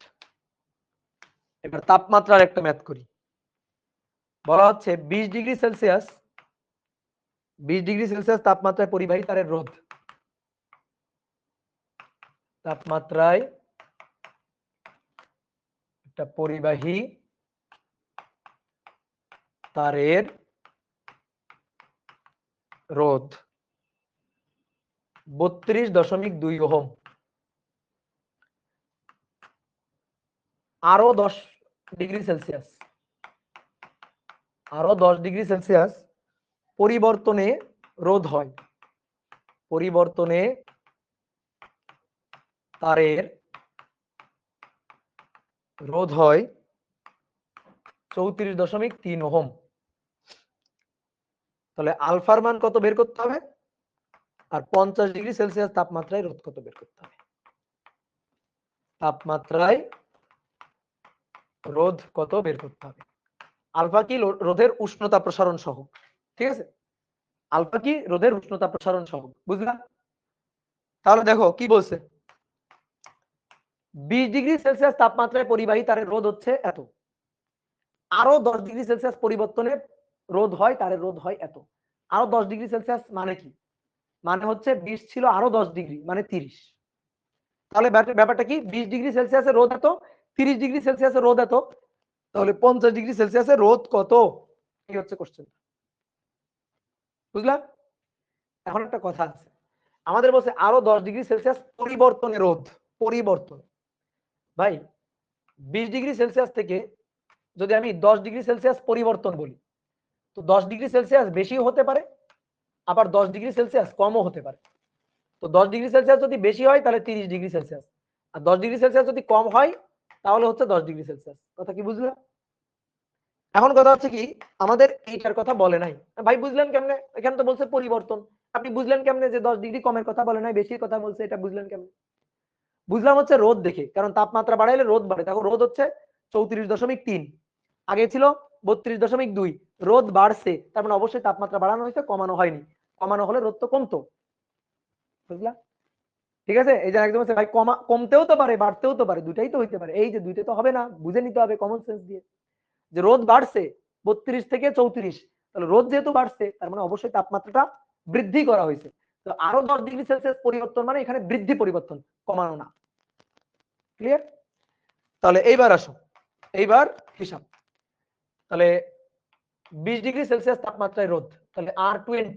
এবার তাপমাত্রার একটা ম্যাথ করি। বলা হচ্ছে 20 ডিগ্রি সেলসিয়াস, 20 ডিগ্রি সেলসিয়াস তাপমাত্রায় পরিবাহী তারের রোধ, তাপমাত্রায় একটা পরিবাহী তারের রোধ 32.2 ওহম। আরো 10 ডিগ্রি সেলসিয়াস, আরো 10 ডিগ্রি সেলসিয়াস পরিবর্তনে রোধ হয়, পরিবর্তনে তারের রোধ হয় 34.3 ওহম। তাহলে আলফার মান কত বের করতে হবে, আর 50 ডিগ্রি সেলসিয়াস তাপমাত্রায় রোধ কত বের করতে হবে, তাপমাত্রায় রোধ কত বের করতে হবে। আলফা কি রোধের উষ্ণতা প্রসারণ সহ, ঠিক আছে, আলফা কি রোধের উষ্ণতা প্রসারণ সহ, বুঝলা? তাহলে দেখো কি বলছে, 20 ডিগ্রি সেলসিয়াস তাপমাত্রায় পরিবাহী তারের রোধ হচ্ছে এত, আরো 10 ডিগ্রি সেলসিয়াস পরিবর্তনে রোধ হয়, তারের রোধ হয় এত। আরো 10 ডিগ্রি সেলসিয়াস মানে কি, মানে হচ্ছে 20 ছিল আরো 10 ডিগ্রি মানে 30। তাহলে ব্যাপারটা কি, 20 ডিগ্রি সেলসিয়াসের রোধ এত, 30 ডিগ্রি সেলসিয়াসের রোধ এত, তাহলে 50 ডিগ্রি সেলসিয়াসের রোধ কত, এই হচ্ছে কোশ্চেন, বুঝলা? এখন একটা কথা আছে, আমাদের বলছে আরো 10 ডিগ্রি সেলসিয়াস পরিবর্তনে রোধ, পরিবর্তন। ভাই 20 ডিগ্রি সেলসিয়াস থেকে যদি আমি 10 ডিগ্রি সেলসিয়াস পরিবর্তন বলি, তো 10 ডিগ্রি সেলসিয়াস বেশিও হতে পারে, আবার 10 ডিগ্রি সেলসিয়াস কমও হতে পারে। তো 10 ডিগ্রি সেলসিয়াস যদি বেশি হয় তাহলে 30 ডিগ্রি সেলসিয়াস, আর 10 ডিগ্রি সেলসিয়াস যদি কম হয় তাহলে হচ্ছে 10 ডিগ্রি সেলসিয়াস। কথা কি বুঝলা? এখন কথা হচ্ছে কি, আমাদের এইটার কথা বলে নাই। ভাই বুঝলেন কেমনে, এখানে তো বলছে পরিবর্তন, আপনি বুঝলেন কেমনে যে 10 ডিগ্রি কমের কথা বলে নাই, বেশির কথা বলছে, এটা বুঝলেন কেমনে? বুঝলাম হচ্ছে রোধ দেখে, কারণ তাপমাত্রা বাড়াইলে রোধ বাড়ে। দেখো রোধ হচ্ছে 34.3, আগে ছিল 32.2, রোধ বাড়ছে, তার মানে অবশ্যই তাপমাত্রা বাড়ানো হয়েছে, কমানো হয়নি। কমানো হলে রোধ তো কমতো, বুঝলা? ঠিক আছে, এই যে একদম ভাই কমতেও তো পারে বাড়তেও তো পারে, দুটাই তো হইতে পারে, এই যে দুইটা তো হবে না, বুঝে নিতে হবে কমন সেন্স দিয়ে, যে রোধ বাড়ছে 32 থেকে 34, তাহলে রোধ যেহেতু বাড়ছে তার মানে অবশ্যই তাপমাত্রাটা বৃদ্ধি করা হয়েছে। তো আরো 10 ডিগ্রি সেলসিয়াস পরিবর্তন মানে এখানে বৃদ্ধি পরিবর্তন, কমানো না। ক্লিয়ার? তাহলে এইবার আসো, এইবার হিসাব। তাহলে 20 ডিগ্রি সেলসিয়াস তাপমাত্রায় রোধ, তাহলে R20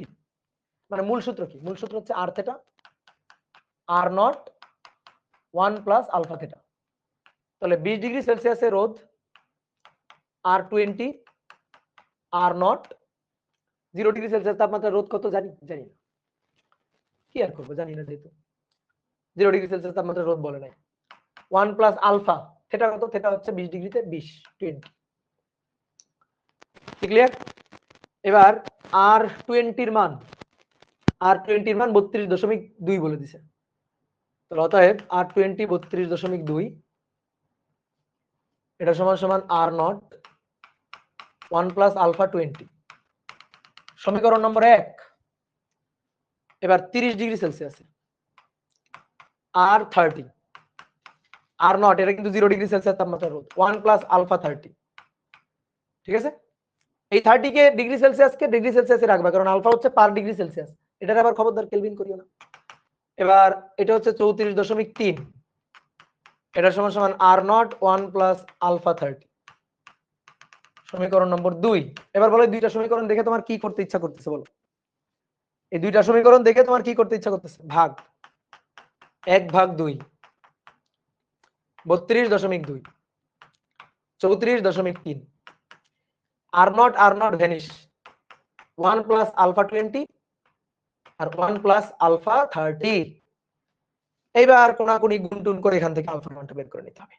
মানে মূল সূত্র কি, মূল সূত্র হচ্ছে R theta, R naught 1 plus alpha theta. তাহলে 20 ডিগ্রি সেলসিয়াসে রোধ R20 R not, 0 degree Celsius তাপমাত্রা রোধ কত জানি, জানি না, কি আর করবো, জানি না, যেহেতু 0 ডিগ্রি সেলসিয়াস তাপমাত্রা রোধ বলে নাই। 1 প্লাস আলফা থেটা কত, থেটা হচ্ছে 20 ডিগ্রিতে 20 20। ক্লিয়ার? এবার R20 এর মান, R20 এর মান 32.2 বলে দিছে। তাহলে অতএব R20 32.2, এটা সমান সমান R নট 1 প্লাস আলফা 20, সমীকরণ নম্বর 1। এবার 30 ডিগ্রি সেলসিয়াসে R30, R নট এটা কিন্তু 0 ডিগ্রি সেলসিয়াস তাপমাত্রা রোধ, 1 প্লাস আলফা 30, ঠিক আছে? এই 30 কে ডিগ্রি সেলসিয়াসকে ডিগ্রি সেলসিয়াসে রাখবা, কারণ আলফা হচ্ছে পার ডিগ্রি সেলসিয়াস, এটার আবার খবরদার কেলভিন করিও না। এবার এটা হচ্ছে 34.3, এটা সমান সমান R নট 1 প্লাস আলফা 30, সমীকরণ নম্বর 2। এবার বলো দুইটা সমীকরণ দেখে তোমার কি করতে ইচ্ছা করতেছে, বলো এই দুইটা সমীকরণ দেখে তোমার কি করতে ইচ্ছা করতেছে, ভাগ 1/2, 32.2, 34.3, আর নট ভ্যানিশ, 1 প্লাস আলফা 20 আর 1 প্লাস আলফা 30। এইবার কোনাকুনি গুণ টুন করে এখান থেকে আলফার মানটা বের করে নিতে হবে,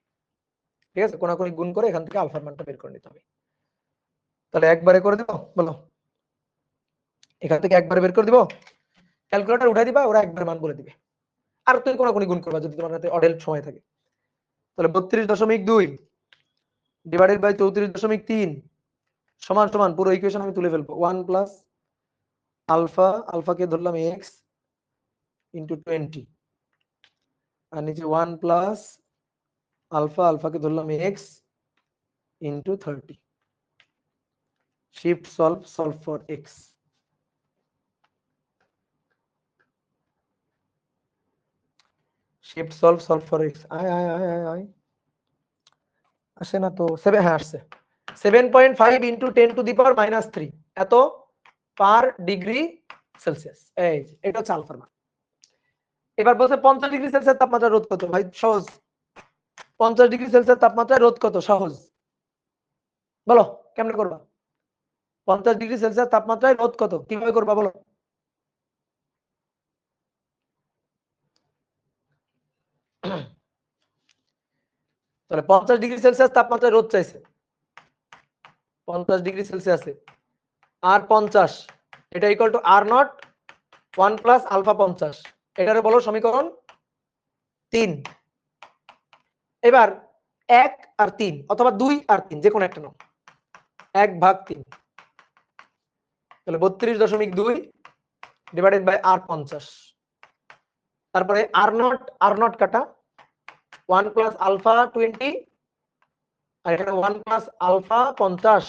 ঠিক আছে? কোনাকুনি গুণ করে এখান থেকে আলফার মানটা বের করে নিতে হবে। তাহলে একবারে করে দিব, বলো এখান থেকে একবারে বের করে দিব, ক্যালকুলেটর উঠাই দিবা, ওরা একবার মান বলে দিবে, আর তুমি কোনাকুনি গুণ করবা যদি তোমার হাতে অডেল সময় থাকে। তাহলে 32.2 ডিভাইডেড বাই 34.3 সমান সমান পুরো ইকুয়েশন আমি তুলে ফেলবো 1 প্লাস আলফা, আলফাকে ধরলাম এক্স ইন্টু 20, আর নিচে 1 প্লাস আলফা, আলফাকে ধরলাম x into 30। Shift solve, solve for x. Shift solve, solve for x. আয় আয় আয় আয় আয়, আসে না তো, 7, হ্যাঁ আসছে। 7.5 ইন্টু 10 টু দি পাওয়ার -3 এত পার ডিগ্রি সেলসিয়াস। এই যে এটা হচ্ছে আলফার মান। এবার বলছে 50 ডিগ্রি সেলসিয়াস তাপমাত্রা রোধ কত? ভাই সহজ, 50 ডিগ্রি সেলসিয়াস তাপমাত্রায় রোধ কত? সহজ, বলো কেমনে করবা? 50 ডিগ্রি সেলসিয়াস তাপমাত্রায় রোধ কত, কিভাবে করবা বলো? তাহলে 50 ডিগ্রি সেলসিয়াস তাপমাত্রায় রোধ চাইছে, 50 ডিগ্রি সেলসিয়াসে আর 50, এটা equal to R naught 1 plus alpha 50, এটারে বলো সমীকরণ 3। এবার 1 আর 3 অথবা 2 আর 3 যে কোনো একটা নাও, 1/3, তাহলে 32.2 ডিভাইডেড বাই আর 50, তারপরে আর নট কাটা 1 প্লাস আলফা 20, আর এখানে 1 প্লাস আলফা 50।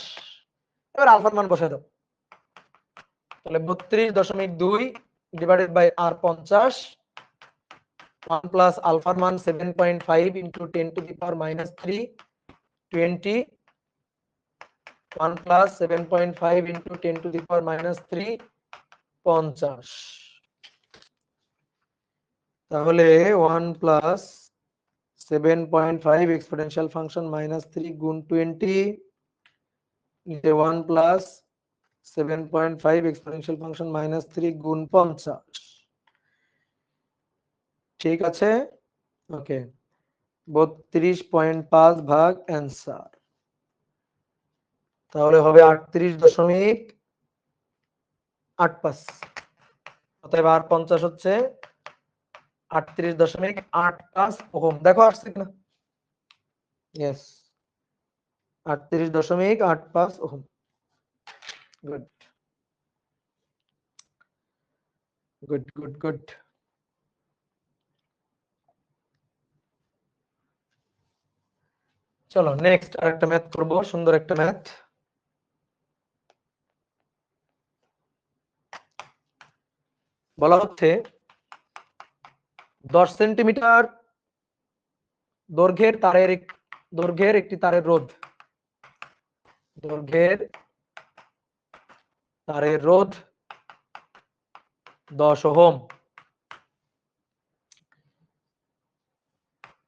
এবার আলফার মান বসায় দাও, তাহলে 32.2 ডিভাইডেড বাই আর 50, 1 প্লাস আলফার মান 7.5 into 10 to the power -3 20, 1 plus 7.5 into 10 to the power -3 50। তাহলে 1 প্লাস 7.5 এক্সপোনেনশিয়াল ফাংশন -3 গুণ 20 নিচে 1 প্লাস 7.5 এক্সপোনেনশিয়াল ফাংশন -3 গুণ 50। ঠিক আছে, ওকে, 32.5 ভাগ অ্যান্সার, তাহলে হবে 38.85। অতএব আর 50 হচ্ছে 38.85 ওহম। দেখো আসছে কিনা, yes 38.85 ohm. Good good good good. চলো নেক্সট আরেকটা ম্যাথ করব, সুন্দর একটা ম্যাথ। বলা হচ্ছে 10 সেন্টিমিটার দৈর্ঘ্যের একটি তারের রোধ, দৈর্ঘ্যের তারের রোধ 10 ওহম,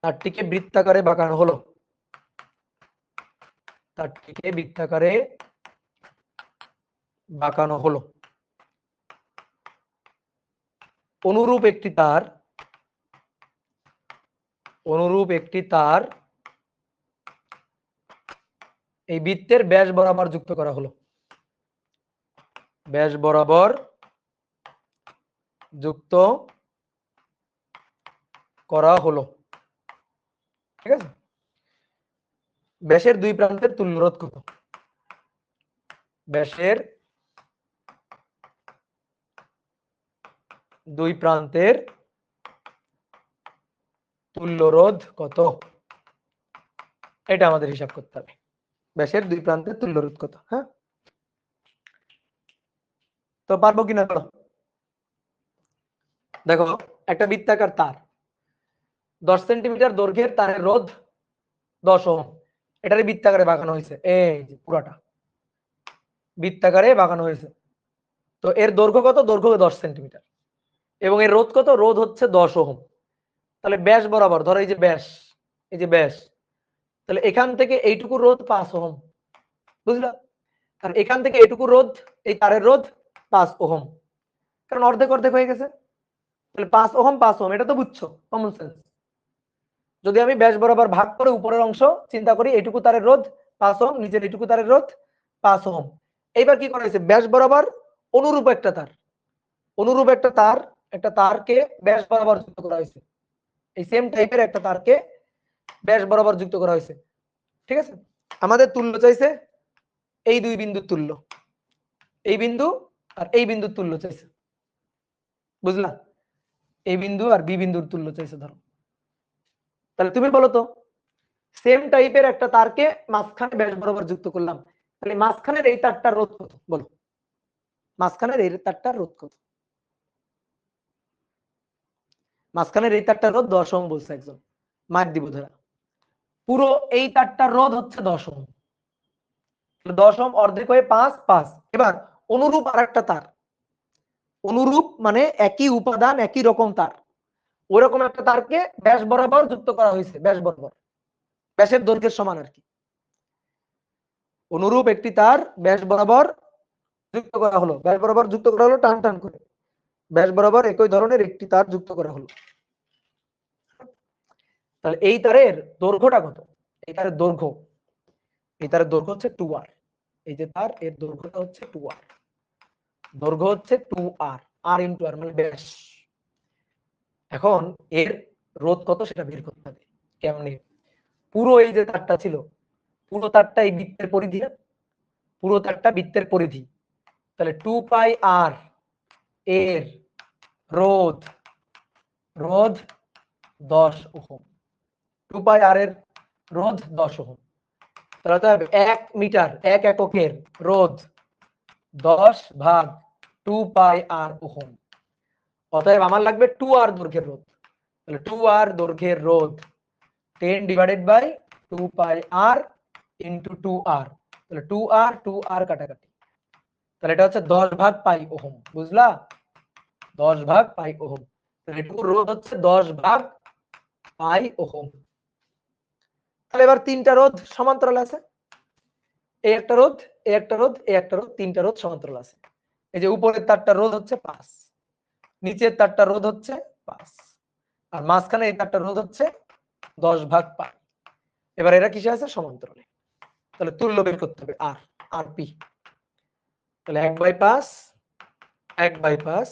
তারটিকে বৃত্তাকারে বাঁকানো হলো, তারটিকে বৃত্তাকারে বাঁকানো হলো। অনুরূপ একটি তার এই বৃত্তের ব্যাস বরাবর যুক্ত করা হলো, ব্যাস বরাবর যুক্ত করা হলো। ঠিক আছে, ব্যাসের দুই প্রান্তের তুল্য রোধ কত? ব্যাসের দুই প্রান্তের তুল্য রোধ কত? এটা আমাদের হিসাব করতে হবে, ব্যাসের দুই প্রান্তের তুল্য রোধ কত। হ্যাঁ, তো পারবো কিনা বলো? দেখো একটা বৃত্তাকার তার, 10 সেন্টিমিটার দৈর্ঘ্যের তারের রোধ 10 ওহম, এটারে বৃত্তাকারে বাঁকানো হয়েছে, এই যে পুরাটা বৃত্তাকারে বাঁকানো হয়েছে। তো এর দৈর্ঘ্য কত? দৈর্ঘ্য 10 সেন্টিমিটার, এবং এর রোধ কত? রোধ হচ্ছে 10 ওহম। তাহলে ব্যাস বরাবর ধরো এই যে ব্যাস, এই যে ব্যাস, তাহলে এখান থেকে এইটুকু রোধ 5 ওহম, বুঝলা? আর এখান থেকে এইটুকু রোধ, এই তারের রোধ 5 ওহম, কারণ অর্ধেক অর্ধেক হয়ে গেছে। তাহলে 5 ওহম 5 ওহম, এটা তো বুঝছো, কমন সেন্স। যদি আমি ব্যাস বরাবর ভাগ করে উপরের অংশ চিন্তা করি, এইটুকু তারের রোধ 5 ওহম, নিচের এইটুকু তারের রোধ 5 ওহম। এইবার কি করা হয়েছে, ব্যাস বরাবর অনুরূপ একটা তার, একটা তারকে ব্যাস বরাবর যুক্ত করা হয়েছে। এই সেম টাইপের একটা তারকে ব্যাস বরাবর যুক্ত করা হয়েছে। ঠিক আছে, আমাদের তুল্য চাইছে এই দুই বিন্দুর তুল্য, এই বিন্দু আর এই বিন্দুর তুল্য চাইছে, বুঝলা? এই বিন্দু আর বি বিন্দুর তুল্য চাইছে ধরো। তাহলে তুমি বলো তো, সেম টাইপের একটা তারকে মাঝখানে ব্যাস বরাবর যুক্ত করলাম, তাহলে মাঝখানের এই তারটার রোধ কত বলো? মাঝখানের এই তারটার রোধ কত? মাঝখানের এই তারটার রোধ 10 ওহম বলছে একজন, মার দিব ধরা। পুরো এই তারটার রোধ হচ্ছে 10 ওহম। 10 ওহম অর্ধেক হয়ে 5, 5। এবার অনুরূপ আরেকটা তার, অনুরূপ মানে একই উপাদান একই রকম তার, ওইরকম একটা তারকে ব্যাস বরাবর যুক্ত করা হয়েছে, ব্যাস বরাবর, ব্যাসের দৈর্ঘ্যের সমান আর কি। অনুরূপ একটি তার ব্যাস বরাবর যুক্ত করা হলো, ব্যাস বরাবর যুক্ত করা হলো টান টান করে, ব্যাস বরাবর একই ধরনের একটি তার যুক্ত করা হলো। তাহলে এই তারের দৈর্ঘ্যটা কত? এই তারের দৈর্ঘ্য, এই তারের দৈর্ঘ্য হচ্ছে 2r। এই যে তার, এর দৈর্ঘ্যটা হচ্ছে 2r, দৈর্ঘ্য হচ্ছে 2r, r ইনটু r মানে ব্যাস। এখন এর রোধ কত সেটা বের করতে হবে। কেমনে? পুরো এই যে তারটা ছিল, পুরো তারটা এই বৃত্তের পরিধি, পুরো তারটা বৃত্তের পরিধি, তাহলে 2 পাই r এর রোধ, রোধ 10 ওহম, 2 পাই r এর রোধ 10 ওহম। তাহলে তো 1 মিটার, 1 এককের রোধ 10 ভাগ 2 পাই r ওহম। অতএব আমার লাগবে 2r দৈর্ঘ্যের রোধ। তাহলে 2r দৈর্ঘ্যের রোধ 10 divided by 2 pi r into 2r, তাহলে 2r 2r কাটাকাটি, তাহলে এটা হচ্ছে 10 ভাগ পাই ওহম, বুঝলা? 10 ভাগ পাই ওহম, তাহলে এটুকু রোধ হচ্ছে 10 ভাগ পাই ওহম। তাহলে এবার তিনটা রোধ সমান্তরাল আছে, এই একটা রোধ, এই একটা রোধ, এই একটা রোধ, তিনটা রোধ সমান্তরাল আছে। এই যে উপরের তারটা রোধ হচ্ছে 5, নিচের তারটা রোধ হচ্ছে 5, আর মাঝখানে এই তারটা রোধ হচ্ছে 10 ভাগ পাই। এবার এরা কিসে আছে? সমান্তরালে। তাহলে তুল্য বের করতে হবে আর, আর পি। তাহলে 1/5, 1/5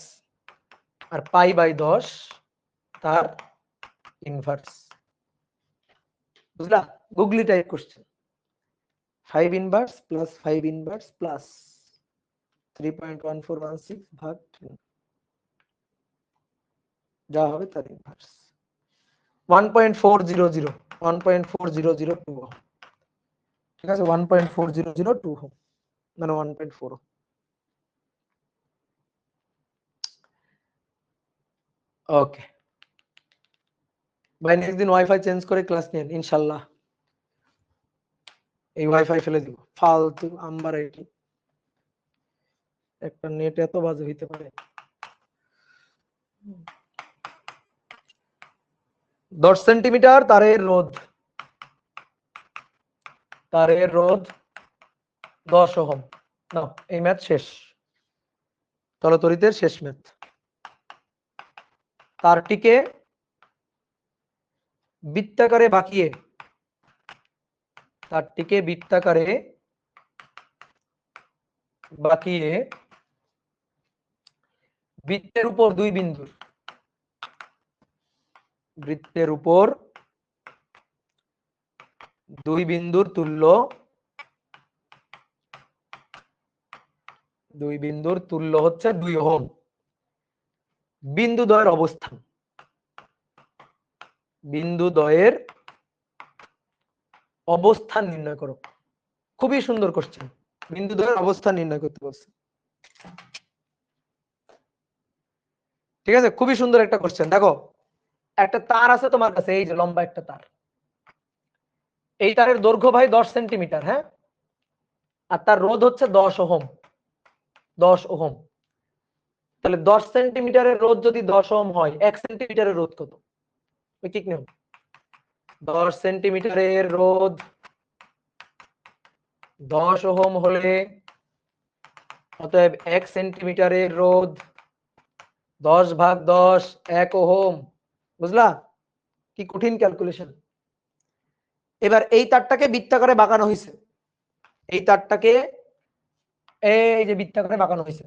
আর পাই/10 তার ইনভার্স, বুঝলা? Googly type question. 5 inverse plus 5 inverse plus 3.1416 ভাগ 10, যা হবে তার ইনভার্স 1.400, 1.4002 ওহম। ঠিক আছে, 1.4002 ওহম মানে 1.4। ওকে ভাই, নেক্সট দিন ওয়াইফাই চেঞ্জ করে ক্লাস নেন ইনশাআল্লাহ। এই ওয়াইফাই ফেলে দিব, ফালতু আম্বার এটি, একটা নেট এত বাজে হইতে পারে। 10 সেন্টিমিটার তারের রোধ, তারের রোধ 10 ওহম। নাও এই ম্যাথ শেষ, তড়িতের শেষ ম্যাথ। তারটিকে বৃত্তাকারে বাঁকিয়ে, তারটিকে বৃত্তাকারে বাঁকিয়ে বৃত্তের উপর দুই বিন্দুর, বৃত্তের উপর দুই বিন্দুর তুল্য, দুই বিন্দুর তুল্য হচ্ছে 2 ওহম। বিন্দু দ্বয়ের অবস্থান, বিন্দু দ্বয়ের অবস্থান নির্ণয় করো। খুবই সুন্দর কোশ্চেন, বিন্দু দ্বয়ের অবস্থান নির্ণয় করতে বলছে। ঠিক আছে, খুবই সুন্দর একটা কোশ্চেন। দেখো একটা তার আছে তোমার কাছে, এই যে লম্বা একটা তার, এই তারের দৈর্ঘ্য ভাই 10 সেন্টিমিটার, হ্যাঁ, আর তার রোধ হচ্ছে 10 ওহম, 10 ওহম। তাহলে 10 সেন্টিমিটারের রোধ যদি 10 ওহম হয়, 1 সেন্টিমিটারের রোধ কত? ঠিক নেই, 10 সেন্টিমিটারের রোধ 10 ওহম হলে অতএব 1 সেন্টিমিটারের রোধ 10 ভাগ 10, 1 ওহম, বুঝলা? কি কঠিন ক্যালকুলেশন। এবার এই তারটাকে বৃত্তাকারে বাঁকানো হয়েছে, এই তারটাকে এই যে বৃত্তাকারে বাঁকানো হয়েছে।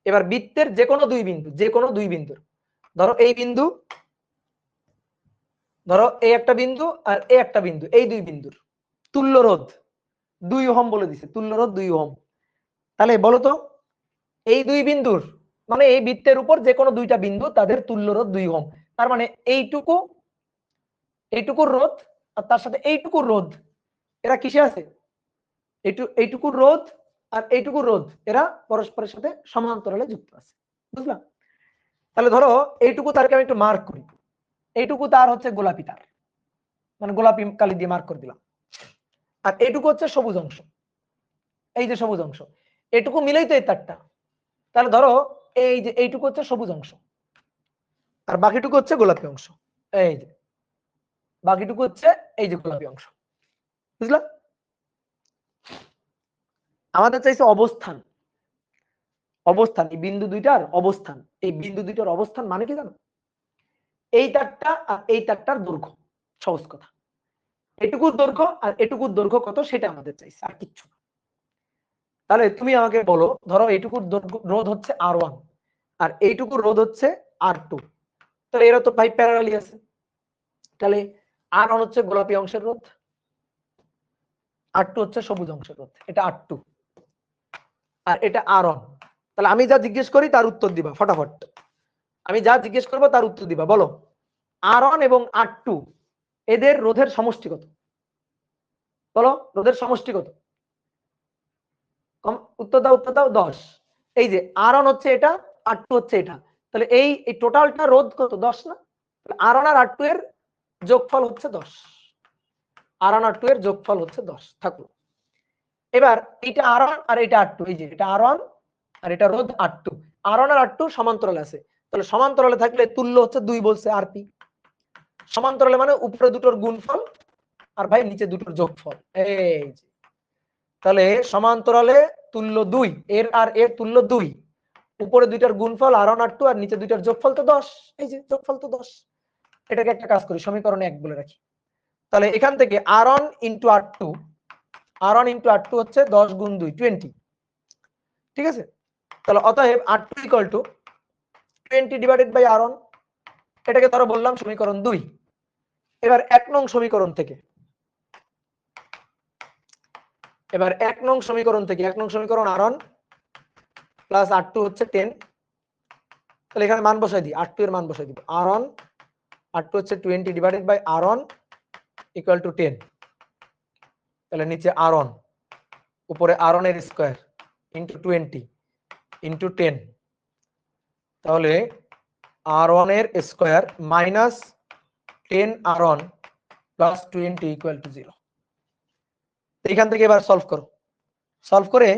এবার বৃত্তের যে কোনো দুই বিন্দুর ধরো এই বিন্দু, ধরো এই একটা বিন্দু আর এই একটা বিন্দু, এই দুই বিন্দুর তুল্য রোধ 2 ওহম বলে দিছে, তুল্য রোধ 2 ওহম। তাহলে বলো তো এই দুই বিন্দুর মানে এই বৃত্তের উপর যে কোনো দুইটা বিন্দু তাদের তুল্য রোধ 2 ওহম। তার মানে এইটুকুর রোধ আর তার সাথে এইটুকুর রোধ এরা কিসে আছে? এইটুকুর রোধ আর এইটুকুর রোধ এরা পরস্পরের সাথে সমান্তরালে যুক্ত আছে। বুঝলাম? তাহলে ধরো এইটুকু তারকে আমি একটু মার্ক করি, এইটুকু তার হচ্ছে গোলাপি তার, মানে গোলাপি কালি দিয়ে মার্ক করে দিলাম। আর এইটুকু হচ্ছে সবুজ অংশ, এই যে সবুজ অংশ, এটুকু মিলেই তো এই তারটা। তাহলে ধরো এই যে এইটুকু হচ্ছে সবুজ অংশ আর বাকিটুকু হচ্ছে গোলাপি অংশ, এই যে বাকিটুকু হচ্ছে এই যে গোলাপি অংশ। বুঝলা? আমাদের চাইছে অবস্থান, অবস্থান এই বিন্দু দুইটার অবস্থান। এই বিন্দু দুইটার অবস্থান মানে কি জানো? এই তারটা আর এই তারটার দৈর্ঘ্য, সহজ কথা। এটুকুর দৈর্ঘ্য আর এটুকুর দৈর্ঘ্য কত সেটা আমাদের চাইছে, আর কিচ্ছু না। তাহলে তুমি আমাকে বলো, ধরো এইটুকুর রোধ হচ্ছে R1 আর এইটুকুর রোধ হচ্ছে R2, তাহলে এরা তো ভাই প্যারালালি আছে। তাহলে R1 হচ্ছে গোলাপি অংশের রোধ, R2 হচ্ছে সবুজ অংশের রোধ, এটা R2 আর এটা R1। তাহলে আমি যা জিজ্ঞেস করি তার উত্তর দিবা ফটাফট, আমি যা জিজ্ঞেস করবো তার উত্তর দিবা। বলো R1 এবং R2 এদের রোধের সমষ্টি কত? বলো রোধের সমষ্টি কত? উত্তর দাও 10। এই যে R1 হচ্ছে এটা, R2 হচ্ছে এটা, তাহলে এই টোটালটা রোধ কত? 10 না? R1 আর R2 এর যোগফল হচ্ছে 10, R1 R2 এর যোগফল হচ্ছে 10 থাকলো। এবার এটা R1 আর এটা R2, এই যে এটা R1 আর এটা রোধ R2, R1 আর R2 সমান্তরালে আছে, তাহলে সমান্তরালে থাকলে তুল্য হচ্ছে 2 বলছে RP। সমান্তরালে মানে উপরে দুটোর গুণফল আর ভাই নিচে দুটোর যোগফল, এই যে তাহলে সমান্তরালে তুল্য 2, এর আর এর তুল্য 2, উপরে দুইটার গুণফল R1 R2 আর নিচে দুইটার যোগফল তো 10, এই যে যোগফল তো 10। এটাকে একটা কাজ করি, সমীকরণে 1 বলে রাখি। তাহলে এখান থেকে R1 ইনটু R2 হচ্ছে 10 গুণ 2 20, ঠিক আছে? তাহলে অতএব R2 equal to 20 divided by R1, এটাকে ধরো বললাম সমীকরণ 2। এবার 1 নং সমীকরণ থেকে, এবার 1 নং সমীকরণ থেকে 1 নং সমীকরণ R1 প্লাস R2 হচ্ছে 10, তাহলে এখানে মান বসাই দিই, R2 এর মান বসাই দিব, R1 R2 হচ্ছে 20 divided by R1 equal to 10। তাহলে নিচে R1 উপরে R1 এর স্কয়ার ইনটু 20 ইনটু 10, তাহলে R1 এর square minus 10 R1 plus 20 equal to 0। এখান থেকে এবার সলভ করো, সলভ করে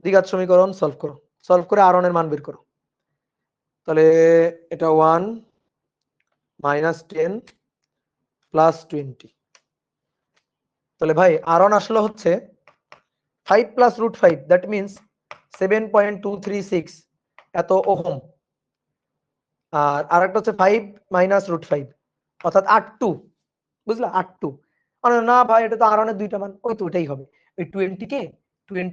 দ্বিঘাত সমীকরণ সলভ করো, সলভ করে R1 এর মান বের করো। তাহলে এটা 1 মাইনাস 10 প্লাস 20, তাহলে ভাই R1 আসলে হচ্ছে 5 প্লাস রুট 5, দ্যাট মিনস 7.236 এত ওহম, আর আরেকটা হচ্ছে 5 মাইনাস রুট 5 অর্থাৎ 8.2। বুঝলা? 8.2 না ভাই এটা তো R1 এর দুইটা মান, ওই তো ওটাই হবে। ওই 20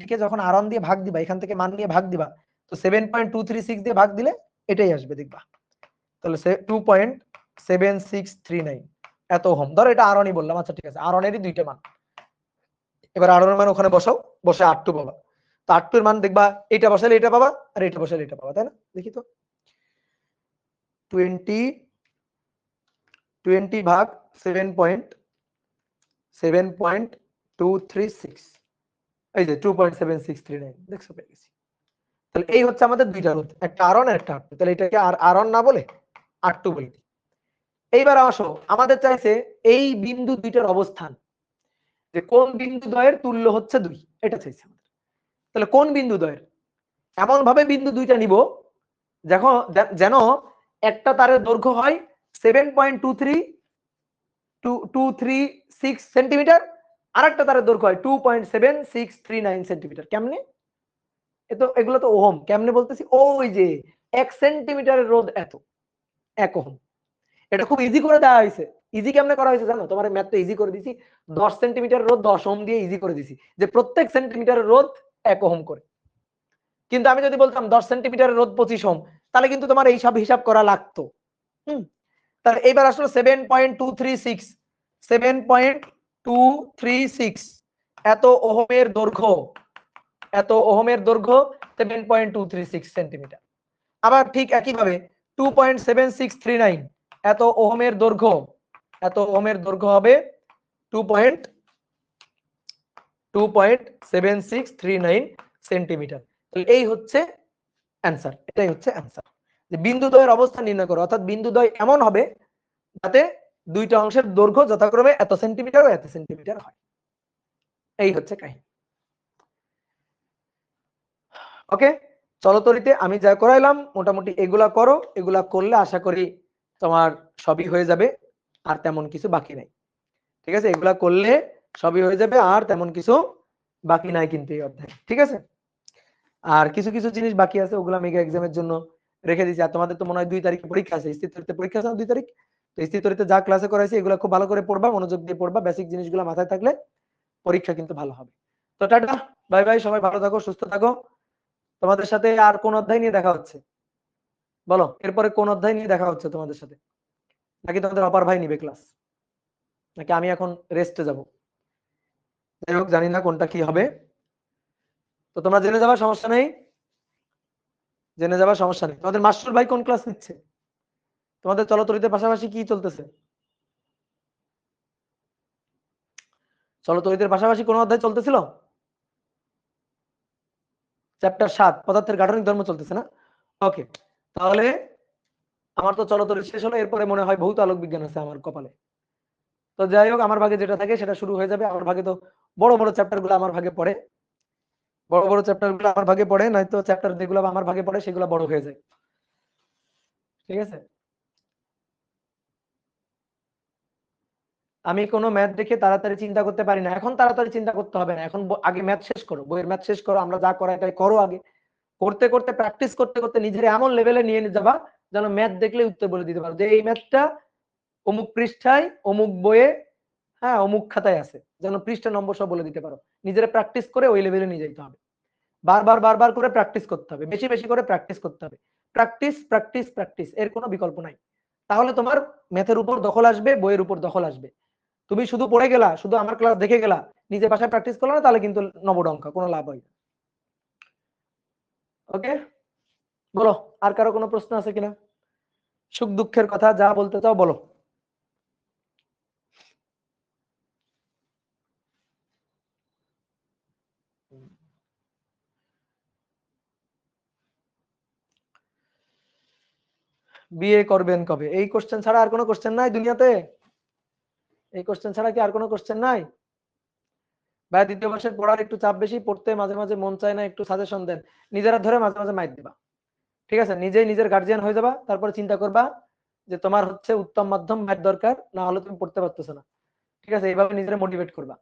কে যখন R1 দিয়ে ভাগ দিবা, এখান থেকে মান নিয়ে ভাগ দিবা, তো 7.236 দিয়ে ভাগ দিলে এটাই আসবে দেখবা। তাহলে 2.7639 এত ওহম, ধরো এটা R1ই বললাম, আচ্ছা ঠিক আছে, R1 এরই দুইটা মান। এবার R1 এর মান ওখানে বসাও, বসে 8.2 পাবা, তো 8.2 এর মান দেখবা এটা বসালে এটা পাবা আর এটা বসালে এটা পাবা, তাই না? দেখি তো 20 ভাগ 7.236, এই যে 2.7639, দেখছো পেয়ে গেছি। তাহলে এই হচ্ছে আমাদের দুইটা রোধ, একটা R1 আর একটা R2, তাহলে এটাকে আর R1 না বলে R2 বলে দিই। এইবার আসো, আমাদের চাইছে এই বিন্দু দুইটার অবস্থান, যে কোন বিন্দু দ্বয়ের তুল্য হচ্ছে 2, এটা চাইছে আমাদের। তাহলে কোন বিন্দু দ্বয়ের? এমন ভাবে বিন্দু দুইটা নিব যেন একটা তারের দৈর্ঘ্য হয় 7.236 সেন্টিমিটার, আর একটা তারের দৈর্ঘ্য হয় 2.7639 সেন্টিমিটার। কেমনে? এগুলো তো ওহম, কেমনে বলতেছি, ওই যে 1 সেন্টিমিটারের রোধ এত 1 ওহম। এটা খুব ইজি করে দেওয়া হয়েছে। ইজি কেমনে করা হয়েছে জানো? তোমার ম্যাথটা ইজি করে দিছি, 10 সেন্টিমিটার রোধ 10 ওহম দিয়ে ইজি করে দিছি, যে প্রত্যেক সেন্টিমিটারের রোধ 1 ওহম করে। কিন্তু আমি যদি বলতাম 10 সেন্টিমিটারের রোধ 25 ওহম, তাহলে কিন্তু তোমার এই সব হিসাব করা লাগতো। তাহলে এবার আসলে 7.236 7.236 এত ওহমের দৈর্ঘ্য, এত ওহমের দৈর্ঘ্য 7.236 সেন্টিমিটার। আবার ঠিক একই ভাবে 2.7639 এত ওহমের দৈর্ঘ্য, এত ওহমের দৈর্ঘ্য হবে 2.7639 সেন্টিমিটার। তাহলে এই হচ্ছে অ্যানসার, এটাই হচ্ছে অ্যানসার। যে বিন্দুদ্বয়ের অবস্থান নির্ণয় করো, অর্থাৎ বিন্দুদ্বয় এমন হবে যাতে দুইটা অংশের দৈর্ঘ্য যথাক্রমে এত সেন্টিমিটার ও এত সেন্টিমিটার হয়। এই হচ্ছে কাহিনী। ওকে, চলতরিতে আমি যা করাইলাম মোটামুটি এগুলা করো, এগুলা করলে আশা করি তোমার সবই হয়ে যাবে, আর তেমন কিছু বাকি নাই। ঠিক আছে, এগুলা করলে সবই হয়ে যাবে, আর তেমন কিছু বাকি নাই কিন্তু এই অধ্যায়ে। ঠিক আছে, আর কিছু কিছু জিনিস বাকি আছে, ওগুলা মেগা এক্সামের জন্য রেখে দিয়েছি। আর তোমাদের তো মনে হয় 2 তারিখে পরীক্ষা আছে, স্থিরতরিতে পরীক্ষা আছে 2 তারিখ। তো স্থিরতরিতে যা ক্লাসে করাইছি এগুলো খুব ভালো করে পড়বা, মনোযোগ দিয়ে পড়বা, বেসিক জিনিসগুলো মাথায় থাকলে পরীক্ষা কিন্তু ভালো হবে। তো টাটা, বাই বাই, সবাই ভালো থাকো, সুস্থ থাকো। তোমাদের সাথে আর কোন অধ্যায় নিয়ে দেখা হচ্ছে বলো? এরপরে কোন অধ্যায় নিয়ে দেখা হচ্ছে তোমাদের সাথে? নাকি তোমাদের অপার ভাই নিবে ক্লাস, নাকি আমি এখন রেস্টে যাব? যাই হোক, জানি না কোনটা কি হবে। তো তোমরা জেনে যাবা, সমস্যা নেই, জেনে যাবা, সমস্যা নেই। তোমাদের মাস্টার ভাই কোন ক্লাস নিচ্ছে? তোমাদের চলতরিতের পাশাপাশি কি চলতেছে? চলতরিতের পাশাপাশি কোন অধ্যায় চলতেছিল? চ্যাপ্টার 7 পদার্থের গাঠনিক ধর্ম চলতেছে না? ওকে, তাহলে আমার তো চলতরিত শেষ হলো, এরপরে মনে হয় ভৌত আলোক বিজ্ঞান আছে আমার কপালে। তো যাই হোক, আমার ভাগে যেটা থাকে সেটা শুরু হয়ে যাবে। আমার ভাগে তো বড় বড় চ্যাপ্টার গুলো আমার ভাগে পড়ে, বড় বড় চ্যাপ্টার গুলো আমার ভাগে পড়ে, নয়তো চ্যাপ্টার যেগুলো আমার ভাগে পড়ে সেগুলো বড় হয়ে যায়। ঠিক আছে, আমি কোনো ম্যাথ দেখে তাড়াতাড়ি চিন্তা করতে পারি না। এখন তাড়াতাড়ি চিন্তা করতে হবে না, এখন আগে ম্যাথ শেষ করো, বইয়ের ম্যাথ শেষ করো, আমরা যা করা এটাই করো আগে। করতে করতে প্র্যাকটিস করতে করতে নিজের এমন লেভেলে নিয়ে যাবা যেন ম্যাথ দেখলে উত্তর বলে দিতে পারো যে এই ম্যাথটা অমুক পৃষ্ঠায় অমুক বইয়ে, হ্যাঁ অমুক খাতায় আছে, যেন পৃষ্ঠা নম্বর সব বলে দিতে পারো। নিজেরা প্র্যাকটিস করে ওই লেভেলে নিয়ে যেতে হবে। বারবার বারবার করে প্র্যাকটিস করতে হবে, বেশি বেশি করে প্র্যাকটিস করতে হবে। প্র্যাকটিস প্র্যাকটিস প্র্যাকটিস, এর কোনো বিকল্প নাই। তাহলে তোমার ম্যাথের উপর দখল আসবে, বইয়ের উপর দখল আসবে। তুমি শুধু পড়ে গেলা, শুধু আমার ক্লাস দেখে গেলা, নিজের বাসায় প্র্যাকটিস করলো না, তাহলে কিন্তু নবডঙ্কা, কোনো লাভ হয় না। ওকে, বলো আর কারো কোনো প্রশ্ন আছে কিনা? সুখ দুঃখের কথা যা বলতে চাও বলো। বিয়ে করবেন কবে? এই কোশ্চেন ছাড়া আর কোনো কোশ্চেন নাই দুনিয়াতে? এই কোশ্চেন ছাড়া কি আর কোনো কোশ্চেন নাই? ভাই দ্বিতীয় বর্ষের পড়ার একটু চাপ বেশি, পড়তে মাঝে মাঝে মন চায় না, একটু সাজেশন দেন। নিজেরা ধরে মাঝে মাঝে মাইর দিবা। ঠিক আছে, নিজেই নিজের গার্জিয়ান হয়ে যাবা, তারপরে চিন্তা করবা যে তোমার হচ্ছে উত্তম মাধ্যম ম্যাথ দরকার, না হলে তুমি পড়তে পারতেছো না। ঠিক আছে, এইভাবে নিজেরা মোটিভেট করবা।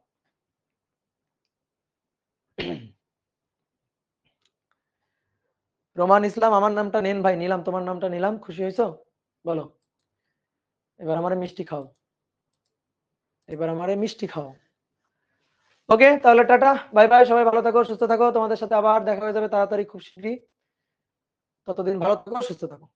রোমান ইসলাম, আমার নামটা নেন ভাই, নিলাম, তোমার নামটা নিলাম, খুশি হয়েছো? বলো, এবার আমারে মিষ্টি খাও, এবার আমারে মিষ্টি খাও। ওকে, তাহলে টাটা, বাই বাই, সবাই ভালো থাকো, সুস্থ থাকো। তোমাদের সাথে আবার দেখা হয়ে যাবে তাড়াতাড়ি, খুব শীঘ্রই। ততদিন ভালো থাকো, সুস্থ থাকো।